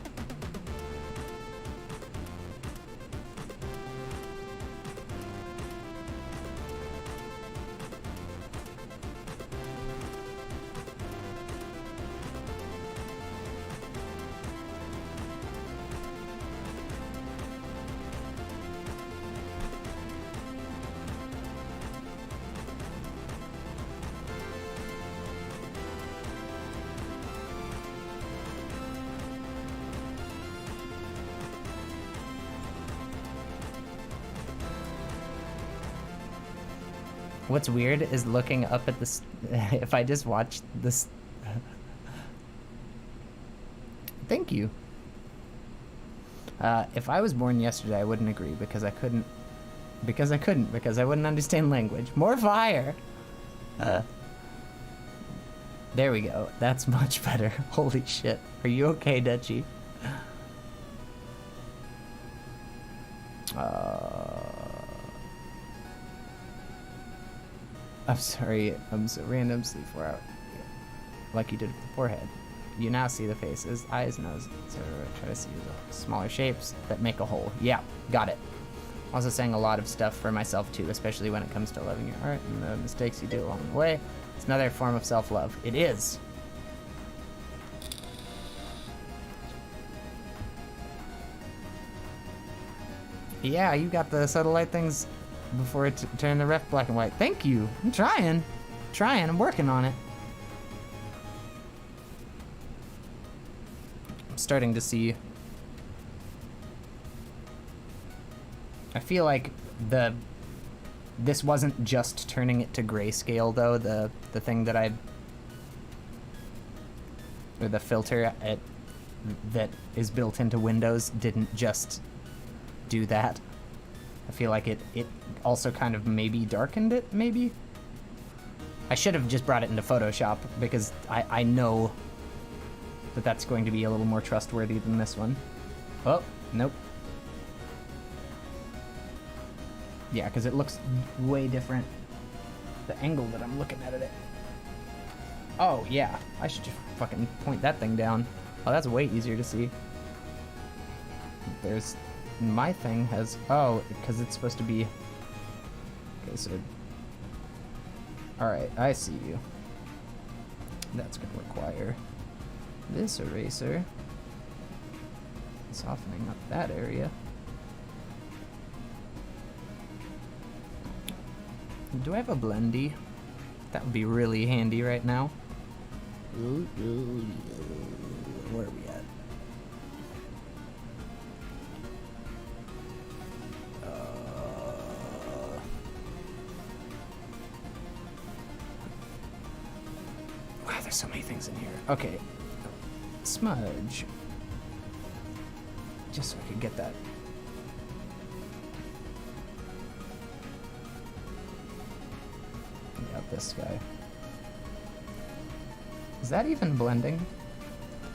What's weird is looking up at this. If I just watch this. Thank you. If I was born yesterday, I wouldn't agree because I couldn't. Because I wouldn't understand language. More fire! There we go. That's much better. Holy shit. Are you okay, Dutchie? I'm sorry. I'm so random. Sleep 4 hours. Like you did with the forehead. You now see the faces, eyes, nose, etc. Try to see the smaller shapes that make a whole. Yeah, got it. Also saying a lot of stuff for myself too, especially when it comes to loving your art and the mistakes you do along the way. It's another form of self-love. It is. Yeah, you got the subtle light things before it turned the ref black and white. Thank you. I'm trying. I'm working on it. I'm starting to see. I feel like this wasn't just turning it to grayscale though. The thing that or the filter that is built into Windows didn't just do that. I feel like it also kind of maybe darkened it, maybe? I should have just brought it into Photoshop because I know that that's going to be a little more trustworthy than this one. Oh, nope. Yeah, because it looks way different. The angle that I'm looking at it. Oh, yeah. I should just fucking point that thing down. Oh, that's way easier to see. There's... My thing has... Oh, because it's supposed to be... Okay, so... Alright, I see you. That's going to require this eraser. Softening up that area. Do I have a blendy? That would be really handy right now. Where are we at? Wow, there's so many things in here. Okay. Smudge. Just so I could get that. This guy. Is that even blending?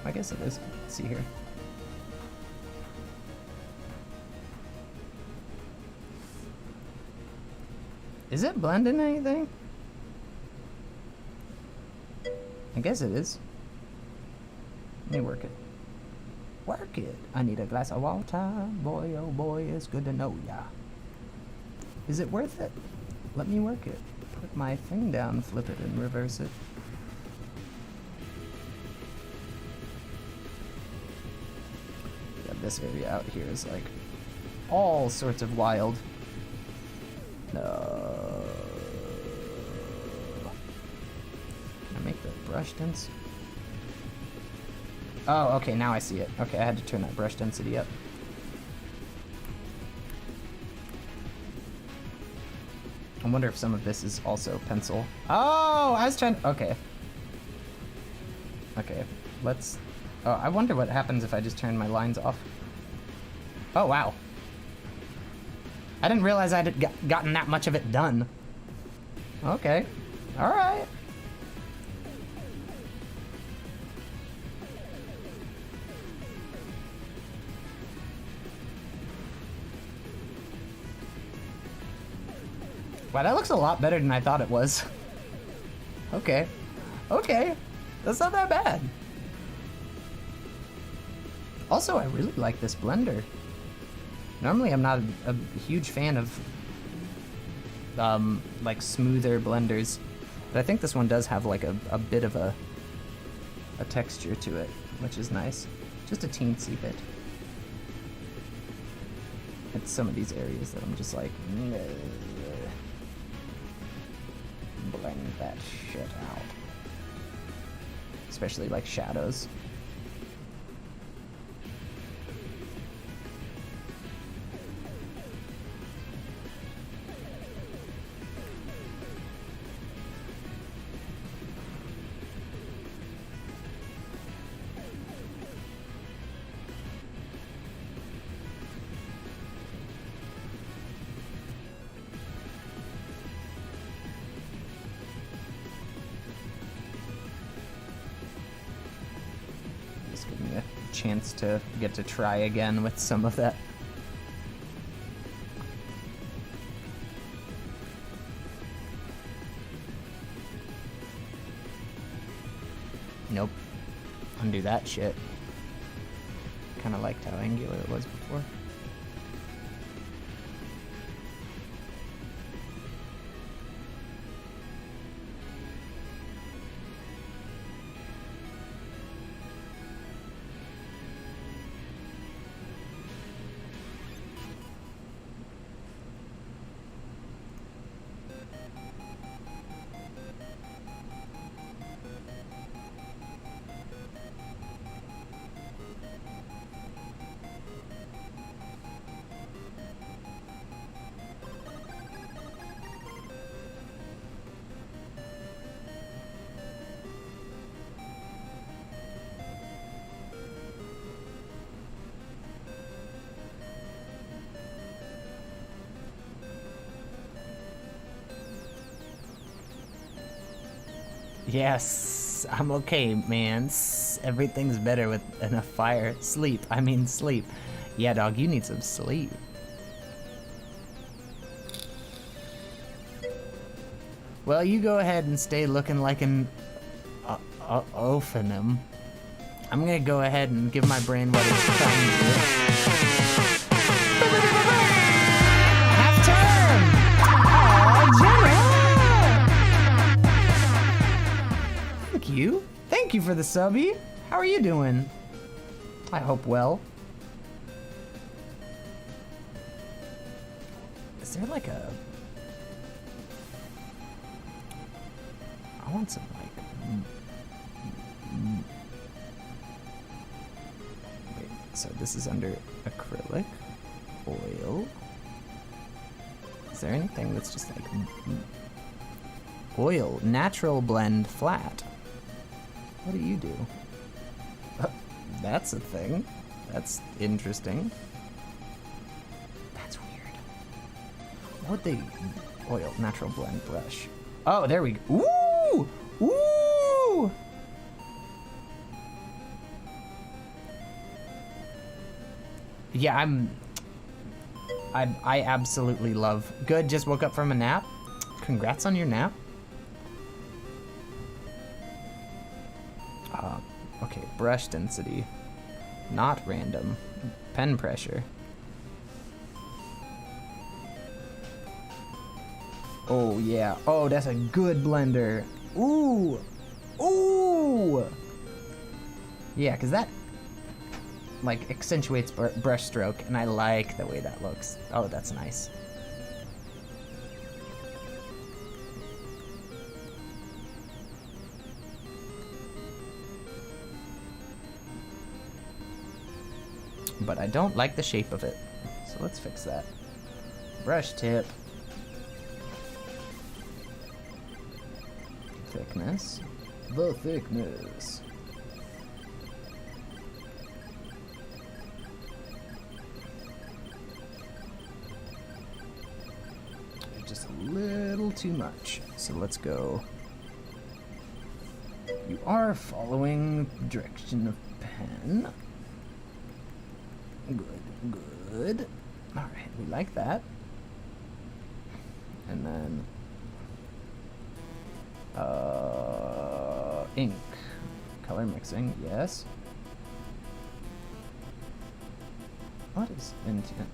I guess it is. Let's see here. Is it blending anything? I guess it is. Let me work it. Work it. I need a glass of water. Boy, oh boy, it's good to know ya. Is it worth it? Let me work it. Put my thing down, flip it, and reverse it. Yeah, this area out here is like all sorts of wild. No. Can I make the brush density? Oh, okay, now I see it. Okay, I had to turn that brush density up. I wonder if some of this is also pencil. Oh, I was trying... Okay. Okay, let's... Oh, I wonder what happens if I just turn my lines off. Oh, wow. I didn't realize I had gotten that much of it done. Okay. Alright. Wow, that looks a lot better than I thought it was. Okay. Okay. That's not that bad. Also, I really like this blender. Normally, I'm not a huge fan of, like, smoother blenders. But I think this one does have, like, a bit of a texture to it, which is nice. Just a teensy bit. It's some of these areas that I'm just like... blend that shit out. Especially like shadows. chance to get to try again with some of that. Nope. Undo that shit. Kind of liked how angular it was before. Yes, I'm okay, man. Everything's better with enough fire. Sleep. Yeah, dog, you need some sleep. Well, you go ahead and stay looking like an ophanim. I'm gonna go ahead and give my brain what it's trying to do. Half turn! Aw, General! Thank you for the subby. How are you doing? I hope well. Is there like a... I want some like... Wait, so this is under acrylic, oil. Is there anything that's just like... Oil, natural blend, flat. What do you do? That's a thing. That's interesting. That's weird. What would they... Oil, natural blend, brush. Oh, there we go. Ooh! Ooh! Yeah, I absolutely love... Good, just woke up from a nap. Congrats on your nap. Okay, brush density. Not random. Pen pressure. Oh, yeah. Oh, that's a good blender. Ooh! Ooh! Yeah, because that, like, accentuates brush stroke, and I like the way that looks. Oh, that's nice. But I don't like the shape of it. So let's fix that. Brush tip. Thickness. The thickness. Just a little too much. So let's go. You are following the direction of pen. Good, good. All right, we like that. And then, ink, color mixing, yes. What is intent?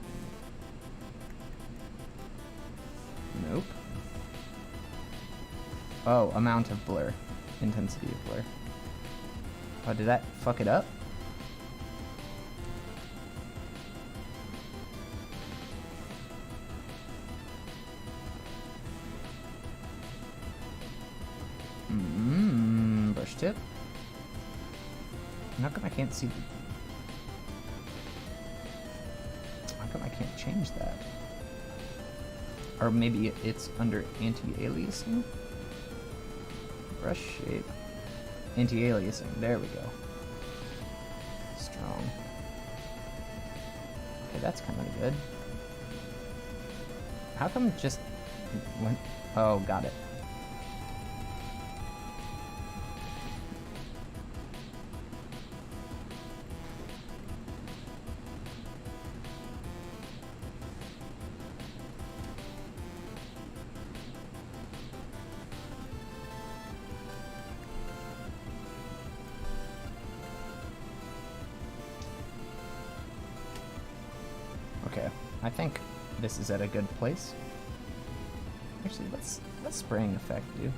Nope. Oh, amount of blur, intensity of blur. Oh, did that fuck it up? Brush tip. How come I can't see? How come I can't change that? Or maybe it's under anti-aliasing? Brush shape. Anti-aliasing. There we go. Strong. Okay, that's kind of good. How come it just went? Oh, got it. Okay, I think this is at a good place. Actually, let's spraying effect do.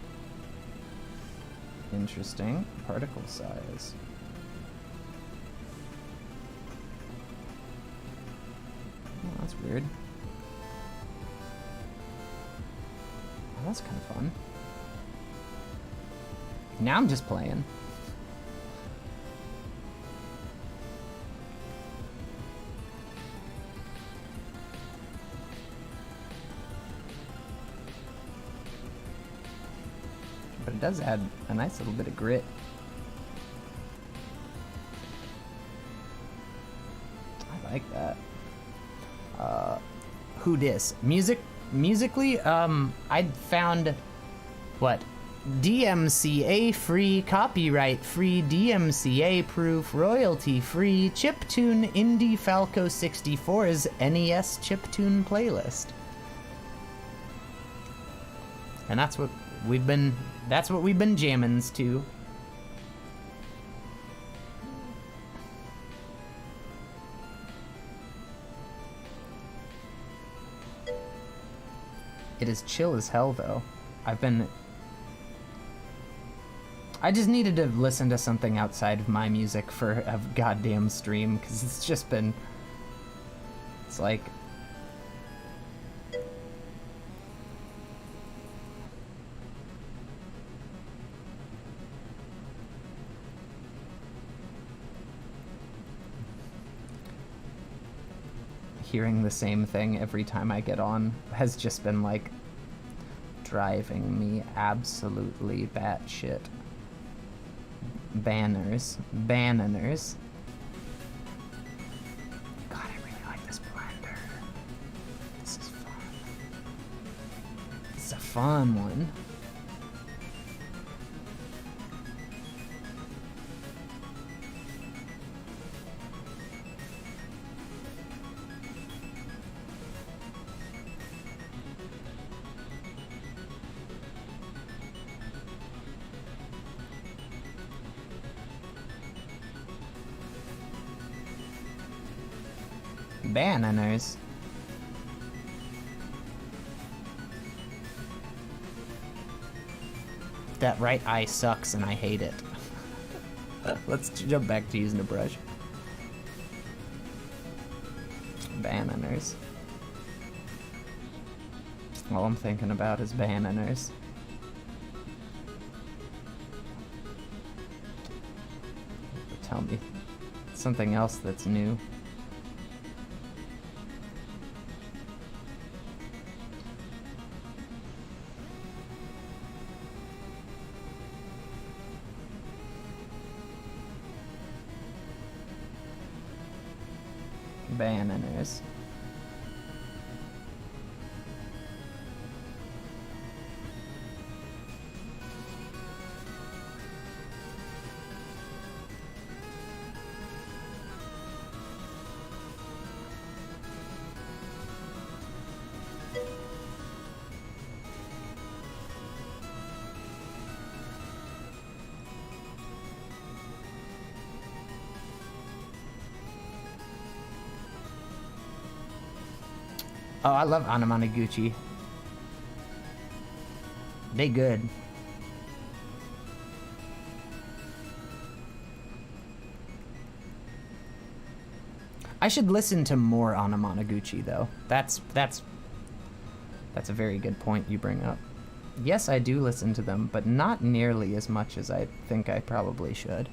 Interesting. Particle size. Oh, that's weird. Oh, that's kind of fun. Now I'm just playing. But it does add a nice little bit of grit. I like that. Who dis? Musically, I'd found, what? DMCA free, copyright free, DMCA proof, royalty free, chiptune Indie Falco 64's NES chiptune playlist. And that's what we've been jammins to. It is chill as hell though. I just needed to listen to something outside of my music for a goddamn stream, because it's just been... It's like... Hearing the same thing every time I get on has just been, like, driving me absolutely batshit. Banners. God, I really like this blender. This is fun. It's a fun one. Bananas. That right eye sucks and I hate it. Let's jump back to using a brush. Bananas. All I'm thinking about is bananas. Tell me something else that's new. Bananas. Oh, I love Anamanaguchi. They good. I should listen to more Anamanaguchi though. That's a very good point you bring up. Yes, I do listen to them, but not nearly as much as I think I probably should.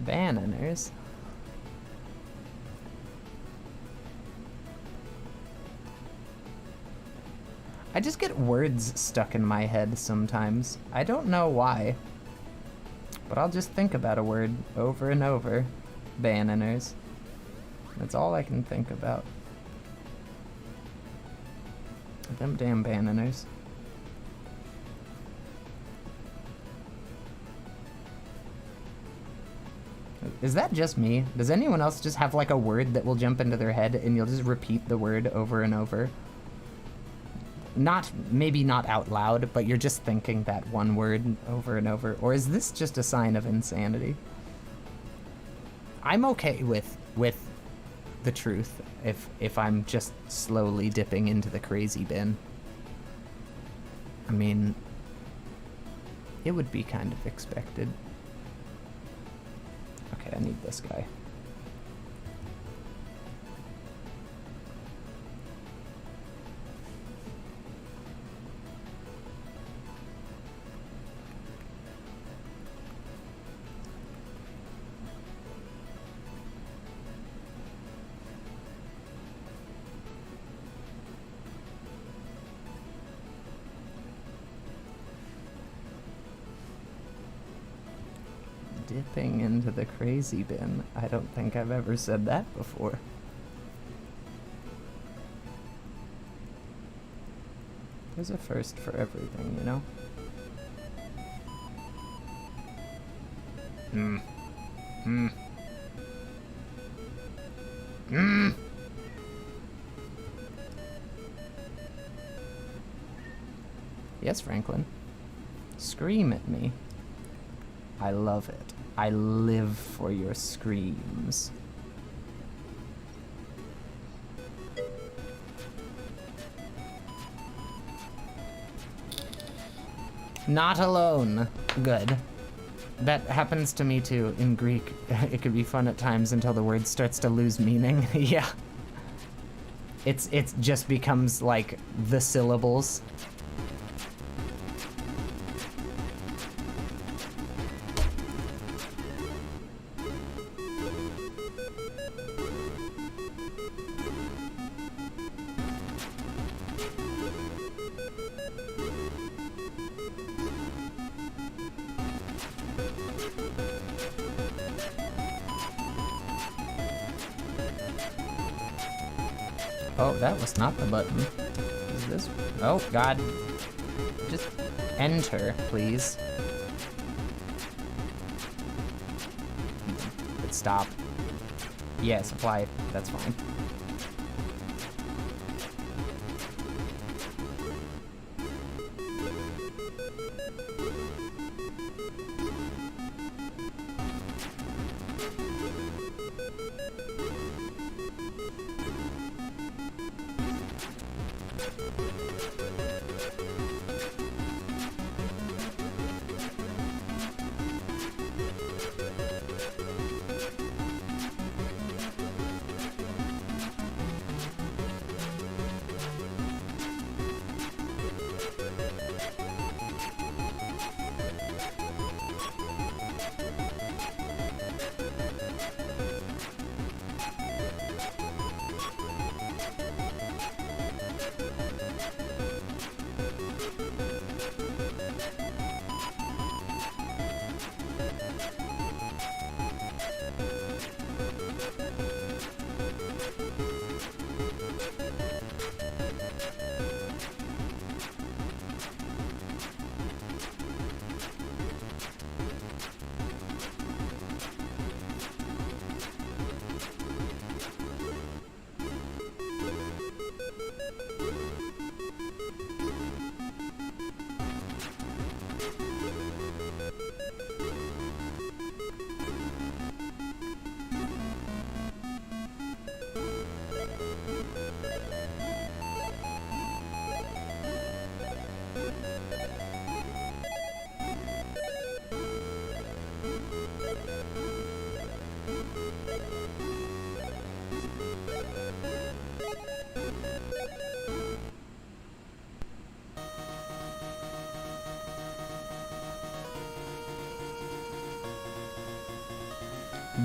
Bananas. I just get words stuck in my head sometimes. I don't know why. But I'll just think about a word over and over. Bananers. That's all I can think about. Them damn bananers. Is that just me? Does anyone else just have like a word that will jump into their head and you'll just repeat the word over and over? Maybe not out loud, but you're just thinking that one word over and over. Or is this just a sign of insanity? I'm okay with the truth if I'm just slowly dipping into the crazy bin. I mean, it would be kind of expected. Okay, I need this guy. Dipping into the crazy bin. I don't think I've ever said that before. There's a first for everything, you know? Yes, Franklin. Scream at me. I love it. I live for your screams. Not alone. Good. That happens to me too in Greek. It could be fun at times until the word starts to lose meaning. Yeah. It just becomes like the syllables. Oh, that was not the button. Is this? Oh, God. Just enter, please. Stop. Yes, apply. That's fine.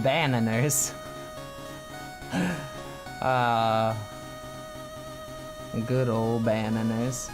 Bananers. Good old bananers.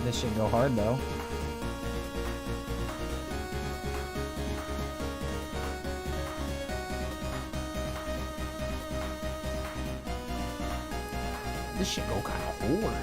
This should go hard though. This should go kind of hard.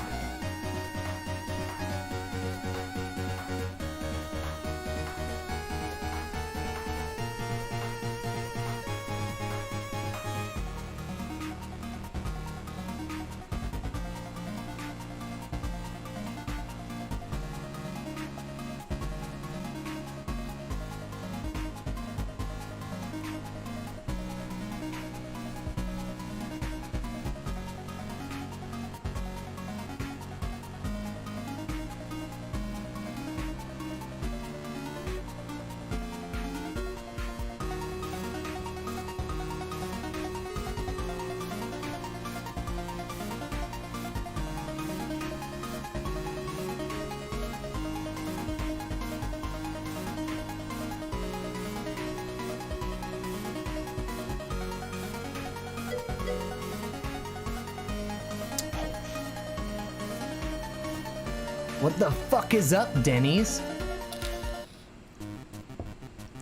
What the fuck is up, Denny's?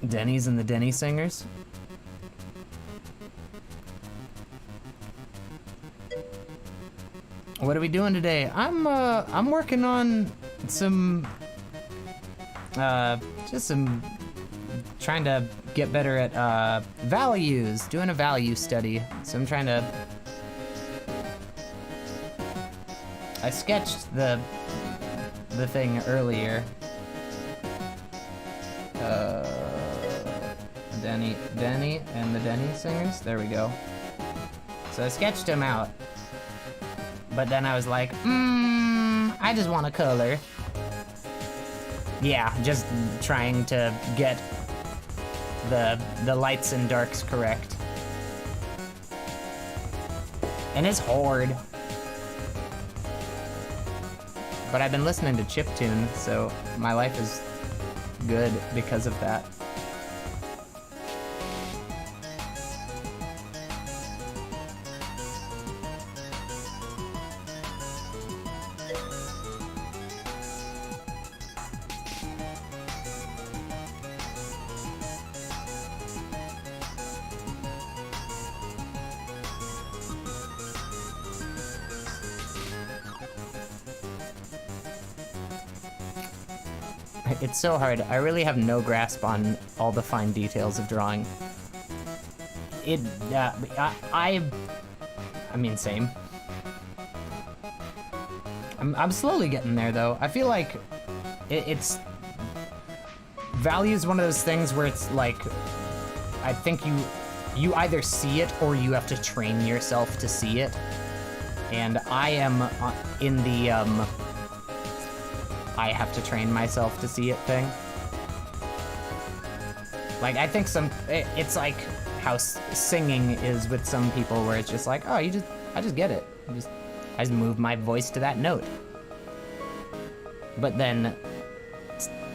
Denny's and the Denny Singers? What are we doing today? I'm working on some, just some, trying to get better at, values, doing a value study. So I'm trying to, I sketched the thing earlier. Denny and the Denny Singers, there we go. So I sketched him out. But then I was like, I just want to color. Yeah, just trying to get the lights and darks correct. And it's hard. But I've been listening to chiptune, so my life is good because of that. It's so hard. I really have no grasp on all the fine details of drawing. I mean, same. I'm slowly getting there, though. I feel like it's... Value is one of those things where it's like... I think you either see it or you have to train yourself to see it. And I am in the, I have to train myself to see it thing. Like, I think it's like how singing is with some people where it's just like, oh, I just get it. I just move my voice to that note. But then,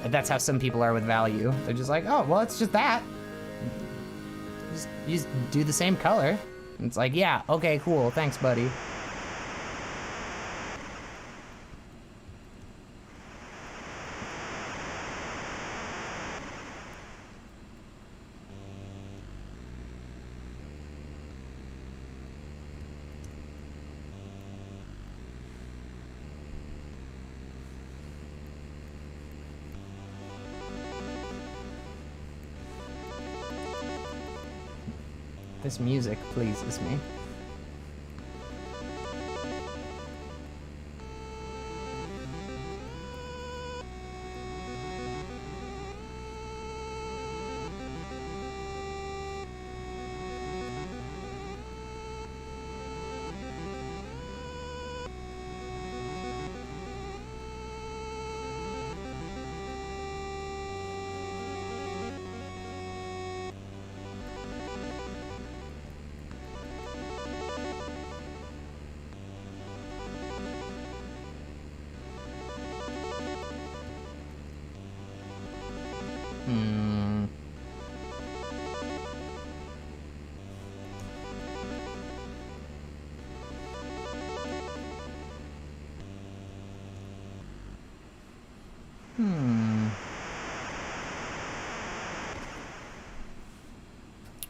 that's how some people are with value. They're just like, oh, well, it's just that. You just do the same color. And it's like, yeah, okay, cool, thanks, buddy. This music pleases me.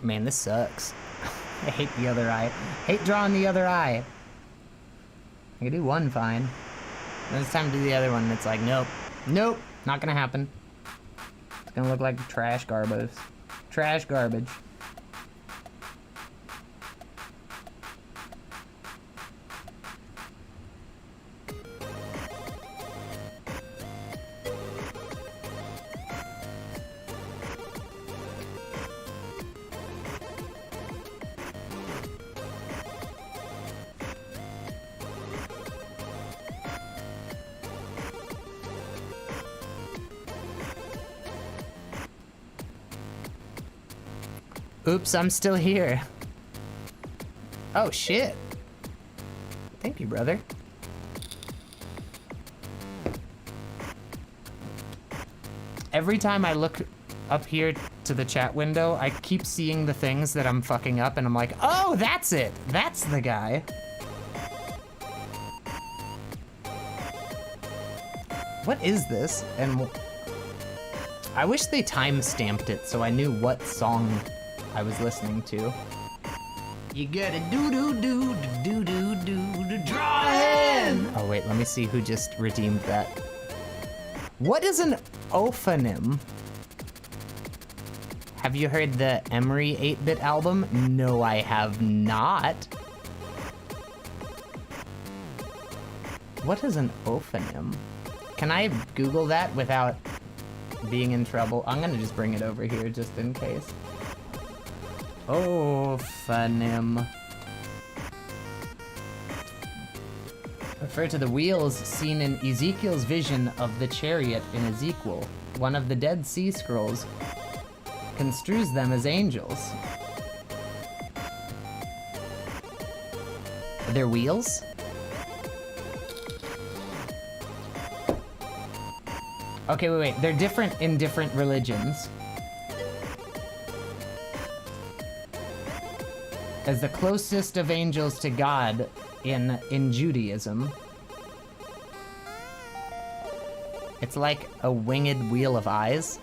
Man, this sucks. I hate the other eye. Hate drawing the other eye. I can do one fine. Then it's time to do the other one, and it's like, nope. Nope, not gonna happen. It's gonna look like trash garbage. Trash garbage. Oops, I'm still here. Oh, shit. Thank you, brother. Every time I look up here to the chat window, I keep seeing the things that I'm fucking up, and I'm like, oh, that's it. That's the guy. What is this? And I wish they time-stamped it so I knew what song I was listening to. You gotta do draw in. Oh wait, let me see who just redeemed that. What is an ophonym? Have you heard the Emery 8-bit album? No, I have not. What is an ophonym? Can I Google that without being in trouble? I'm gonna just bring it over here just in case. Ophonym. Refer to the wheels seen in Ezekiel's vision of the chariot in Ezekiel. One of the Dead Sea Scrolls construes them as angels. Are there wheels? Okay, wait. They're different in different religions. As the closest of angels to God in Judaism. It's like a winged wheel of eyes.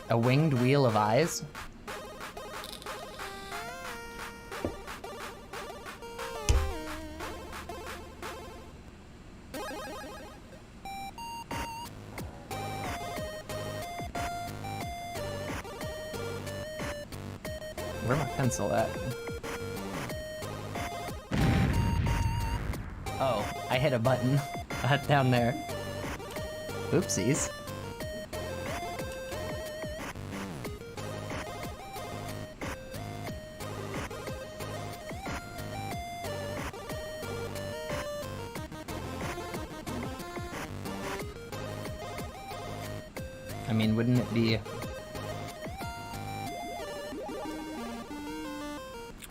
A winged wheel of eyes. Where's my pencil at? Oh, I hit a button down there. Oopsies. I mean, wouldn't it be...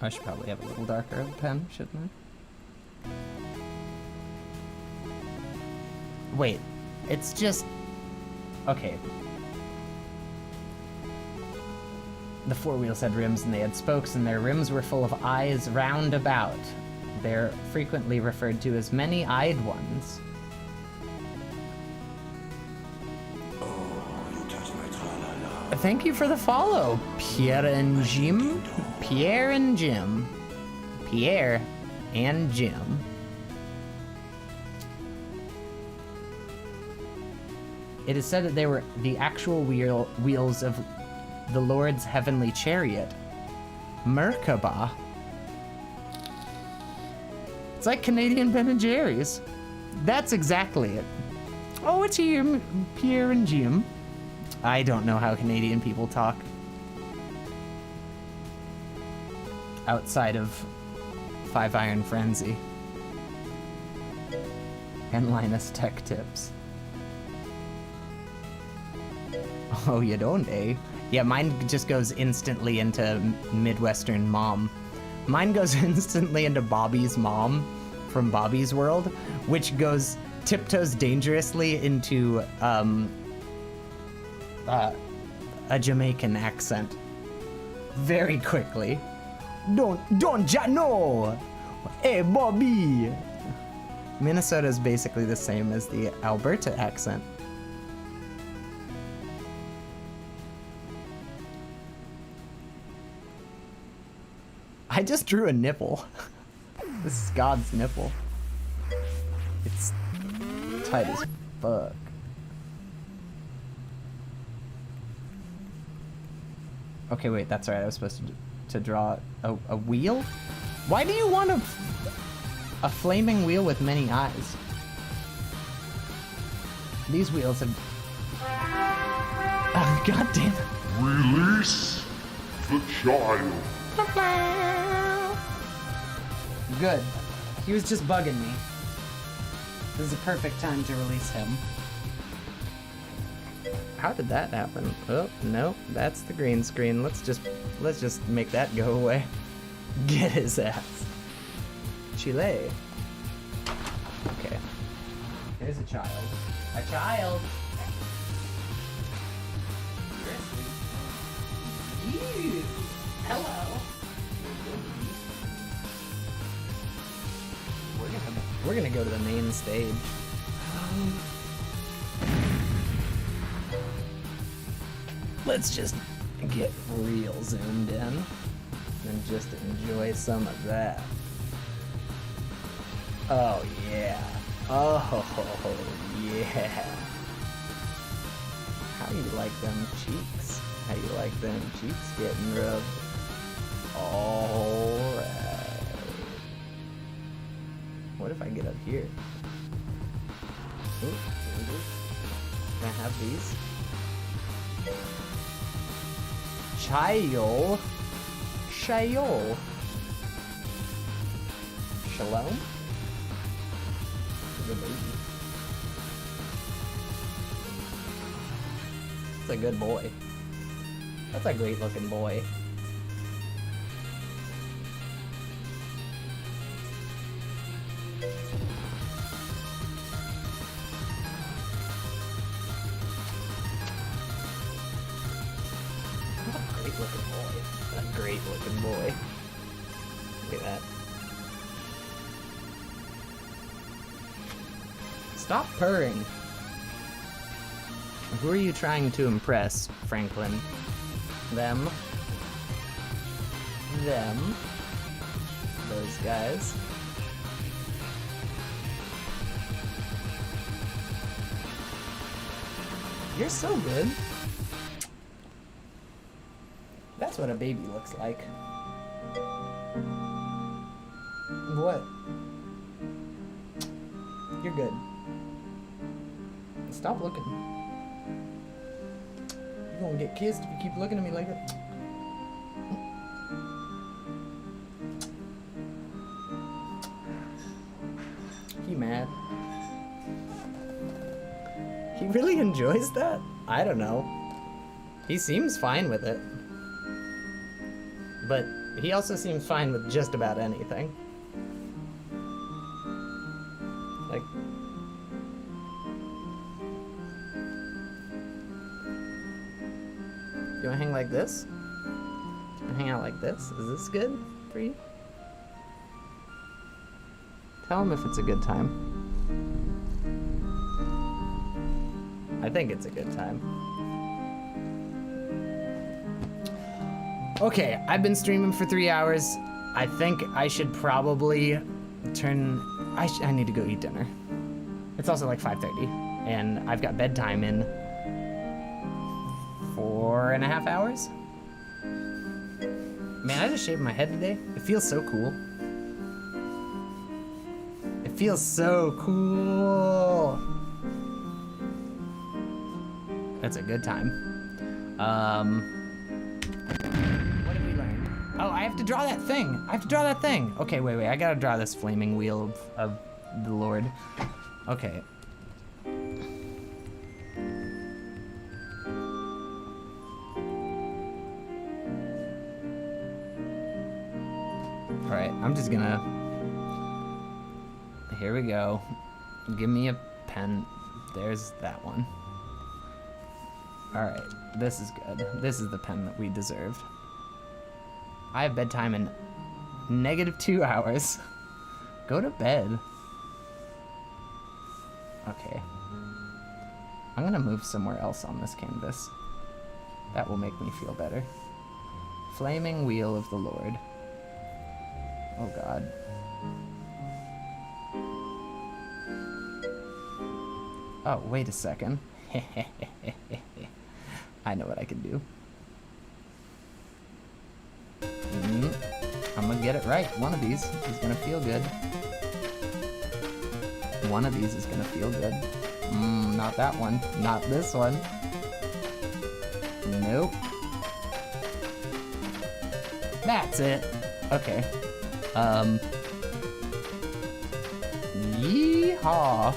I should probably have a little darker pen, shouldn't I? Wait, it's just... Okay. The four wheels had rims and they had spokes, and their rims were full of eyes round about. They're frequently referred to as many-eyed ones. Thank you for the follow, Pierre and Jim. Pierre and Jim. Pierre and Jim. It is said that they were the actual wheels of the Lord's heavenly chariot, Merkabah. It's like Canadian Ben & Jerry's. That's exactly it. Oh, it's here, Pierre and Jim. I don't know how Canadian people talk outside of Five Iron Frenzy and Linus Tech Tips. Oh, you don't, eh? Yeah, mine just goes instantly into Midwestern mom. Mine goes instantly into Bobby's mom from Bobby's World, which goes tiptoes dangerously into a Jamaican accent very quickly. Don't ya know? Hey, Bobby. Minnesota is basically the same as the Alberta accent. I just drew a nipple. This is God's nipple. It's tight as fuck. Okay, wait, that's right. I was supposed to draw a wheel? Why do you want a flaming wheel with many eyes? These wheels have... Oh, God damn it. Release the child. Good. He was just bugging me. This is a perfect time to release him. How did that happen? Oh, no, that's the green screen. Let's just make that go away. Get his ass. Chile. Okay. Here's a child. A child! Ew. Hello. We're gonna go to the main stage. Let's just get real zoomed in and just enjoy some of that. Oh yeah. Oh yeah. How you like them cheeks? How you like them cheeks getting rubbed? Alright. What if I get up here? Ooh, can I have these? Child. Child. Shalom? The baby. That's a good boy. That's a great looking boy. A great looking boy. Look at that. Stop purring. Who are you trying to impress, Franklin? Them. Them. Those guys. You're so good. That's what a baby looks like. What? You're good. Stop looking. You're gonna get kissed if you keep looking at me like that. He mad? He really enjoys that? I don't know. He seems fine with it. But he also seems fine with just about anything. Like... You wanna hang like this? You wanna hang out like this? Is this good for you? Tell him if it's a good time. I think it's a good time. Okay, I've been streaming for 3 hours. I think I should probably turn... I need to go eat dinner. It's also like 5:30, and I've got bedtime in 4.5 hours. Man, I just shaved my head today. It feels so cool. It feels so cool. That's a good time. What did we learn? Oh, I have to draw that thing. I have to draw that thing. Okay, wait. I gotta draw this flaming wheel of the Lord. Okay. Alright, I'm just gonna... Here we go. Give me a pen. There's that one. Alright, this is good. This is the pen that we deserved. I have bedtime in -2 hours. Go to bed. Okay. I'm gonna move somewhere else on this canvas. That will make me feel better. Flaming Wheel of the Lord. Oh god. Oh, wait a second. I know what I can do. I'm gonna get it right. One of these is gonna feel good. One of these is gonna feel good. Not that one. Not this one. Nope. That's it. Okay. Yeehaw.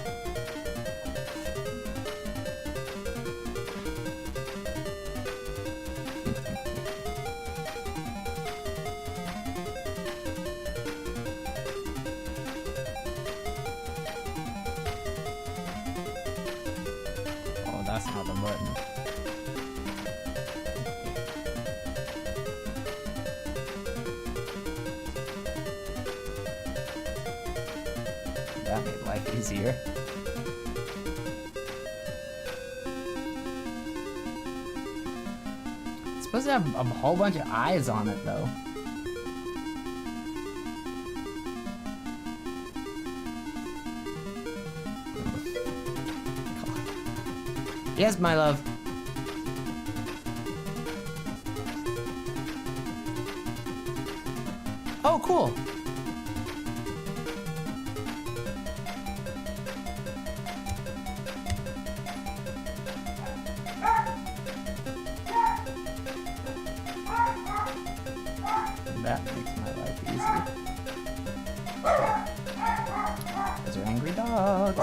Oh, that's not the button. That made life easier. It's supposed to have a whole bunch of eyes on it, though. Yes, my love. Oh, cool. That makes my life easy. Those are angry dogs.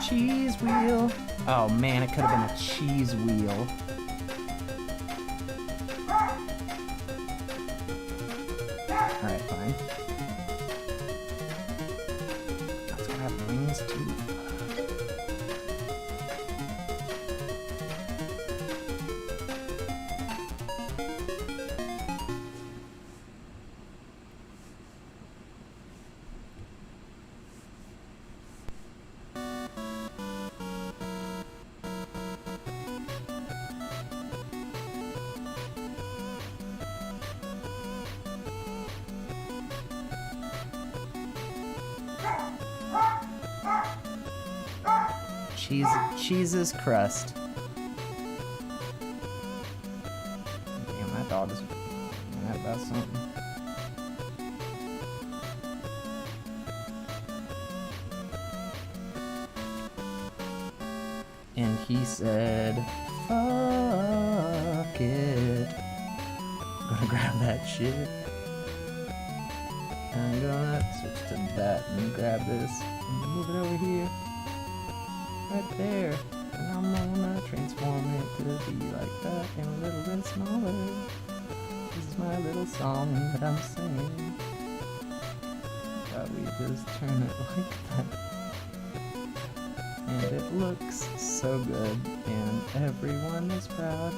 Cheese wheel. Oh man, it could have been a cheese wheel. Alright, fine. That's gonna have wings too. Cheese's crust. Damn, that dog is mad about something. And he said, fuck it. I'm gonna grab that shit. I'm gonna switch to that and grab this and move it over here. Right there. And I'm gonna transform it to be like that and a little bit smaller. This is my little song that I'm singing. But we just turn it like that. And it looks so good and everyone is proud.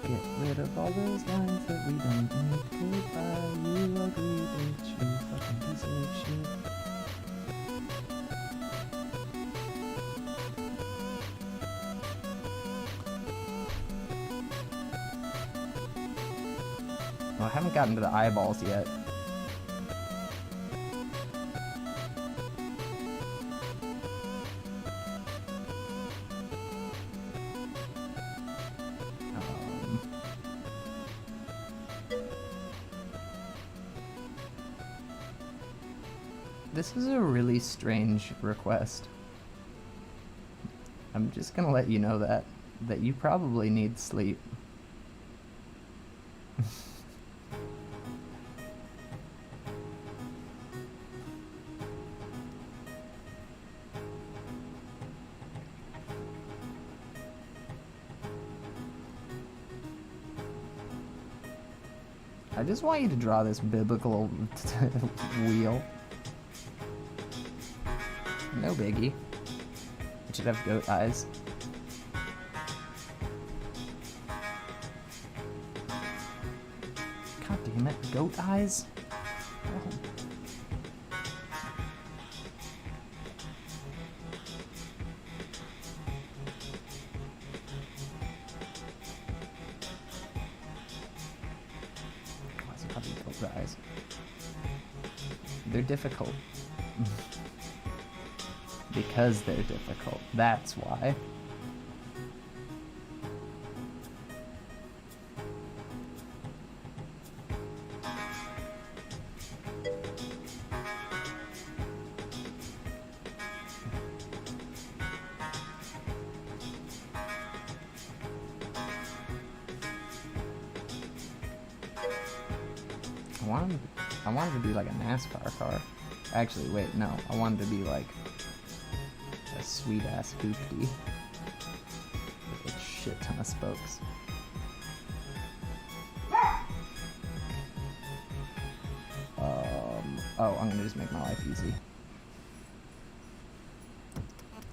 Get rid of all those lines that we don't need. Goodbye, you ugly bitch, you fucking piece of shit. Well, I haven't gotten to the eyeballs yet. This is a really strange request. I'm just gonna let you know that you probably need sleep. I just want you to draw this biblical wheel. No biggie. It should have goat eyes. God damn it, goat eyes? Oh. Why is it called goat eyes? They're difficult. Because they're difficult. That's why. I wanted to be like a NASCAR car. Actually, wait, no. I wanted to be like a sweet ass hoopty with a shit ton of spokes. Oh, I'm gonna just make my life easy.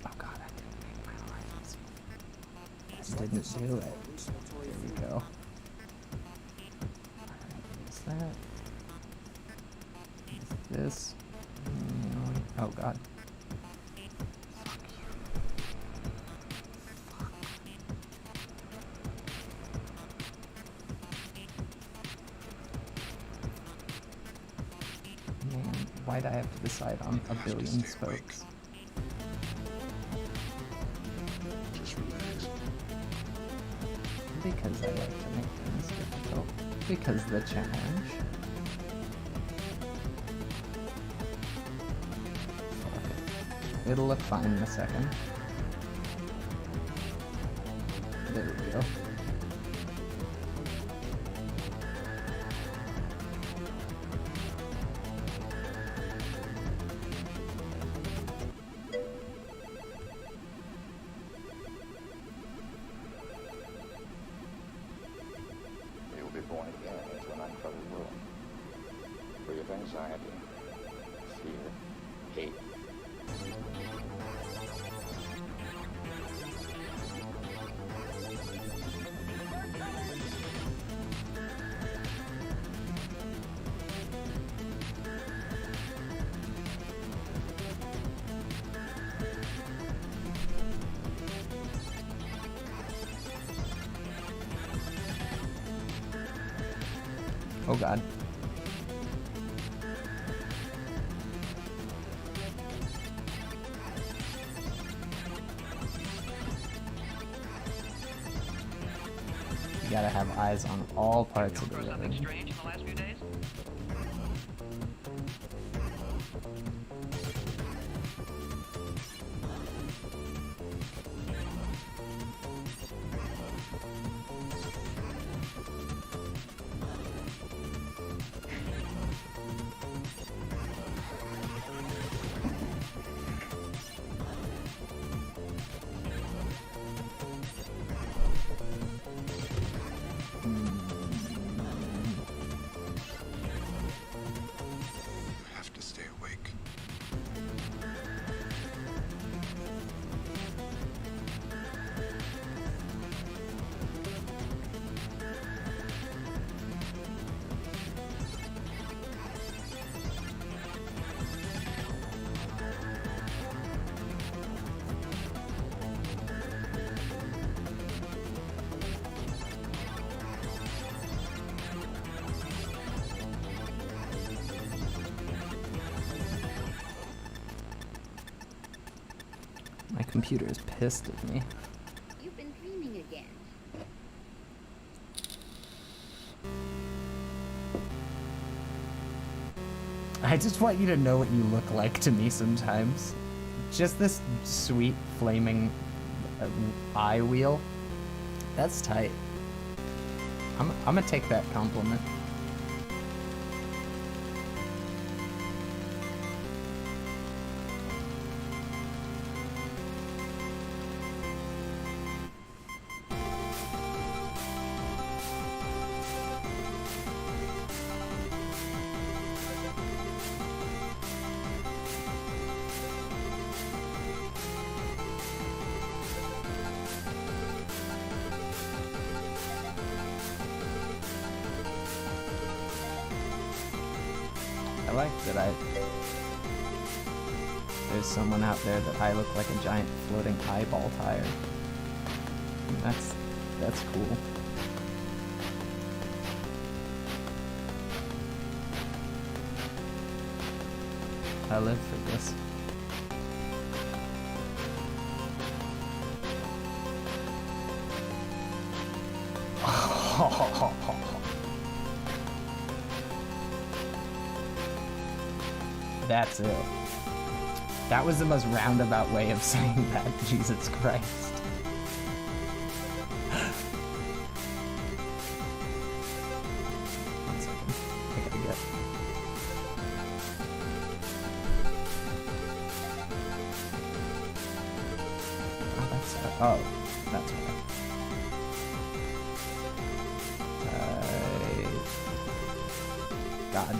Oh god, I didn't make my life easy. I didn't do it. There we go. Alright, is that? Is this? Oh god. Why'd I have to decide on a billion spokes? Because I like to make things difficult. Because the challenge. Fuck it. It'll look fine in a second. There we go. Born again into an untroubled world, free of anxiety, fear, hate. Oh god. You gotta have eyes on all parts of the road. Strange in the last few days? Have to stay awake. My computer is pissed at me. You've been dreaming again. I just want you to know what you look like to me sometimes. Just this sweet flaming eye wheel. That's tight. I'm gonna take that compliment. like that there's someone out there that I look like a giant floating eyeball tire. And that's cool. I live for this. That's it. That was the most roundabout way of saying that. Jesus Christ. One second. I gotta get. Oh, that's why. God.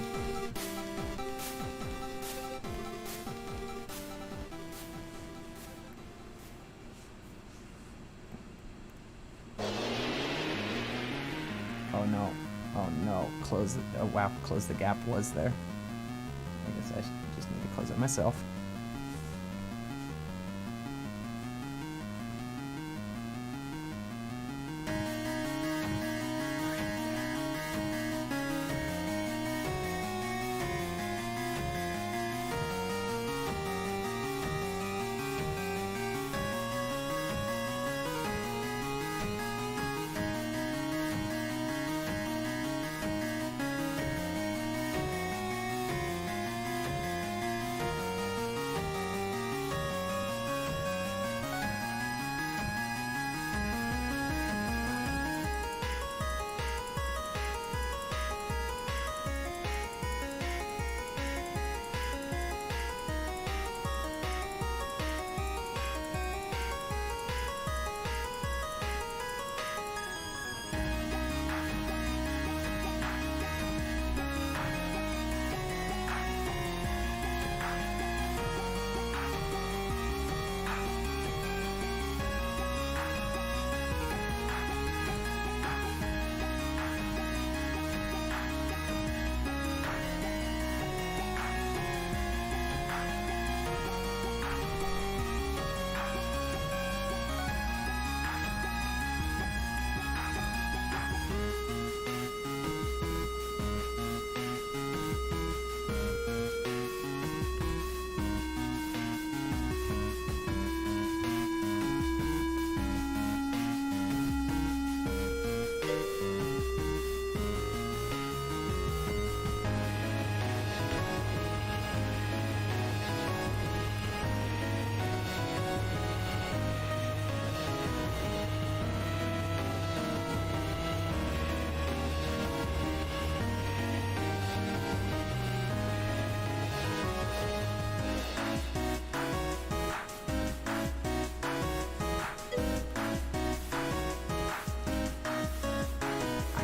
Oh no. Oh no. Close it. Oh wow. Close the gap was there. I guess I just need to close it myself.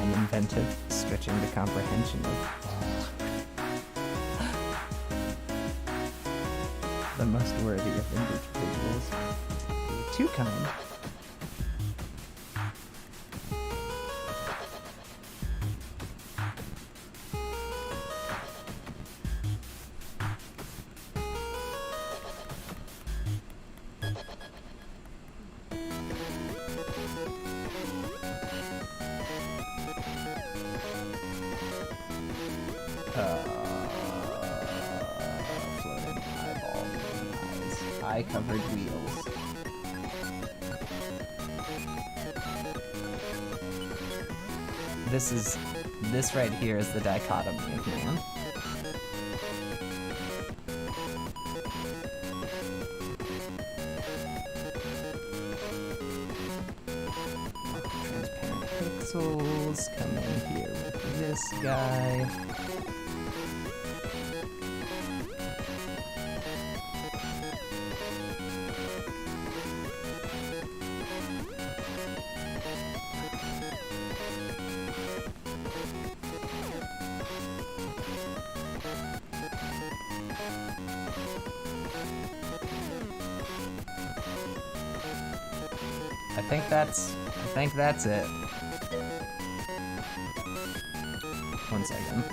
Inventive, stretching the comprehension of the most worthy of individuals. Too kind. Floating eyeball eyes. Eye-covered wheels. This right here is the dichotomy of man. Transparent pixels, come in here with this guy. I think that's it. One second.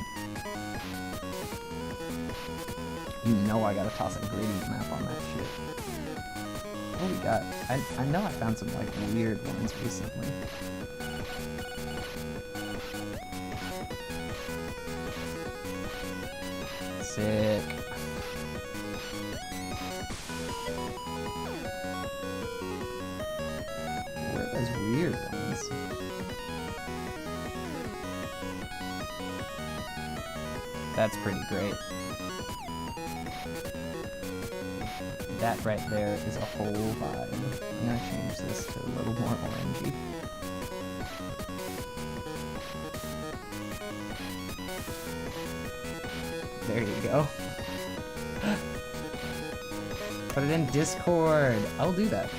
You know I gotta toss a gradient map on that shit. What do we got? I know I found some like weird ones recently. Sick. Where are those weird ones? That's pretty great. That right there is a whole vibe. I'm gonna change this to a little more orangey. There you go. Put it in Discord. I'll do that.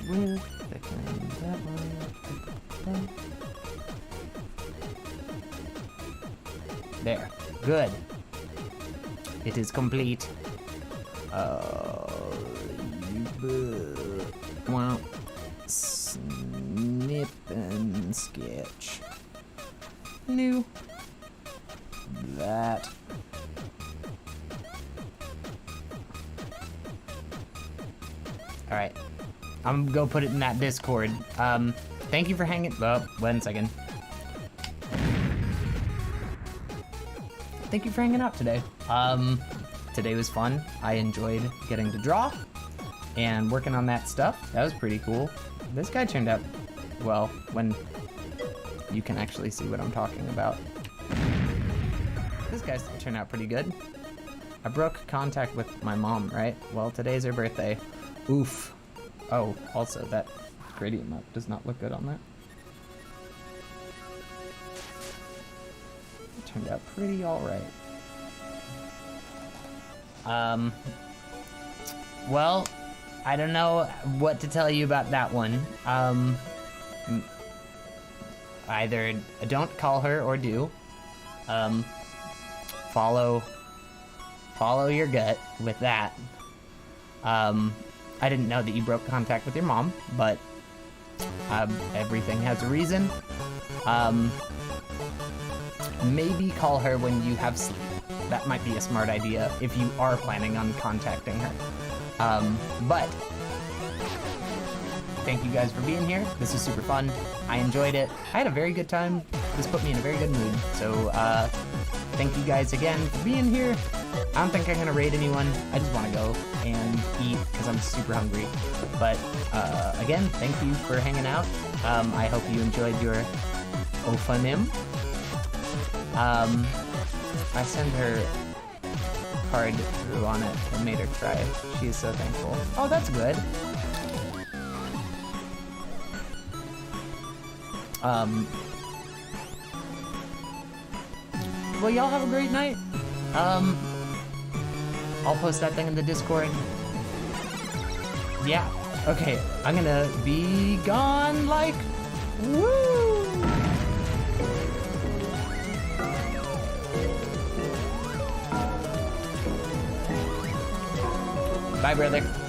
With thicken that one. There. Good. It is complete. Well, snip and sketch. New. That. All right. I'm gonna go put it in that Discord. Thank you for hanging. Oh, 1 second. Thank you for hanging out today. Today was fun. I enjoyed getting to draw and working on that stuff. That was pretty cool. This guy turned out well when you can actually see what I'm talking about. This guy turned out pretty good. I broke contact with my mom, right? Well, today's her birthday. Oof. Oh, also, that gradient map does not look good on that. It turned out pretty alright. Well, I don't know what to tell you about that one. Either don't call her or do. Follow your gut with that. I didn't know that you broke contact with your mom, but everything has a reason. Maybe call her when you have sleep. That might be a smart idea if you are planning on contacting her. But thank you guys for being here. This was super fun. I enjoyed it. I had a very good time. This put me in a very good mood. So thank you guys again for being here. I don't think I'm gonna raid anyone. I just want to go and eat because I'm super hungry. But again, thank you for hanging out. I hope you enjoyed your Ophanim. I sent her card through on it and made her cry. She is so thankful. Oh, that's good. Well, y'all have a great night. I'll post that thing in the Discord. Yeah. Okay, I'm gonna be gone like, woo! Bye, brother.